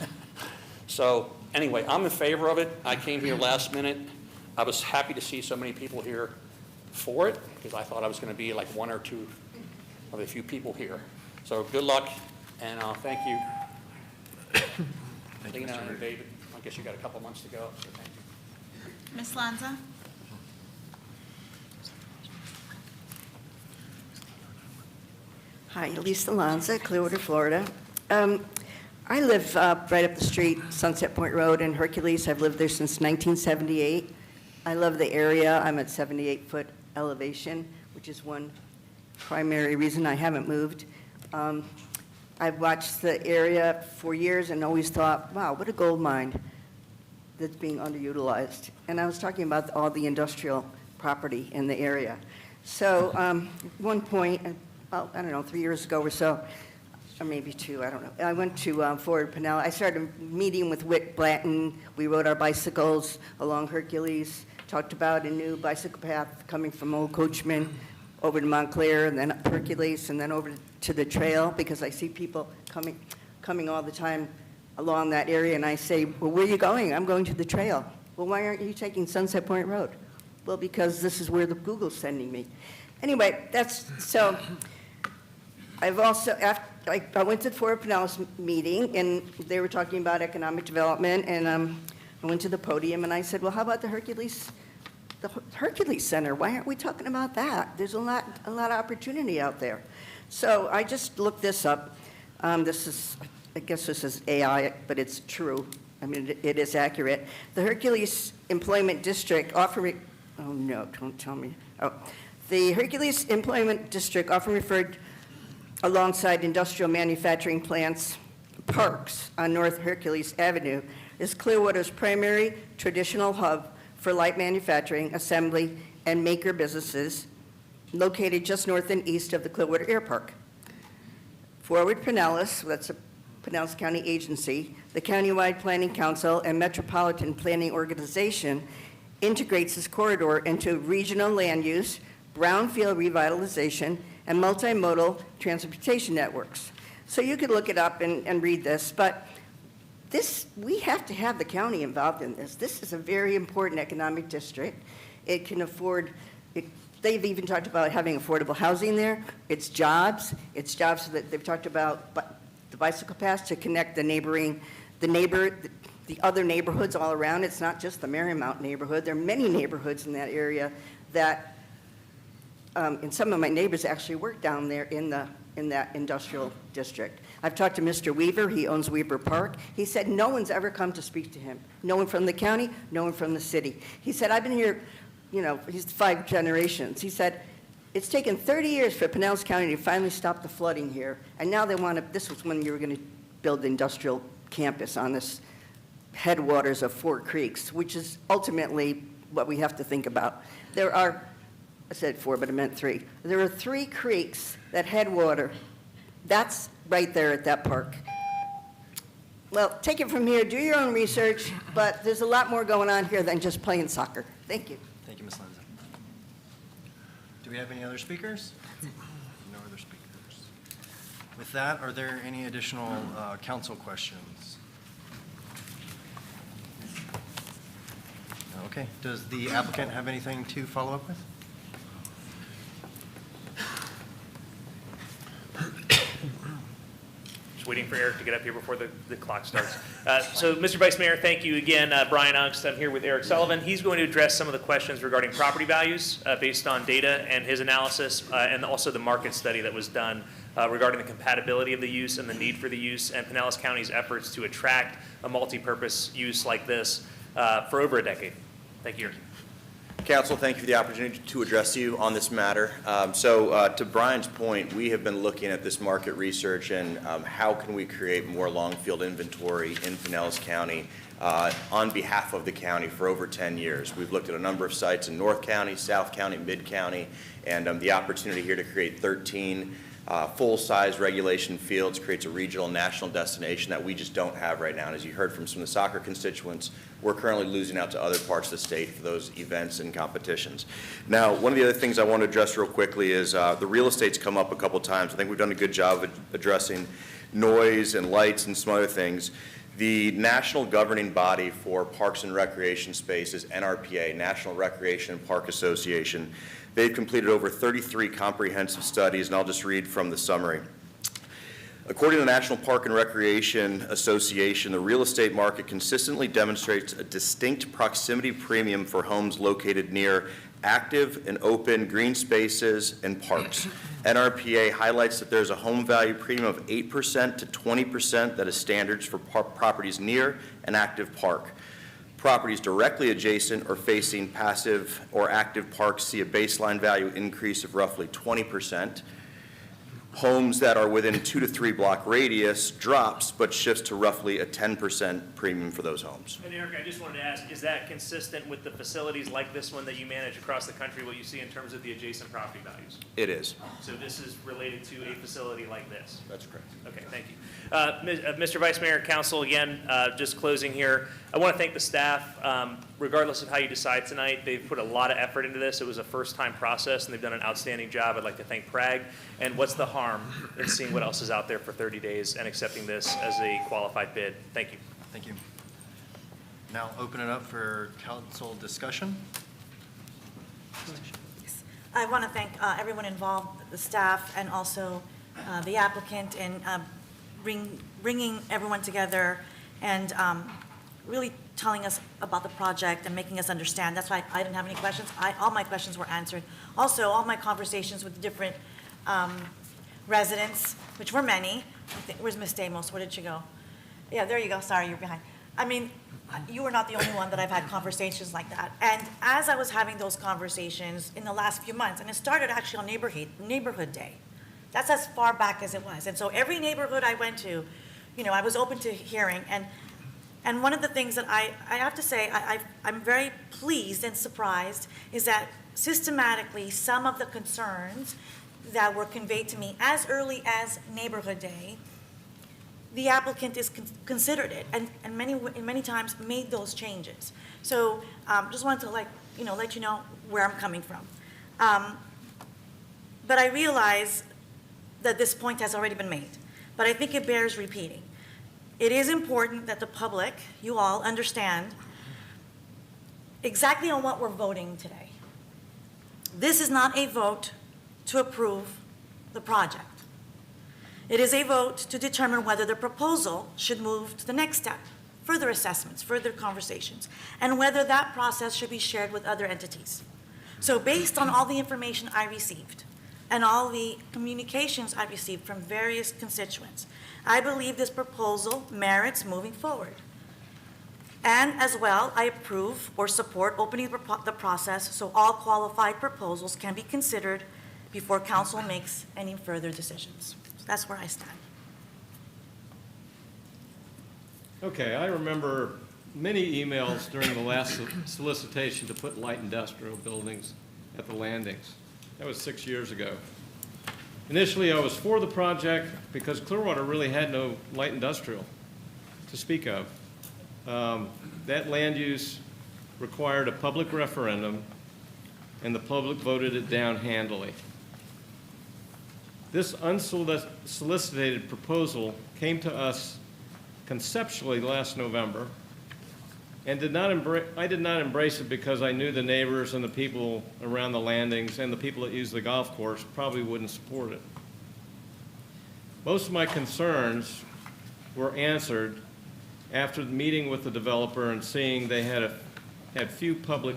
So anyway, I'm in favor of it. I came here last minute. I was happy to see so many people here for it, because I thought I was going to be like one or two of the few people here. So good luck, and thank you. Thank you, Lena Mr. and David, I guess you got a couple months to go, so thank you. Ms. Lanza? Hi, Lisa Lanza, Clearwater, Florida. I live right up the street, Sunset Point Road in Hercules. I've lived there since 1978. I love the area. I'm at 78-foot elevation, which is one primary reason I haven't moved. I've watched the area for years and always thought, wow, what a gold mine that's being underutilized. And I was talking about all the industrial property in the area. So at one point, about, I don't know, 3 years ago or so, or maybe 2, I don't know. I went to Fort Pinellas. I started meeting with Whit Blanton. We rode our bicycles along Hercules, talked about a new bicycle path coming from Old Coachman over to Montclair, and then up Hercules, and then over to the trail, because I see people coming all the time along that area, and I say, well, where are you going? I'm going to the trail. Well, why aren't you taking Sunset Point Road? Well, because this is where the Google's sending me. Anyway, so I've also, I went to the Fort Pinellas meeting, and they were talking about economic development, and I went to the podium, and I said, well, how about the Hercules Center? Why aren't we talking about that? There's a lot of opportunity out there. So I just looked this up. This is, I guess this is AI, but it's true. I mean, it is accurate. The Hercules Employment District often, oh no, don't tell me. Oh, the Hercules Employment District often referred alongside industrial manufacturing plants, parks on North Hercules Avenue, is Clearwater's primary traditional hub for light manufacturing, assembly, and maker businesses located just north and east of the Clearwater Air Park. Forward Pinellas, that's a Pinellas County agency, the Countywide Planning Council and Metropolitan Planning Organization integrates this corridor into regional land use, brownfield revitalization, and multimodal transportation networks. So you could look it up and read this, but we have to have the county involved in this. This is a very important economic district. It can afford, they've even talked about having affordable housing there. It's jobs that they've talked about the bicycle paths to connect the other neighborhoods all around. It's not just the Marymount neighborhood. There are many neighborhoods in that area that, and some of my neighbors actually work down there in that industrial district. I've talked to Mr. Weaver. He owns Weaver Park. He said no one's ever come to speak to him. No one from the county, no one from the city. He said, I've been here, he's 5 generations. He said, it's taken 30 years for Pinellas County to finally stop the flooding here, and now they want to, this was when you were going to build the industrial campus on this headwaters of 4 creeks, which is ultimately what we have to think about. There are, I said 4, but I meant 3. There are 3 creeks that head water. That's right there at that park. Well, take it from here, do your own research, but there's a lot more going on here than just playing soccer. Thank you. Thank you, Ms. Lanza. Do we have any other speakers? No other speakers. With that, are there any additional council questions? Okay. Does the applicant have anything to follow up with? Just waiting for Eric to get up here before the clock starts. So, Mr. Vice Mayor, thank you again. Brian Ungst, I'm here with Eric Sullivan. He's going to address some of the questions regarding property values based on data and his analysis, and also the market study that was done regarding the compatibility of the use and the need for the use, and Pinellas County's efforts to attract a multi-purpose use like this for over a decade. Thank you, Eric. Council, thank you for the opportunity to address you on this matter. To Brian's point, we have been looking at this market research and how can we create more long field inventory in Pinellas County on behalf of the county for over 10 years. We've looked at a number of sites in North County, South County, Mid County, and the opportunity here to create 13 full-size regulation fields creates a regional and national destination that we just don't have right now. And as you heard from some of the soccer constituents, we're currently losing out to other parts of the state for those events and competitions. Now, one of the other things I want to address real quickly is the real estate's come up a couple times. I think we've done a good job of addressing noise and lights and some other things. The national governing body for parks and recreation spaces, NRPA, National Recreation and Park Association, they've completed over 33 comprehensive studies, and I'll just read from the summary. According to the National Park and Recreation Association, the real estate market consistently demonstrates a distinct proximity premium for homes located near active and open green spaces and parks. NRPA highlights that there's a home value premium of 8% to 20% that is standards for properties near an active park. Properties directly adjacent or facing passive or active parks see a baseline value increase of roughly 20%. Homes that are within 2 to 3 block radius drops, but shifts to roughly a 10% premium for those homes. And Eric, I just wanted to ask, is that consistent with the facilities like this one that you manage across the country, what you see in terms of the adjacent property values? It is. So this is related to a facility like this? That's correct. Okay, thank you. Mr. Vice Mayor, Council, again, just closing here, I want to thank the staff. Regardless of how you decide tonight, they've put a lot of effort into this. It was a first-time process, and they've done an outstanding job. I'd like to thank Prague. And what's the harm in seeing what else is out there for 30 days and accepting this as a qualified bid? Thank you. Thank you. Now open it up for council discussion. I want to thank everyone involved, the staff, and also the applicant in bringing everyone together and really telling us about the project and making us understand. That's why I didn't have any questions. All my questions were answered. Also, all my conversations with different residents, which were many. Where's Ms. Stamos? Where did she go? Yeah, there you go. Sorry, you're behind. I mean, you were not the only one that I've had conversations like that. And as I was having those conversations in the last few months, and it started actually on Neighborhood Day. That's as far back as it was. And so every neighborhood I went to, you know, I was open to hearing. And one of the things that I have to say, I'm very pleased and surprised is that systematically some of the concerns that were conveyed to me as early as Neighborhood Day, the applicant is considered it and many times made those changes. So just wanted to let you know where I'm coming from. But I realize that this point has already been made, but I think it bears repeating. It is important that the public, you all, understand exactly on what we're voting today. This is not a vote to approve the project. It is a vote to determine whether the proposal should move to the next step, further assessments, further conversations, and whether that process should be shared with other entities. So based on all the information I received and all the communications I received from various constituents, I believe this proposal merits moving forward. And as well, I approve or support opening the process so all qualified proposals can be considered before council makes any further decisions. So that's where I stand. Okay, I remember many emails during the last solicitation to put light industrial buildings at the landings. That was 6 years ago. Initially, I was for the project because Clearwater really had no light industrial to speak of. That land use required a public referendum, and the public voted it down handily. This unsolicited proposal came to us conceptually last November, and I did not embrace it because I knew the neighbors and the people around the landings and the people that use the golf course probably wouldn't support it. Most of my concerns were answered after the meeting with the developer and seeing they had a few public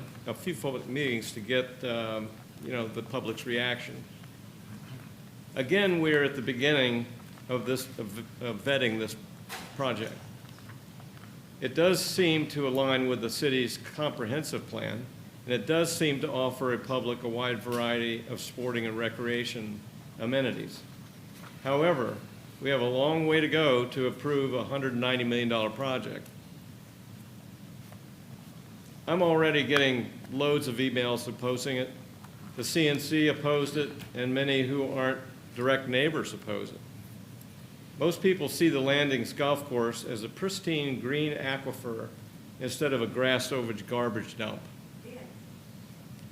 meetings to get, the public's reaction. Again, we're at the beginning of vetting this project. It does seem to align with the city's comprehensive plan, and it does seem to offer a public a wide variety of sporting and recreation amenities. However, we have a long way to go to approve a $190 million project. I'm already getting loads of emails opposing it. The CNC opposed it, and many who aren't direct neighbors oppose it. Most people see the Landings Golf Course as a pristine green aquifer instead of a grass-over garbage dump.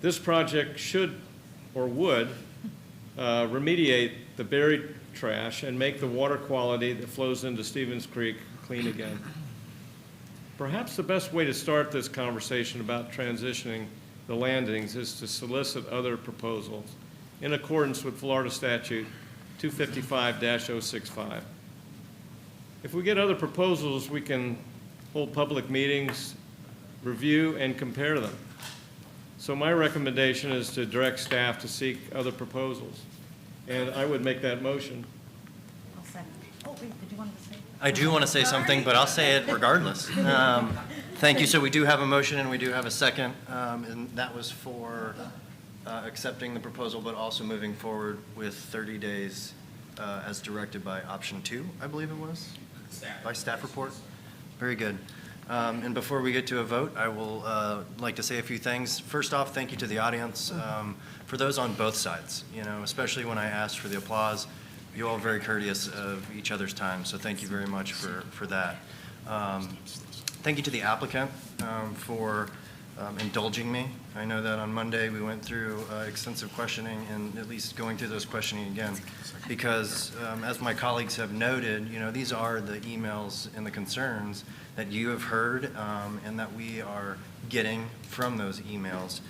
This project should or would remediate the buried trash and make the water quality that flows into Stevens Creek clean again. Perhaps the best way to start this conversation about transitioning the Landings is to solicit other proposals in accordance with Florida Statute 255-065. If we get other proposals, we can hold public meetings, review, and compare them. So my recommendation is to direct staff to seek other proposals. And I would make that motion. I'll second. Oh, wait, did you want to say? I do want to say something, but I'll say it regardless. Thank you. So we do have a motion and we do have a second, and that was for accepting the proposal, but also moving forward with 30 days as directed by option 2, I believe it was, by staff report. Very good. And before we get to a vote, I will like to say a few things. First off, thank you to the audience. For those on both sides, especially when I asked for the applause, you all are very courteous of each other's time, so thank you very much for that. Thank you to the applicant for indulging me. I know that on Monday we went through extensive questioning, and at least going through those questioning again, because as my colleagues have noted, these are the emails and the concerns that you have heard and that we are getting from those emails.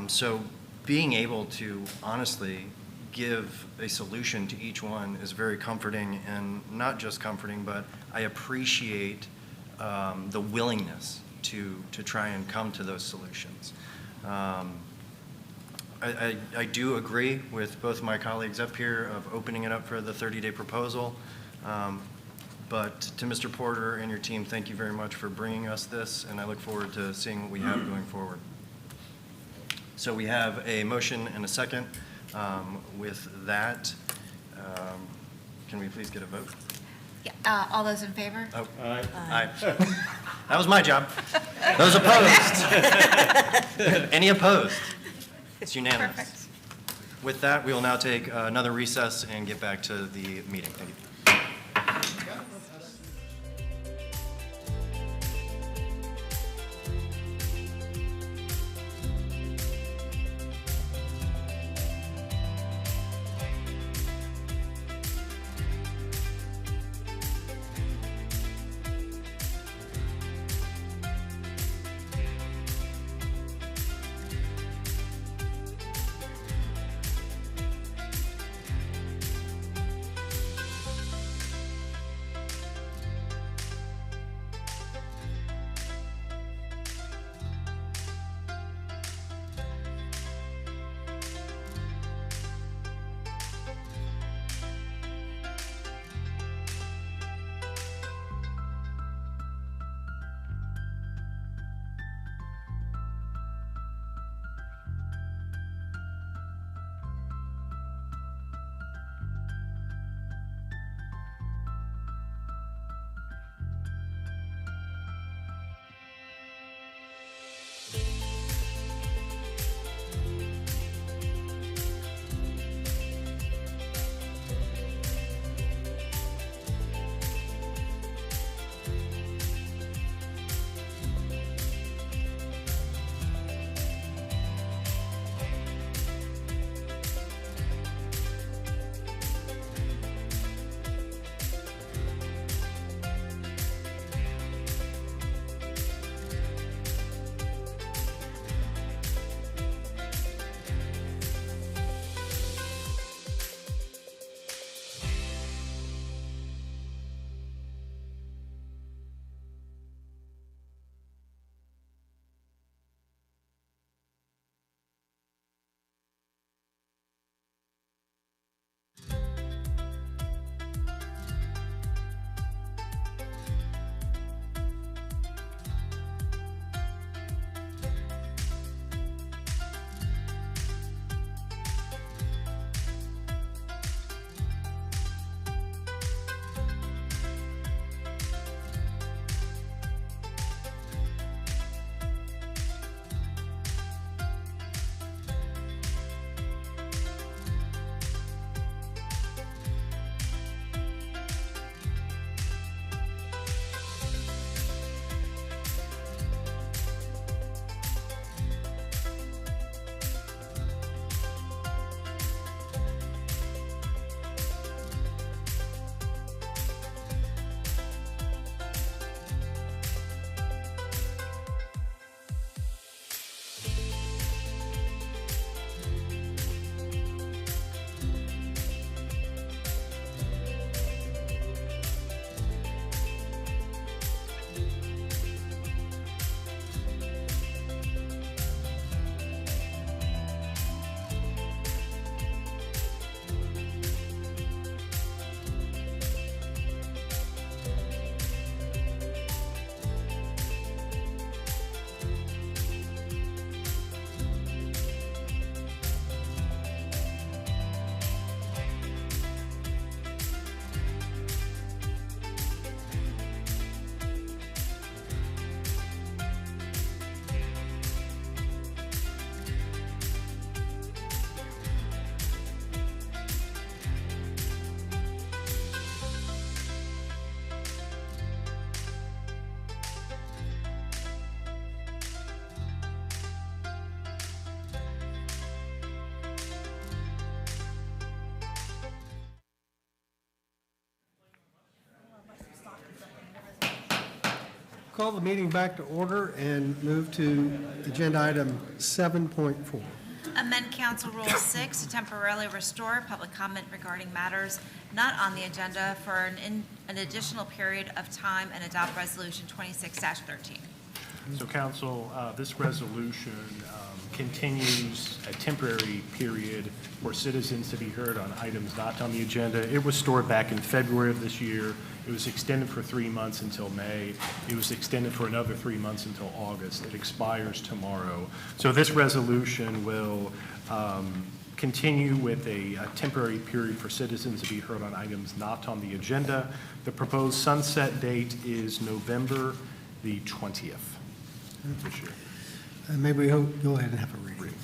So being able to honestly give a solution to each one is very comforting, and not just comforting, but I appreciate the willingness to try and come to those solutions. I do agree with both my colleagues up here of opening it up for the 30-day proposal. But to Mr. Porter and your team, thank you very much for bringing us this, and I look forward to seeing what we have going forward. So we have a motion and a second. With that, can we please get a vote? Yeah, all those in favor? Oh, aye. That was my job. Those opposed? Any opposed? It's unanimous. Perfect. With that, we will now take another recess and get back to the meeting. Thank you. Call the meeting back to order and move to agenda item 7.4. Amend Council Rule 6 to temporarily restore public comment regarding matters not on the agenda for an additional period of time and adopt Resolution 26-13. So Council, this resolution continues a temporary period for citizens to be heard on items not on the agenda. It was stored back in February of this year. It was extended for 3 months until May. It was extended for another 3 months until August. It expires tomorrow. So this resolution will continue with a temporary period for citizens to be heard on items not on the agenda. The proposed sunset date is November the 20th this year. Maybe we'll go ahead and have a reading.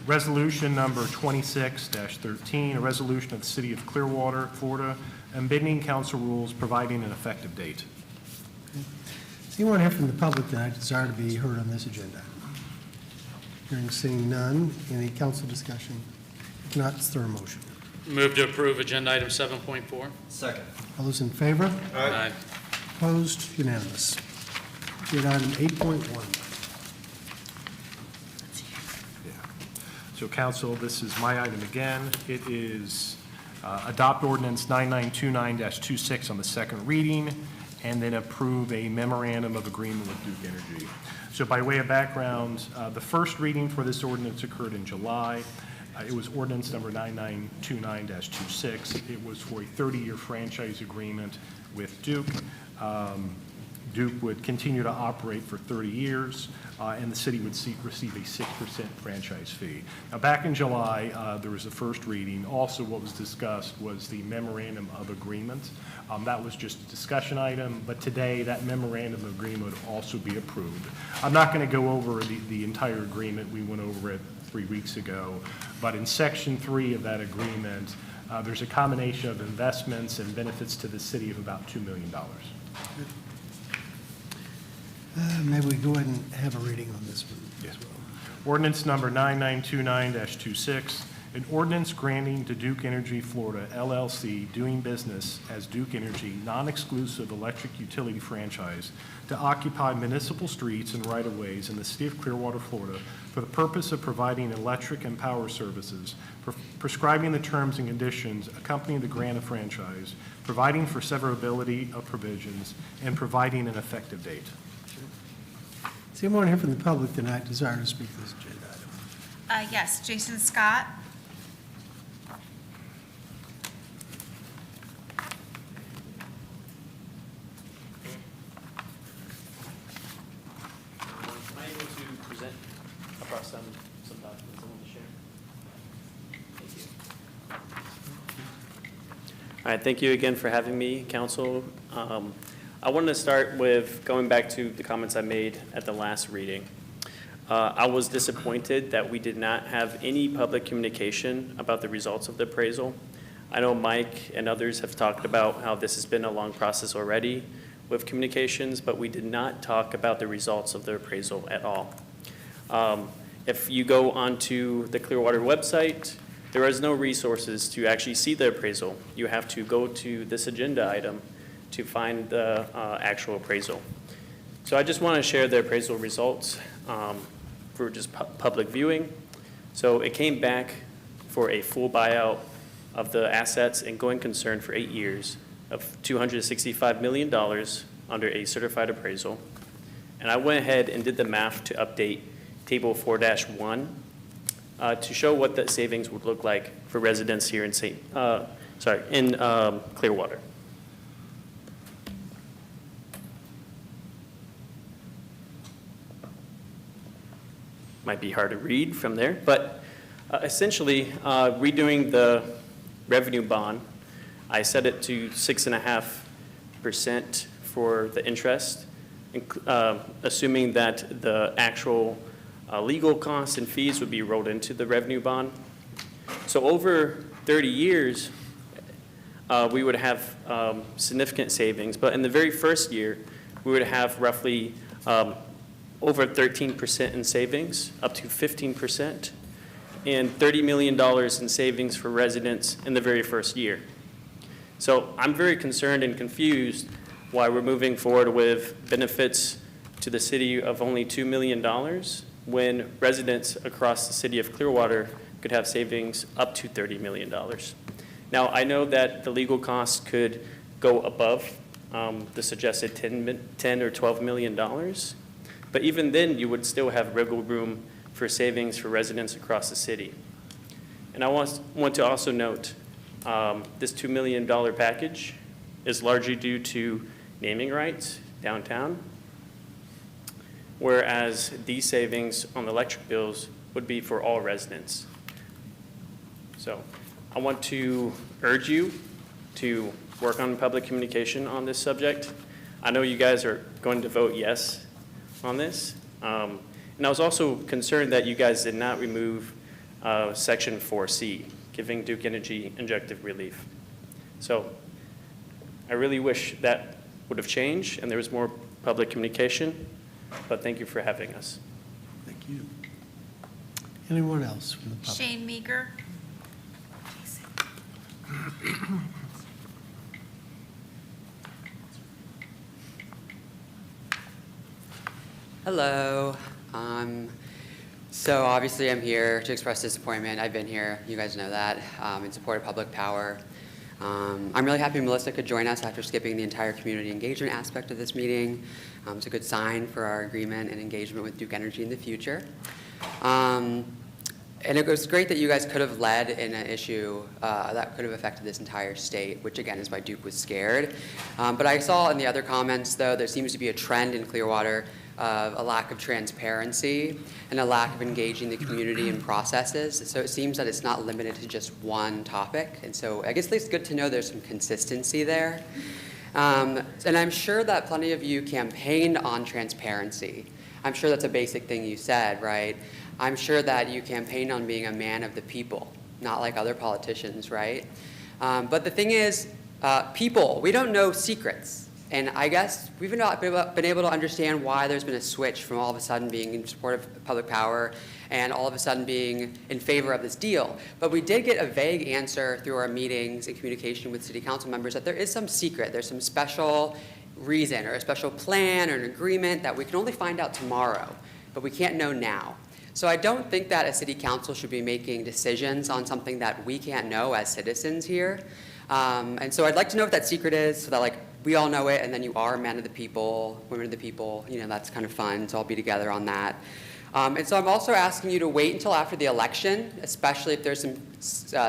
Resolution number 26-13, a resolution of the City of Clearwater, Florida, amending council rules providing an effective date. Does anyone here from the public tonight desire to be heard on this agenda? Hearing seeing none, any council discussion? If not, is there a motion? Move to approve agenda item 7.4. Second. All those in favor? Aye. Opposed? Unanimous. Agenda item 8.1. So council, this is my item again. It is adopt ordinance 9929-26 on the second reading, and then approve a memorandum of agreement with Duke Energy. So by way of background, the first reading for this ordinance occurred in July. It was ordinance number 9929-26. It was for a 30-year franchise agreement with Duke. Duke would continue to operate for 30 years, and the city would receive a 6% franchise fee. Now, back in July, there was a first reading. Also, what was discussed was the memorandum of agreement. That was just a discussion item, but today that memorandum of agreement would also be approved. I'm not going to go over the entire agreement. We went over it 3 weeks ago, but in Section 3 of that agreement, there's a combination of investments and benefits to the city of about $2 million. Maybe we go ahead and have a reading on this one as well. Ordinance number 9929-26, an ordinance granting to Duke Energy Florida LLC doing business as Duke Energy non-exclusive electric utility franchise to occupy municipal streets and right-of-ways in the city of Clearwater, Florida for the purpose of providing electric and power services, prescribing the terms and conditions accompanying the grant of franchise, providing for severability of provisions, and providing an effective date. Does anyone here from the public tonight desire to speak to this agenda item? Yes, Jason Scott. Am I able to present across some documents I want to share? Thank you. All right, thank you again for having me, Council. I wanted to start with going back to the comments I made at the last reading. I was disappointed that we did not have any public communication about the results of the appraisal. I know Mike and others have talked about how this has been a long process already with communications, but we did not talk about the results of the appraisal at all. If you go onto the Clearwater website, there is no resources to actually see the appraisal. You have to go to this agenda item to find the actual appraisal. So I just want to share the appraisal results for just public viewing. So it came back for a full buyout of the assets and going concern for 8 years of $265 million under a certified appraisal. And I went ahead and did the math to update Table 4-1 to show what the savings would look like for residents here in Clearwater. Might be hard to read from there, but essentially redoing the revenue bond, I set it to 6.5% for the interest, assuming that the actual legal costs and fees would be rolled into the revenue bond. So over 30 years, we would have significant savings, but in the very first year, we would have roughly over 13% in savings, up to 15%, and $30 million in savings for residents in the very first year. So I'm very concerned and confused why we're moving forward with benefits to the city of only $2 million when residents across the city of Clearwater could have savings up to $30 million. Now, I know that the legal costs could go above the suggested $10 or $12 million, but even then, you would still have wiggle room for savings for residents across the city. And I want to also note, this $2 million package is largely due to naming rights downtown, whereas these savings on the electric bills would be for all residents. So I want to urge you to work on public communication on this subject. I know you guys are going to vote yes on this. And I was also concerned that you guys did not remove Section 4C, giving Duke Energy injunctive relief. So I really wish that would have changed and there was more public communication, but thank you for having us. Thank you. Anyone else from the public? Shane Meeker. Hello. So obviously I'm here to express disappointment. I've been here, you guys know that, in support of public power. I'm really happy Melissa could join us after skipping the entire community engagement aspect of this meeting. It's a good sign for our agreement and engagement with Duke Energy in the future. And it was great that you guys could have led in an issue that could have affected this entire state, which again is why Duke was scared. But I saw in the other comments, though, there seems to be a trend in Clearwater of a lack of transparency and a lack of engaging the community in processes. So it seems that it's not limited to just one topic. And so I guess it's good to know there's some consistency there. And I'm sure that plenty of you campaigned on transparency. I'm sure that's a basic thing you said, right? I'm sure that you campaigned on being a man of the people, not like other politicians, right? But the thing is, people, we don't know secrets. And I guess we've not been able to understand why there's been a switch from all of a sudden being in support of public power and all of a sudden being in favor of this deal. But we did get a vague answer through our meetings and communication with city council members that there is some secret, there's some special reason or a special plan or an agreement that we can only find out tomorrow, but we can't know now. So I don't think that a city council should be making decisions on something that we can't know as citizens here. And so I'd like to know what that secret is so that like we all know it and then you are a man of the people, women of the people, you know, that's kind of fun, so I'll be together on that. And so I'm also asking you to wait until after the election, especially if there's some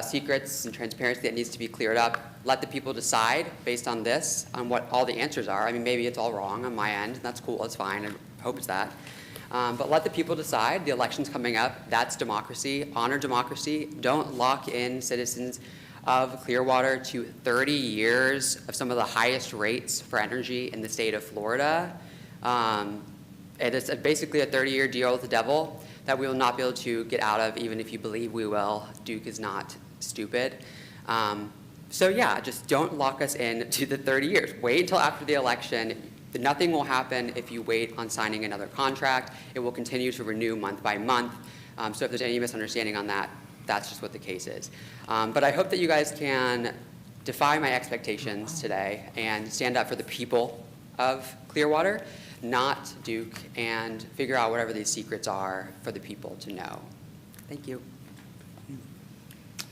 secrets and transparency that needs to be cleared up. Let the people decide based on this, on what all the answers are. I mean, maybe it's all wrong on my end, that's cool, that's fine, I hope it's that. But let the people decide. The election's coming up. That's democracy. Honor democracy. Don't lock in citizens of Clearwater to 30 years of some of the highest rates for energy in the state of Florida. It is basically a 30-year deal with the devil that we will not be able to get out of, even if you believe we will. Duke is not stupid. So yeah, just don't lock us in to the 30 years. Wait until after the election. Nothing will happen if you wait on signing another contract. It will continue to renew month by month. So if there's any misunderstanding on that, that's just what the case is. But I hope that you guys can defy my expectations today and stand up for the people of Clearwater, not Duke, and figure out whatever these secrets are for the people to know. Thank you.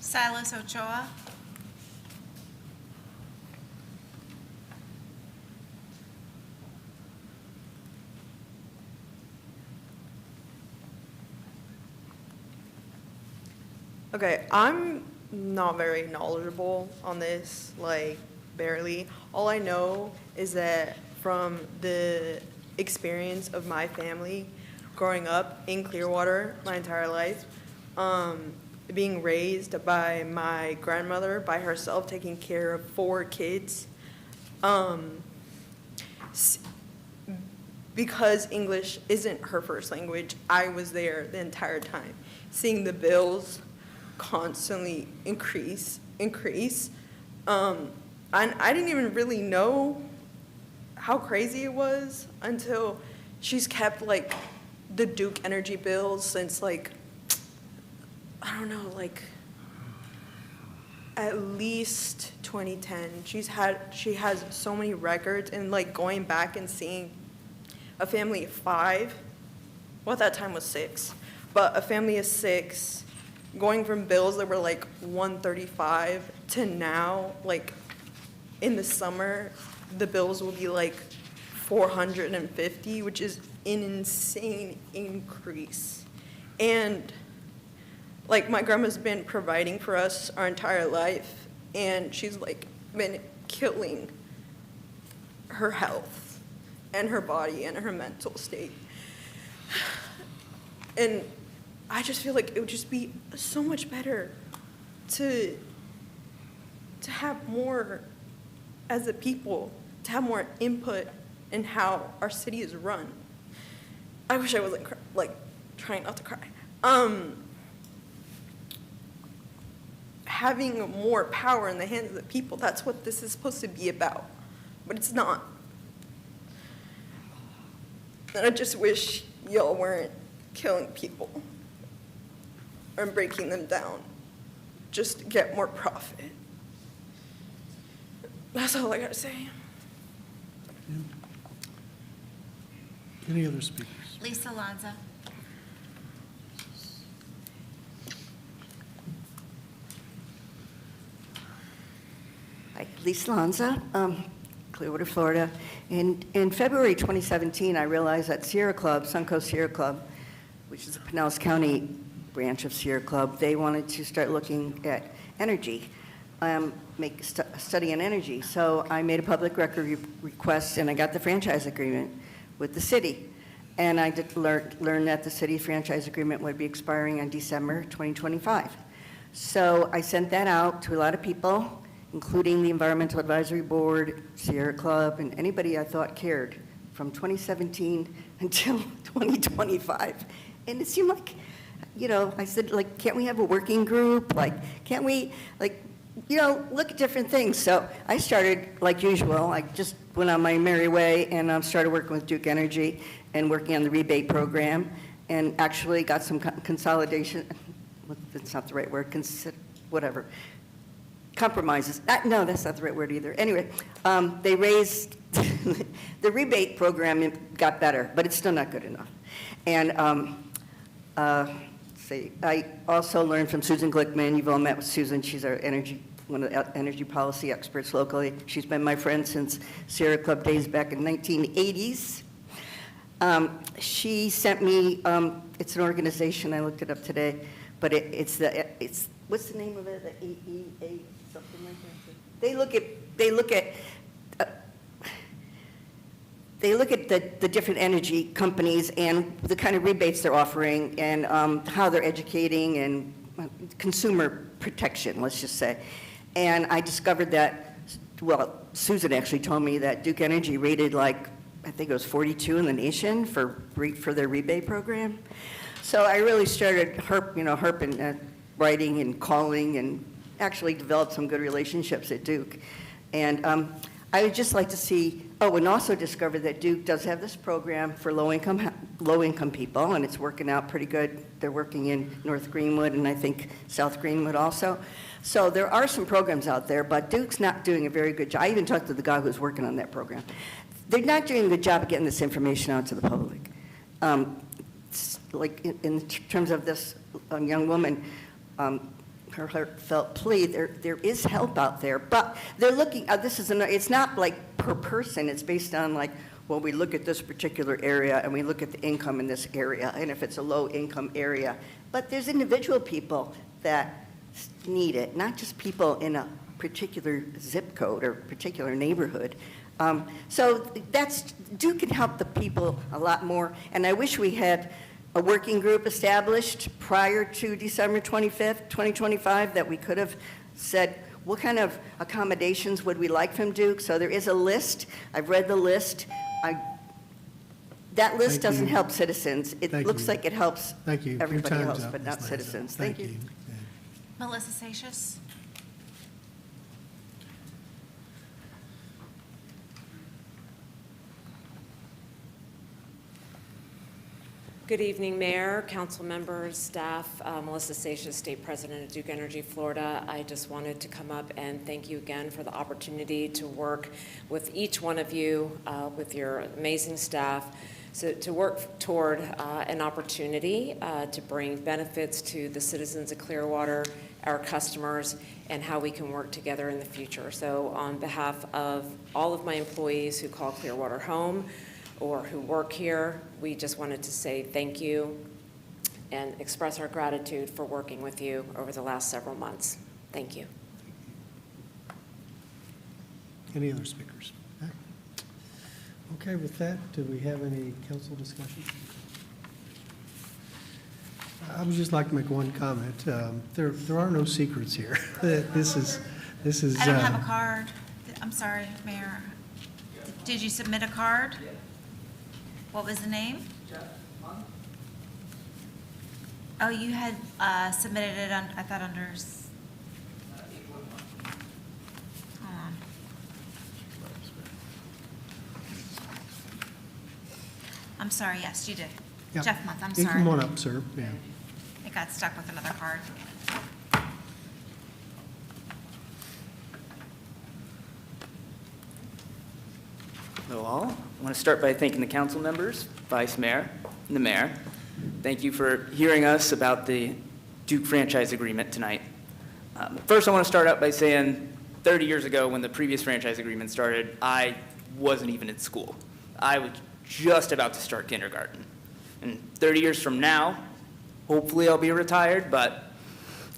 Silas Ochoa. Okay, I'm not very knowledgeable on this, like barely. All I know is that from the experience of my family growing up in Clearwater my entire life, being raised by my grandmother by herself, taking care of 4 kids, because English isn't her first language, I was there the entire time, seeing the bills constantly increase. I didn't even really know how crazy it was until she's kept like the Duke Energy bills since like, I don't know, like at least 2010. She has so many records, and like going back and seeing a family of 5, well, at that time was 6, but a family of 6 going from bills that were like 135 to now, like in the summer, the bills will be like 450, which is an insane increase. And like my grandma's been providing for us our entire life, and she's like been killing her health and her body and her mental state. And I just feel like it would just be so much better to have more as a people, to have more input in how our city is run. I wish I wasn't trying not to cry. Having more power in the hands of the people, that's what this is supposed to be about, but it's not. And I just wish y'all weren't killing people or breaking them down just to get more profit. That's all I gotta say. Any other speakers? Lisa Lanza. Hi, Lisa Lanza, Clearwater, Florida. In February 2017, I realized that Sierra Club, Suncoast Sierra Club, which is a Pinellas County branch of Sierra Club, they wanted to start looking at energy, study on energy. So I made a public record request, and I got the franchise agreement with the city. And I did learn that the city franchise agreement would be expiring on December 2025. So I sent that out to a lot of people, including the Environmental Advisory Board, Sierra Club, and anybody I thought cared, from 2017 until 2025. And it seemed like, I said, can't we have a working group? Can't we, look at different things? So I started, like usual, I just went on my merry way and started working with Duke Energy and working on the rebate program, and actually got some consolidation, that's not the right word, whatever, compromises. No, that's not the right word either. Anyway, they raised, the rebate program got better, but it's still not good enough. And I also learned from Susan Glickman. You've all met with Susan. She's our one of the energy policy experts locally. She's been my friend since Sierra Club days back in 1980s. She sent me, it's an organization, I looked it up today, but it's what's the name of it? The AEA, something like that? They look at the different energy companies and the kind of rebates they're offering and how they're educating and consumer protection, let's just say. And I discovered that, well, Susan actually told me that Duke Energy rated I think it was 42 in the nation for their rebate program. So I really started herping, writing and calling, and actually developed some good relationships at Duke. And I would just like to see, and also discovered that Duke does have this program for low-income people, and it's working out pretty good. They're working in North Greenwood and I think South Greenwood also. So there are some programs out there, but Duke's not doing a very good job. I even talked to the guy who's working on that program. They're not doing a good job of getting this information out to the public. In terms of this young woman, her heartfelt plea, there is help out there, but they're looking, it's not per person, it's based on we look at this particular area and we look at the income in this area, and if it's a low income area. But there's individual people that need it, not just people in a particular zip code or particular neighborhood. So Duke can help the people a lot more, and I wish we had a working group established prior to December 25th, 2025, that we could have said, what kind of accommodations would we like from Duke? So there is a list. I've read the list. That list doesn't help citizens. It looks like it helps everybody else, but not citizens. Thank you. Melissa Satius. Good evening, Mayor, council members, staff. Melissa Seixas, State President of Duke Energy Florida. I just wanted to come up and thank you again for the opportunity to work with each one of you, with your amazing staff, so to work toward an opportunity to bring benefits to the citizens of Clearwater, our customers, and how we can work together in the future. So on behalf of all of my employees who call Clearwater home, or who work here, we just wanted to say thank you and express our gratitude for working with you over the last several months. Thank you. Any other speakers? Okay, with that, do we have any council discussion? I would just like to make one comment. There are no secrets here. This is. I don't have a card. I'm sorry, Mayor. Did you submit a card? What was the name? Oh, you had submitted it on, I thought under, hold on. I'm sorry, yes, you did. Yeah. Jeff Month, I'm You sorry. Come on up, sir. Yeah. It got stuck with another card. Hello all. I want to start by thanking the council members, vice mayor, and the mayor. Thank you for hearing us about the Duke franchise agreement tonight. First, I want to start out by saying 30 years ago when the previous franchise agreement started, I wasn't even in school. I was just about to start kindergarten. And 30 years from now, hopefully I'll be retired, but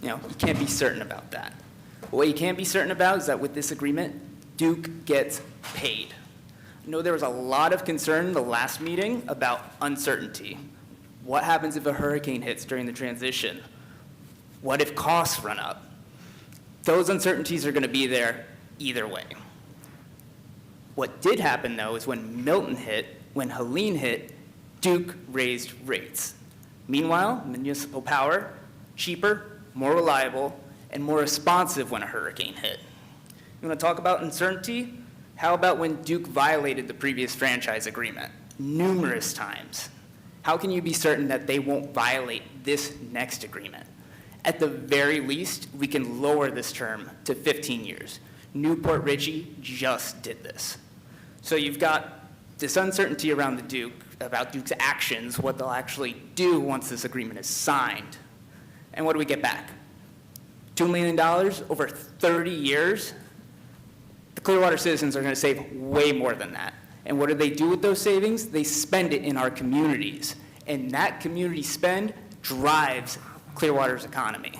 you can't be certain about that. What you can be certain about is that with this agreement, Duke gets paid. I know there was a lot of concern in the last meeting about uncertainty. What happens if a hurricane hits during the transition? What if costs run up? Those uncertainties are going to be there either way. What did happen, though, is when Milton hit, when Helene hit, Duke raised rates. Meanwhile, municipal power, cheaper, more reliable, and more responsive when a hurricane hit. You want to talk about uncertainty? How about when Duke violated the previous franchise agreement numerous times? How can you be certain that they won't violate this next agreement? At the very least, we can lower this term to 15 years. Newport Richey just did this. So you've got this uncertainty around the Duke, about Duke's actions, what they'll actually do once this agreement is signed. And what do we get back? $2 million over 30 years? The Clearwater citizens are going to save way more than that. And what do they do with those savings? They spend it in our communities. And that community spend drives Clearwater's economy.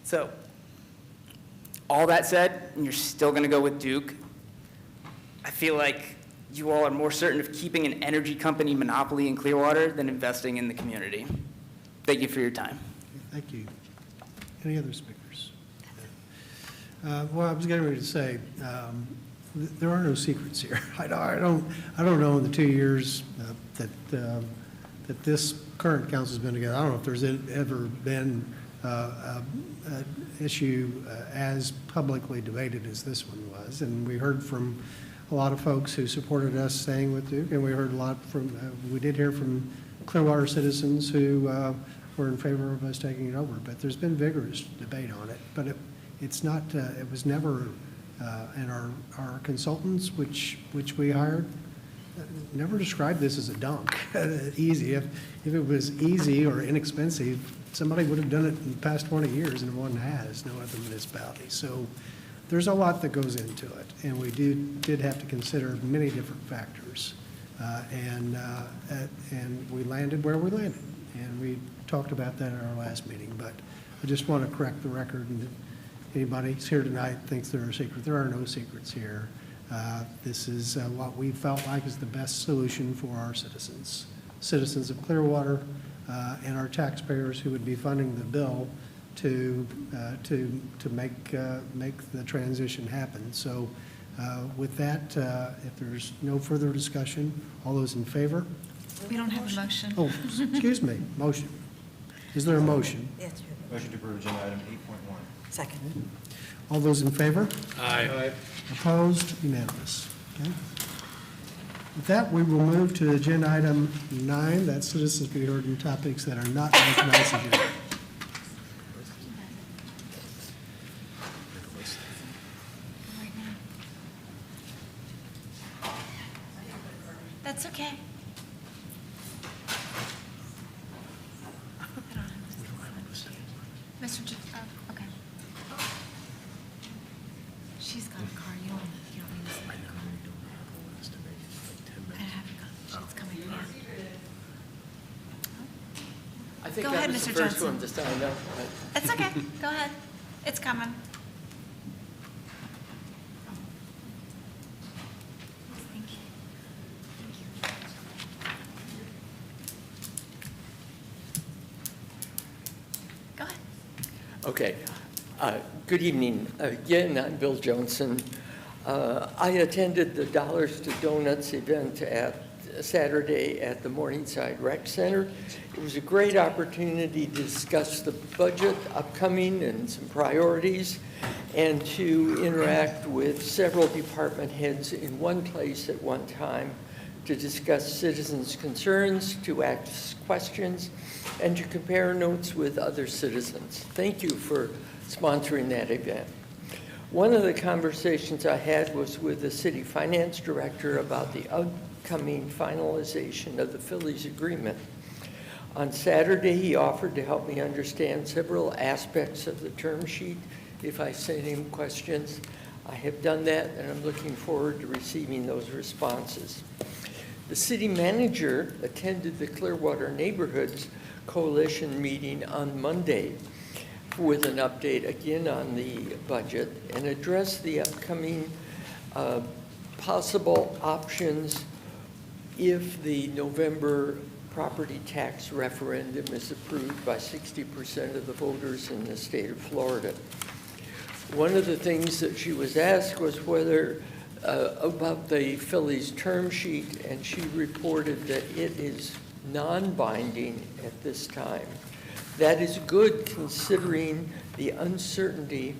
So, all that said, and you're still going to go with Duke, I feel like you all are more certain of keeping an energy company monopoly in Clearwater than investing in the community. Thank you for your time. Thank you. Any other speakers? Well, I was getting ready to say, there are no secrets here. I don't know in the 2 years that this current council's been together, I don't know if there's ever been an issue as publicly debated as this one was. And we heard from a lot of folks who supported us staying with Duke, and we heard a lot from, we did hear from Clearwater citizens who were in favor of us taking it over. But there's been vigorous debate on it. But it's not, it was never, and our consultants, which we hired, never described this as a dunk, easy. If it was easy or inexpensive, somebody would have done it in the past 20 years, and one has, no other municipality. So there's a lot that goes into it, and we did have to consider many different factors, and we landed where we landed, and we talked about that in our last meeting. But I just want to correct the record, and if anybody here tonight thinks there are secrets, there are no secrets here. This is what we felt like is the best solution for our citizens of Clearwater, and our taxpayers who would be funding the bill to make the transition happen. So with that, if there's no further discussion, all those in favor? We don't have a motion. Oh, excuse me, motion. Is there a motion? Yes. Motion to approve agenda item 8.1. Second. All those in favor? Aye. Opposed? Unanimous. Okay. With that, we will move to agenda item 9, that's citizens be heard on topics that are not on tonight's agenda. That's okay. Mr. Okay. She's got a car, you don't need to see the car. I have a car, she's coming, yeah. I think Go that ahead, was the Mr. first Johnson. one to sign up. It's okay, go ahead. It's coming. Thank you. Go ahead. Okay. Good evening. Again, I'm Bill Johnson. I attended the Dollars to Donuts event at Saturday at the Morningside Rec Center. It was a great opportunity to discuss the budget upcoming and some priorities, and to interact with several department heads in one place at one time to discuss citizens' concerns, to ask questions, and to compare notes with other citizens. Thank you for sponsoring that event. One of the conversations I had was with the city finance director about the upcoming finalization of the Phillies agreement. On Saturday, he offered to help me understand several aspects of the term sheet if I sent him questions. I have done that, and I'm looking forward to receiving those responses. The city manager attended the Clearwater Neighborhoods Coalition meeting on Monday with an update again on the budget and addressed the upcoming possible options if the November property tax referendum is approved by 60% of the voters in the state of Florida. One of the things that she was asked was whether about the Phillies term sheet, and she reported that it is non-binding at this time. That is good considering the uncertainty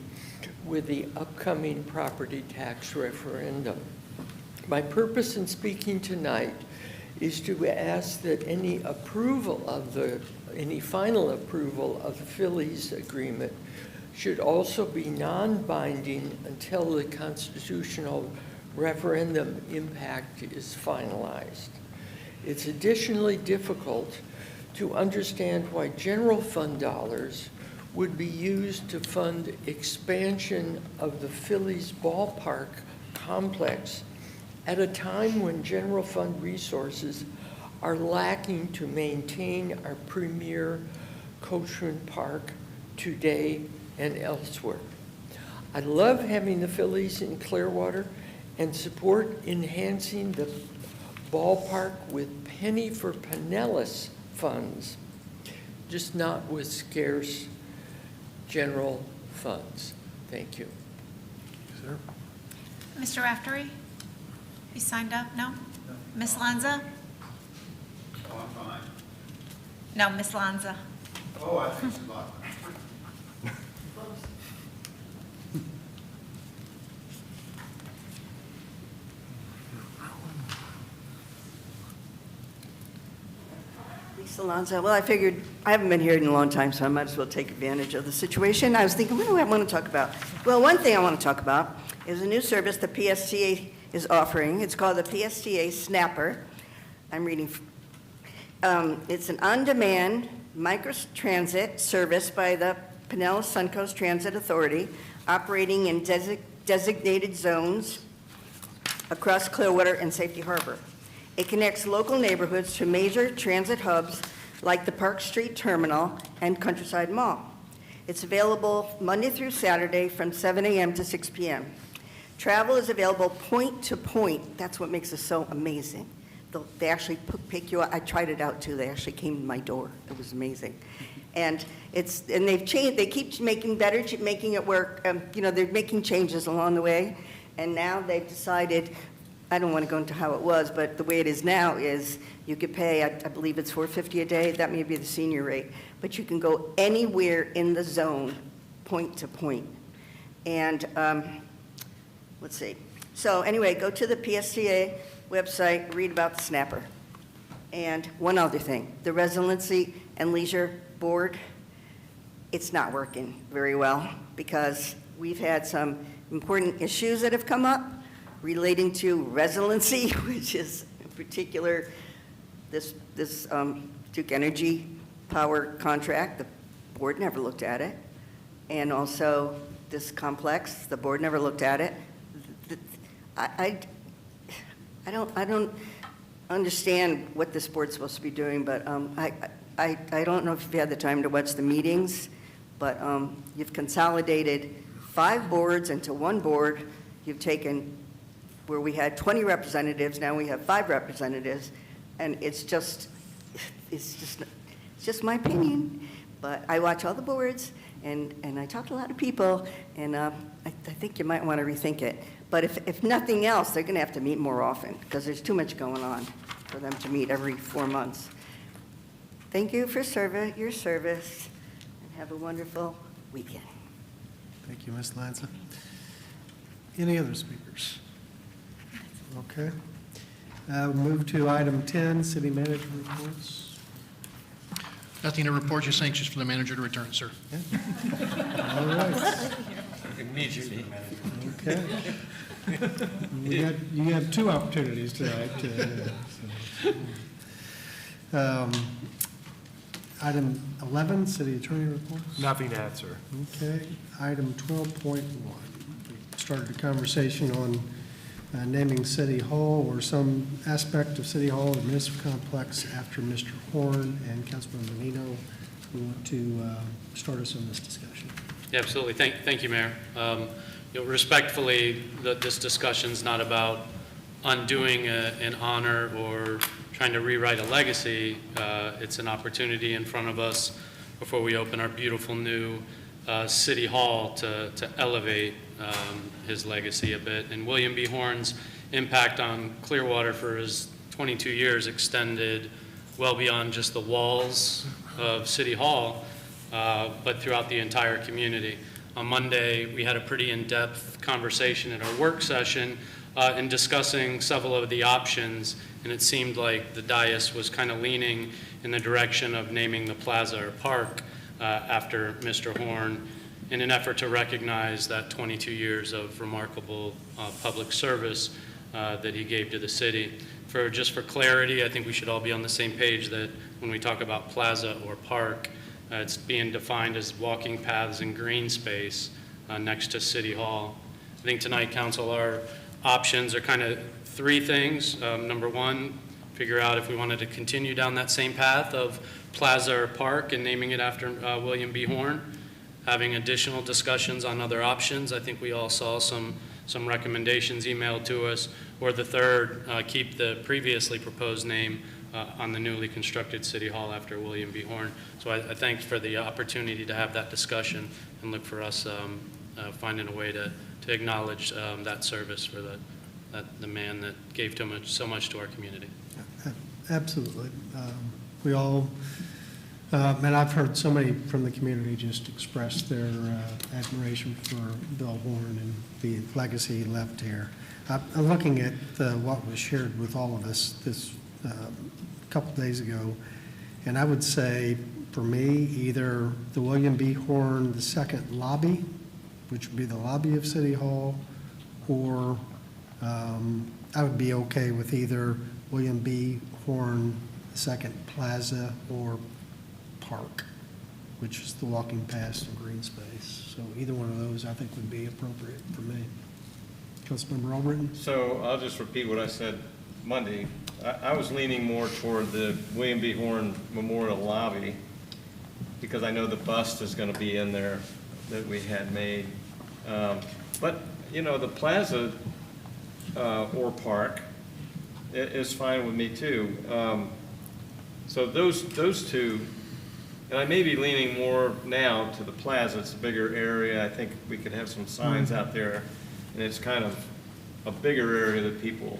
with the upcoming property tax referendum. My purpose in speaking tonight is to ask that any final approval of the Phillies agreement should also be non-binding until the constitutional referendum impact is finalized. It's additionally difficult to understand why general fund dollars would be used to fund expansion of the Phillies ballpark complex at a time when general fund resources are lacking to maintain our premier Cochran Park today and elsewhere. I love having the Phillies in Clearwater and support enhancing the ballpark with penny for Pinellas funds, just not with scarce general funds. Thank you. Sir? Mr. Raftery? You signed up? No? Miss Lanza? Oh, I'm fine. No, Miss Lanza. Oh, I think it's about. Lisa Alonso. Well, I figured I haven't been here in a long time, so I might as well take advantage of the situation. I was thinking, what do I want to talk about? Well, one thing I want to talk about is a new service the PSTA is offering. It's called the PSTA Snapper. I'm reading. It's an on-demand microtransit service by the Pinellas Suncoast Transit Authority, operating in designated zones across Clearwater and Safety Harbor. It connects local neighborhoods to major transit hubs like the Park Street Terminal and Countryside Mall. It's available Monday through Saturday from 7 a.m. to 6 p.m. Travel is available point to point. That's what makes it so amazing. They actually pick you up. I tried it out too. They actually came to my door. It was amazing. And they've changed. They keep making it work. They're making changes along the way. And now they've decided, I don't want to go into how it was, but the way it is now is you could pay, I believe it's $4.50 a day. That may be the senior rate. But you can go anywhere in the zone, point to point. And let's see. So anyway, go to the PSTA website, read about the snapper. And one other thing, the Residency and Leisure Board, it's not working very well because we've had some important issues that have come up relating to residency, which is in particular this Duke Energy power contract. The board never looked at it. And also this complex, the board never looked at it. I don't understand what this board's supposed to be doing, but I don't know if you've had the time to watch the meetings, but you've consolidated 5 boards into one board. You've taken, where we had 20 representatives, now we have 5 representatives, and it's just my opinion. But I watch all the boards, and I talk to a lot of people, and I think you might want to rethink it. But if nothing else, they're going to have to meet more often, because there's too much going on for them to meet every 4 months. Thank you for your service, and have a wonderful weekend. Thank you, Ms. Lanza. Any other speakers? Okay. We'll move to item 10, city manager reports. Nothing to report, just anxious for the manager to return, sir. All right. Immediately. Okay. You have 2 opportunities tonight. Item 11, city attorney reports. Nothing to add, sir. Okay. Item 12.1. We started a conversation on naming City Hall or some aspect of City Hall or municipal complex after Mr. Horn and Councilman Menino, who want to start us on this discussion. Yeah, absolutely. Thank you, Mayor. Respectfully, this discussion's not about undoing an honor or trying to rewrite a legacy. It's an opportunity in front of us before we open our beautiful new City Hall to elevate his legacy a bit. And William B. Horn's impact on Clearwater for his 22 years extended well beyond just the walls of City Hall, but throughout the entire community. On Monday, we had a pretty in-depth conversation at our work session in discussing several of the options, and it seemed like the dais was kind of leaning in the direction of naming the plaza or park after Mr. Horn in an effort to recognize that 22 years of remarkable public service that he gave to the city. Just for clarity, I think we should all be on the same page that when we talk about plaza or park, it's being defined as walking paths and green space next to City Hall. I think tonight, Council, our options are kind of 3 things. Number 1, figure out if we wanted to continue down that same path of plaza or park and naming it after William B. Horn. Having additional discussions on other options. I think we all saw some recommendations emailed to us. Or the third, keep the previously proposed name on the newly constructed City Hall after William B. Horn. So I thank for the opportunity to have that discussion and look for us finding a way to acknowledge that service for the man that gave so much to our community. Absolutely. We all, and I've heard so many from the community just express their admiration for Bill Horn and the legacy he left here. I'm looking at what was shared with all of us this couple days ago, and I would say, for me, either the William B. Horn II lobby, which would be the lobby of City Hall, or I would be okay with either William B. Horn II plaza or park, which is the walking past and green space. So either one of those I think would be appropriate for me. Councilmember Albritton? So I'll just repeat what I said Monday. I was leaning more toward the William B. Horn Memorial Lobby because I know the bust is going to be in there that we had made. But, the plaza or park is fine with me too. So those 2, and I may be leaning more now to the plaza. It's a bigger area. I think we could have some signs out there, and it's kind of a bigger area that people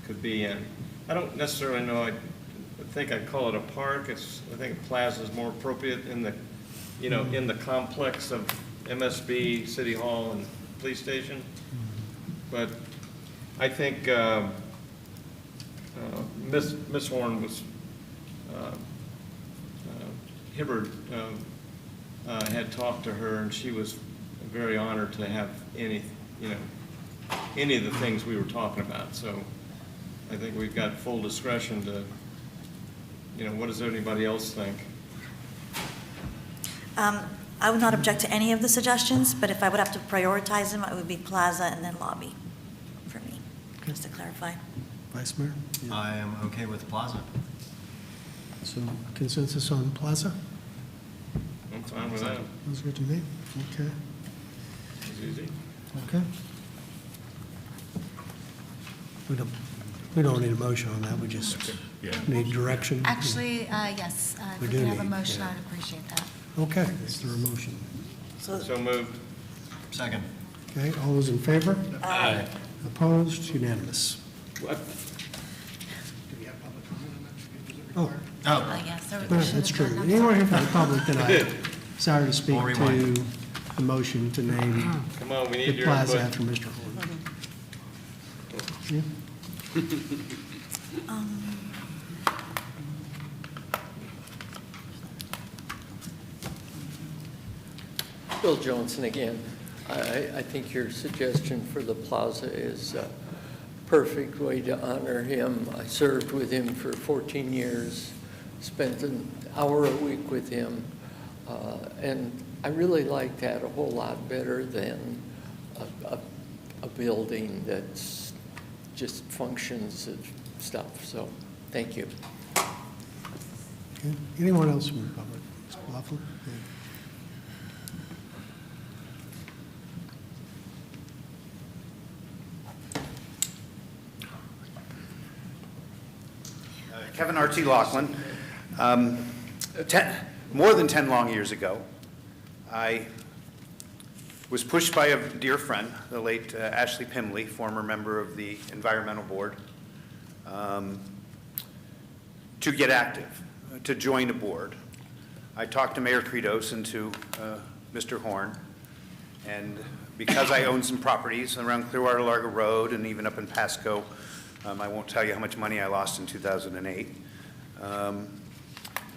could be in. I don't necessarily know. I think I'd call it a park. I think a plaza is more appropriate in the, in the complex of MSB, City Hall, and police station. But I think Miss Horn was, Hibbard had talked to her, and she was very honored to have any of the things we were talking about. So I think we've got full discretion to, what does anybody else think? I would not object to any of the suggestions, but if I would have to prioritize them, it would be plaza and then lobby for me, just to clarify. Vice Mayor? I am okay with Plaza. So consensus on Plaza? I'm fine with that. That's good to me. Okay. It's easy. Okay. We don't need a motion on that, we just need direction. Actually, yes, We if do we could have a need, motion, yeah. I'd appreciate that. Okay, is there a motion? So moved. Second. Okay, all those in favor? Aye. Opposed? Unanimous. What? Oh, Yes, so we well, should that's have true. done that. Anyone here from the public tonight? Sorry to speak We'll to rewind. the motion to name Come on, we the need your plaza input. after Mr. Horn. Yeah? Bill Johnson again. I think your suggestion for the plaza is a perfect way to honor him. I served with him for 14 years, spent an hour a week with him, and I really like that a whole lot better than a building that's just functions of stuff. So, thank you. Okay. Anyone else from the public? Mr. Laughlin? Yeah. Kevin R.T. Laughlin. More than 10 long years ago, I was pushed by a dear friend, the late Ashley Pimley, former member of the Environmental Board, to get active, to join a board. I talked to Mayor Credos and to Mr. Horn, and because I own some properties around Clearwater Largo Road and even up in Pasco, I won't tell you how much money I lost in 2008.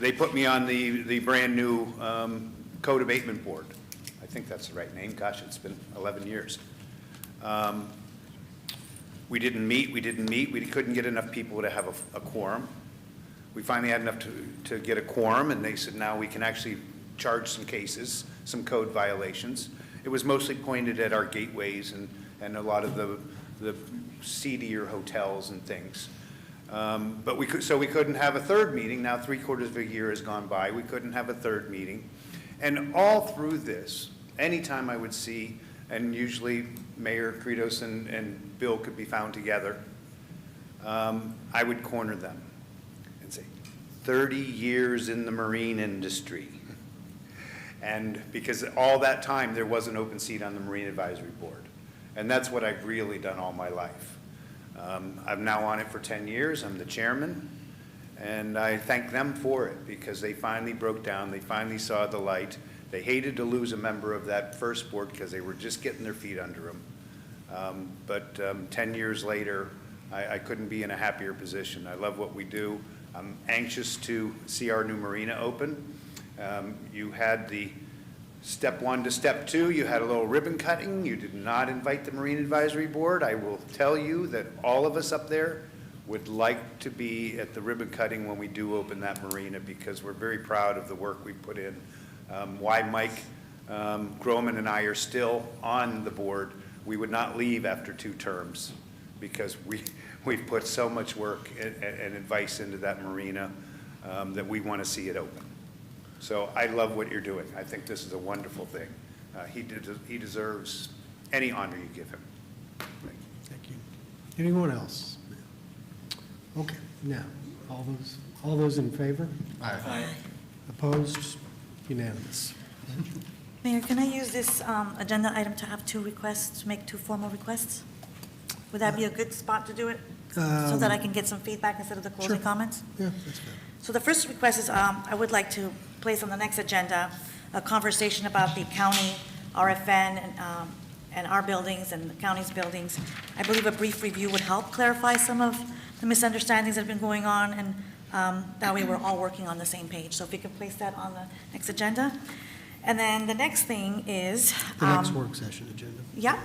They put me on the brand-new Code Abatement Board. I think that's the right name. Gosh, it's been 11 years. We didn't meet. We couldn't get enough people to have a quorum. We finally had enough to get a quorum, and they said now we can actually charge some cases, some code violations. It was mostly pointed at our gateways and a lot of the seedier hotels and things. But we couldn't have a third meeting. Now 3/4 of a year has gone by. We couldn't have a third meeting. And all through this, anytime I would see, and usually Mayor Credos and Bill could be found together, I would corner them and say, 30 years in the marine industry. And because all that time, there was an open seat on the Marine Advisory Board. And that's what I've really done all my life. I'm now on it for 10 years. I'm the chairman. And I thank them for it because they finally broke down. They finally saw the light. They hated to lose a member of that first board because they were just getting their feet under them. But 10 years later, I couldn't be in a happier position. I love what we do. I'm anxious to see our new marina open. You had the step 1 to step 2, you had a little ribbon cutting. You did not invite the Marine Advisory Board. I will tell you that all of us up there would like to be at the ribbon cutting when we do open that marina because we're very proud of the work we put in. Why Mike Groman and I are still on the board, we would not leave after 2 terms because we've put so much work and advice into that marina that we want to see it open. So I love what you're doing. I think this is a wonderful thing. He deserves any honor you give him. Thank you. Anyone else? Okay, now, all those in favor? Aye. Opposed? Unanimous. Mayor, can I use this agenda item to have 2 requests, to make 2 formal requests? Would that be a good spot to do it? So that I can get some feedback instead of the closing Sure. comments? Yeah, that's good. So the first request is, I would like to place on the next agenda a conversation about the county RFN and our buildings and the county's buildings. I believe a brief review would help clarify some of the misunderstandings that have been going on, and that way we're all working on the same page. So if we could place that on the next agenda. And then the next thing is. The next work session agenda. Yeah,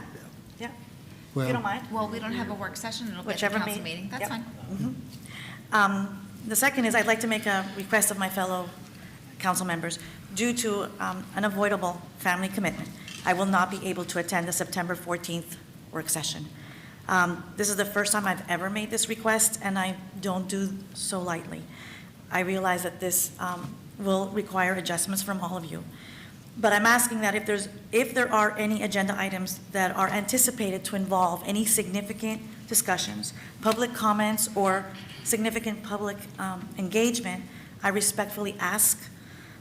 yeah. If Well- you don't mind. Well, we don't have a work session, it'll be at the Whichever council meeting, that's yep. fine. The second is I'd like to make a request of my fellow council members. Due to unavoidable family commitment, I will not be able to attend the September 14th work session. This is the first time I've ever made this request, and I don't do so lightly. I realize that this will require adjustments from all of you. But I'm asking that if there are any agenda items that are anticipated to involve any significant discussions, public comments, or significant public engagement, I respectfully ask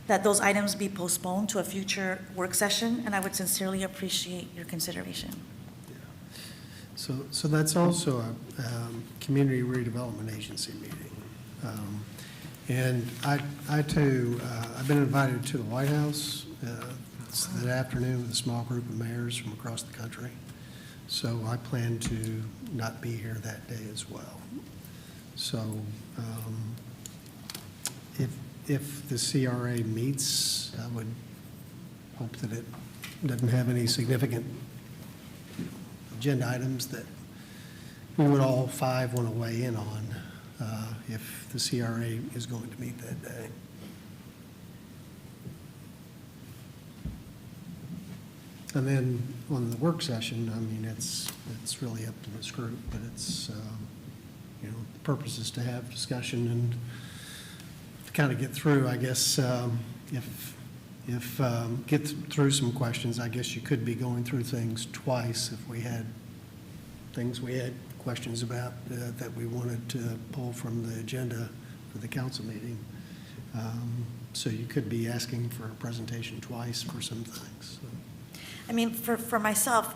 that those items be postponed to a future work session, and I would sincerely appreciate your consideration. So that's also a community redevelopment agency meeting. And I too, I've been invited to the White House that afternoon with a small group of mayors from across the country. So I plan to not be here that day as well. So if the CRA meets, I would hope that it doesn't have any significant agenda items that we would all five want to weigh in on if the CRA is going to meet that day. And then on the work session, I mean, it's really up to this group, but it's, the purpose is to have discussion and to kind of get through, I guess, get through some questions. I guess you could be going through things twice if we had things we had questions about that we wanted to pull from the agenda for the council meeting. So you could be asking for a presentation twice for some things. So. I mean, for myself,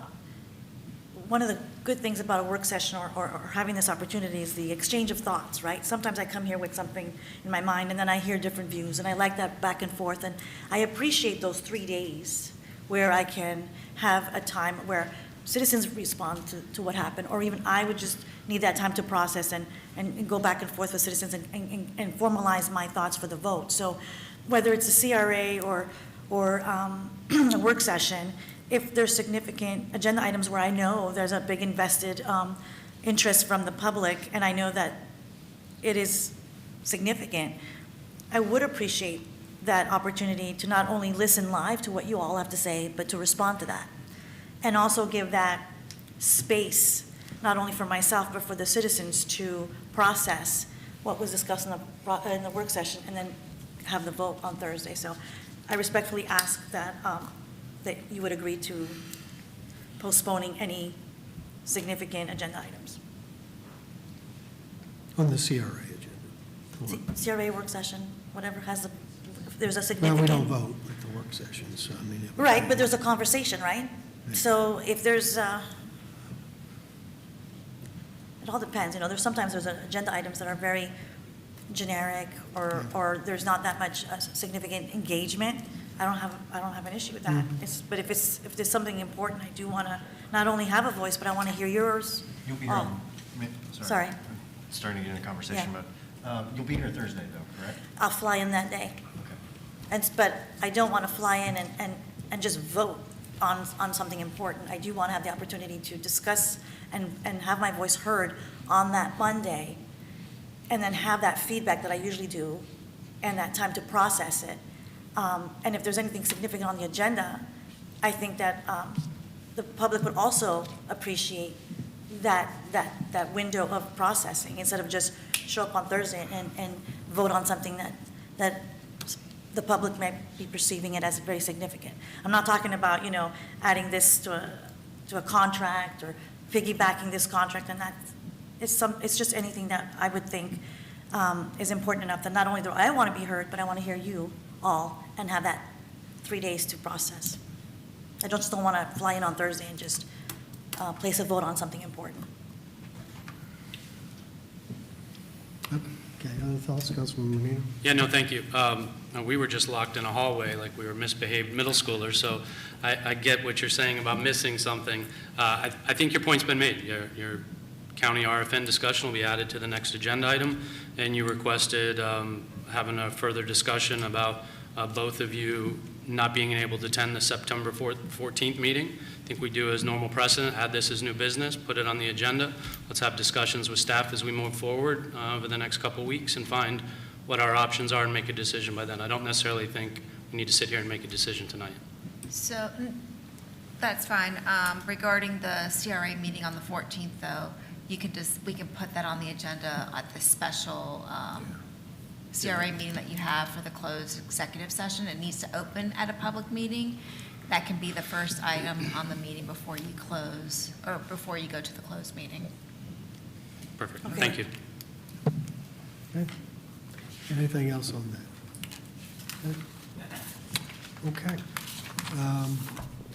one of the good things about a work session or having this opportunity is the exchange of thoughts, right? Sometimes I come here with something in my mind, and then I hear different views, and I like that back and forth, and I appreciate those 3 days where I can have a time where citizens respond to what happened, or even I would just need that time to process and go back and forth with citizens and formalize my thoughts for the vote. So whether it's a CRA or a work session, if there's significant agenda items where I know there's a big invested interest from the public, and I know that it is significant, I would appreciate that opportunity to not only listen live to what you all have to say, but to respond to that. And also give that space, not only for myself, but for the citizens to process what was discussed in the work session, and then have the vote on Thursday. So I respectfully ask that that you would agree to postponing any significant agenda items. On the CRA agenda. CRA work session, whatever has if there's a Well, significant. we don't vote at the work session, so I mean. Right, but there's a conversation, right? So if there's, it all depends, sometimes there's agenda items that are very generic, or there's not that much significant engagement. I don't have an issue with that. But if there's something important, I do want to not only have a voice, but I want to hear yours. You'll be here Sorry. I'm starting to get in a conversation, but you'll be here Thursday though, correct? I'll fly in that day. Okay. But I don't want to fly in and just vote on something important. I do want to have the opportunity to discuss and have my voice heard on that Monday, and then have that feedback that I usually do, and that time to process it. And if there's anything significant on the agenda, I think that the public would also appreciate that window of processing, instead of just show up on Thursday and vote on something that the public may be perceiving it as very significant. I'm not talking about, adding this to a contract or piggybacking this contract, and that it's just anything that I would think is important enough that not only do I want to be heard, but I want to hear you all and have that 3 days to process. I just don't want to fly in on Thursday and just place a vote on something important. Okay, other thoughts, Councilman Menino? Yeah, no, thank you. We were just locked in a hallway like we were misbehaved middle schoolers, so I get what you're saying about missing something. I think your point's been made. You're county RFN discussion will be added to the next agenda item, and you requested having a further discussion about both of you not being able to attend the September 14th meeting. I think we do as normal precedent, add this as new business, put it on the agenda. Let's have discussions with staff as we move forward over the next couple of weeks and find what our options are and make a decision by then. I don't necessarily think we need to sit here and make a decision tonight. So, that's fine. Regarding the CRA meeting on the 14th, though, we can put that on the agenda at the special CRA meeting that you have for the closed executive session. It needs to open at a public meeting. That can be the first item on the meeting before you close, or before you go to the closed meeting. Perfect. Okay. Thank you. Okay. Anything else on that? Okay.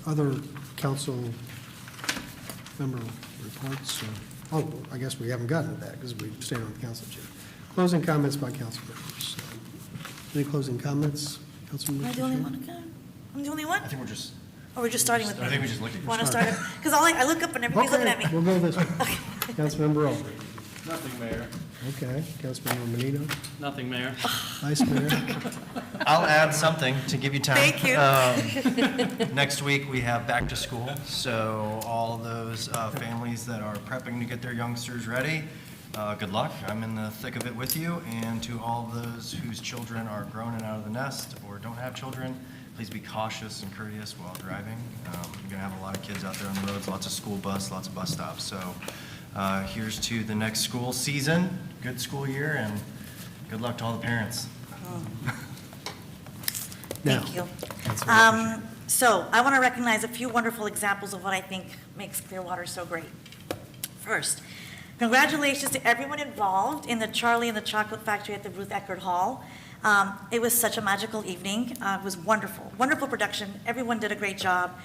Other council member reports? Oh, I guess we haven't gotten to that because we stayed on the council chair. Closing comments by council members. Any closing comments? Am I the only one again? I'm the only one? I think we're just, Or we're just starting with me? I think we just looked at Want to start it? Because I look up and everybody's looking at me. We'll go this way. Councilmember Aldridge. Nothing, Mayor. Okay. Councilmember Menino. Nothing, Mayor. Vice Mayor. I'll add something to give you time. Thank you. Next week, we have back to school, so all those families that are prepping to get their youngsters ready, good luck. I'm in the thick of it with you. And to all of those whose children are grown and out of the nest or don't have children, please be cautious and courteous while driving. You're going to have a lot of kids out there on the roads, lots of school bus, lots of bus stops. So here's to the next school season, good school year, and good luck to all the parents. Thank you. So I want to recognize a few wonderful examples of what I think makes Clearwater so great. First, congratulations to everyone involved in the Charlie and the Chocolate Factory at the Ruth Eckerd Hall. It was such a magical evening. It was wonderful, wonderful production. Everyone did a great job.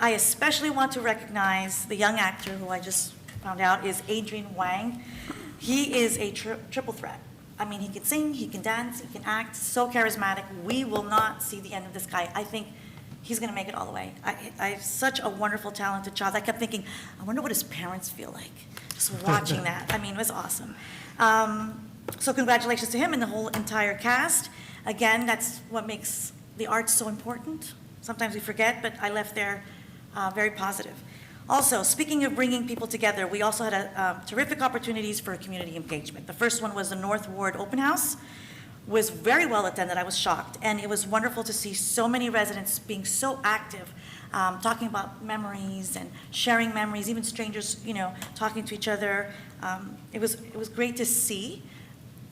I especially want to recognize the young actor who I just found out is Adrian Wang. He is a triple threat. I mean, he can sing, he can dance, he can act, so charismatic. We will not see the end of this guy. I think he's going to make it all the way. I have such a wonderful, talented child. I kept thinking, I wonder what his parents feel like, just watching that. I mean, it was awesome. So congratulations to him and the whole entire cast. Again, that's what makes the arts so important. Sometimes we forget, but I left there very positive. Also, speaking of bringing people together, we also had terrific opportunities for community engagement. The first one was the North Ward Open House. Was very well attended. I was shocked. And it was wonderful to see so many residents being so active, talking about memories and sharing memories, even strangers, talking to each other. It was great to see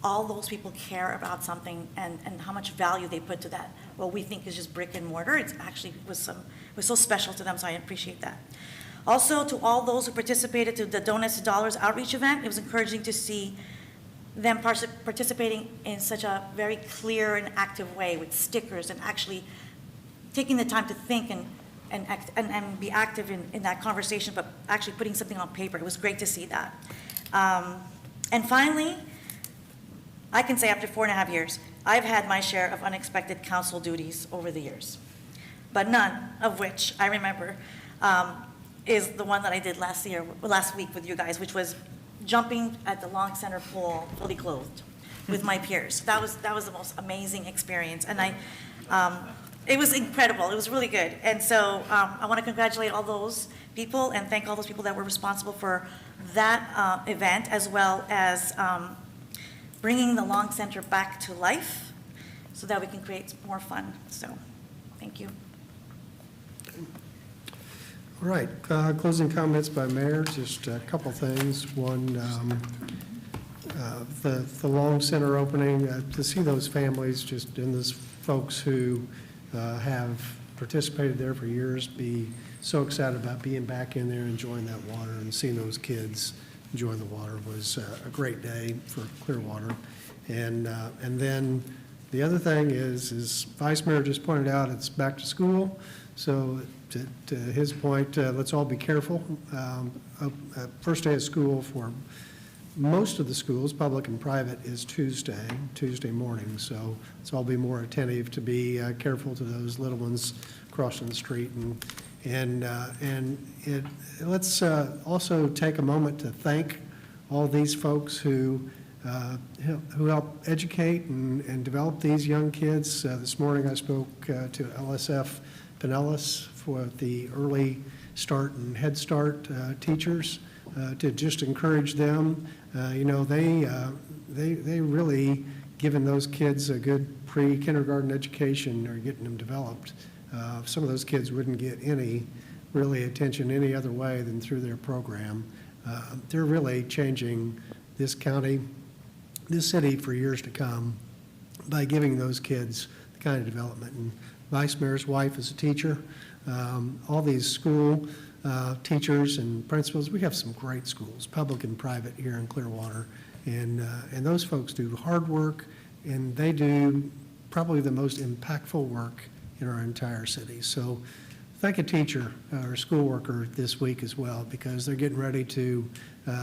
all those people care about something and how much value they put to that. What we think is just brick and mortar, it actually was so special to them, so I appreciate that. Also, to all those who participated to the Donuts to Dollars outreach event, it was encouraging to see them participating in such a very clear and active way with stickers and actually taking the time to think and be active in that conversation, but actually putting something on paper. It was great to see that. And finally, I can say after 4.5 years, I've had my share of unexpected council duties over the years, but none of which I remember is the one that I did last week with you guys, which was jumping at the Long Center pool fully clothed with my peers. That was the most amazing experience, and it was incredible. It was really good, and so I want to congratulate all those people and thank all those people that were responsible for that event, as well as bringing the Long Center back to life so that we can create more fun. So, thank you. All right, closing comments by Mayor, just a couple things. One, the Long Center opening, to see those families just and those folks who have participated there for years be so excited about being back in there, enjoying that water, and seeing those kids enjoying the water was a great day for Clearwater. And then the other thing is Vice Mayor just pointed out, it's back to school. So to his point, let's all be careful. First day of school for most of the schools, public and private, is Tuesday morning. So let's all be more attentive to be careful to those little ones crossing the street. And let's also take a moment to thank all these folks who help educate and develop these young kids. This morning I spoke to LSF Pinellas for the early start and Head Start teachers to just encourage them. They really given those kids a good pre-kindergarten education or getting them developed. Some of those kids wouldn't get any really attention any other way than through their program. They're really changing this county, this city for years to come by giving those kids the kind of development. And Vice Mayor's wife is a teacher. All these school teachers and principals, we have some great schools, public and private here in Clearwater. And those folks do hard work, and they do probably the most impactful work in our entire city. So thank a teacher or a school worker this week as well, because they're getting ready to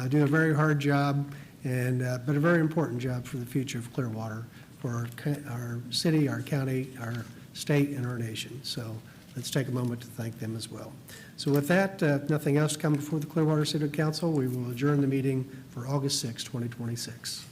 do a very hard job, but a very important job for the future of Clearwater, for our city, our county, our state, and our nation. So let's take a moment to thank them as well. So with that, if nothing else to come before the Clearwater City Council, we will adjourn the meeting for August 6, 2026.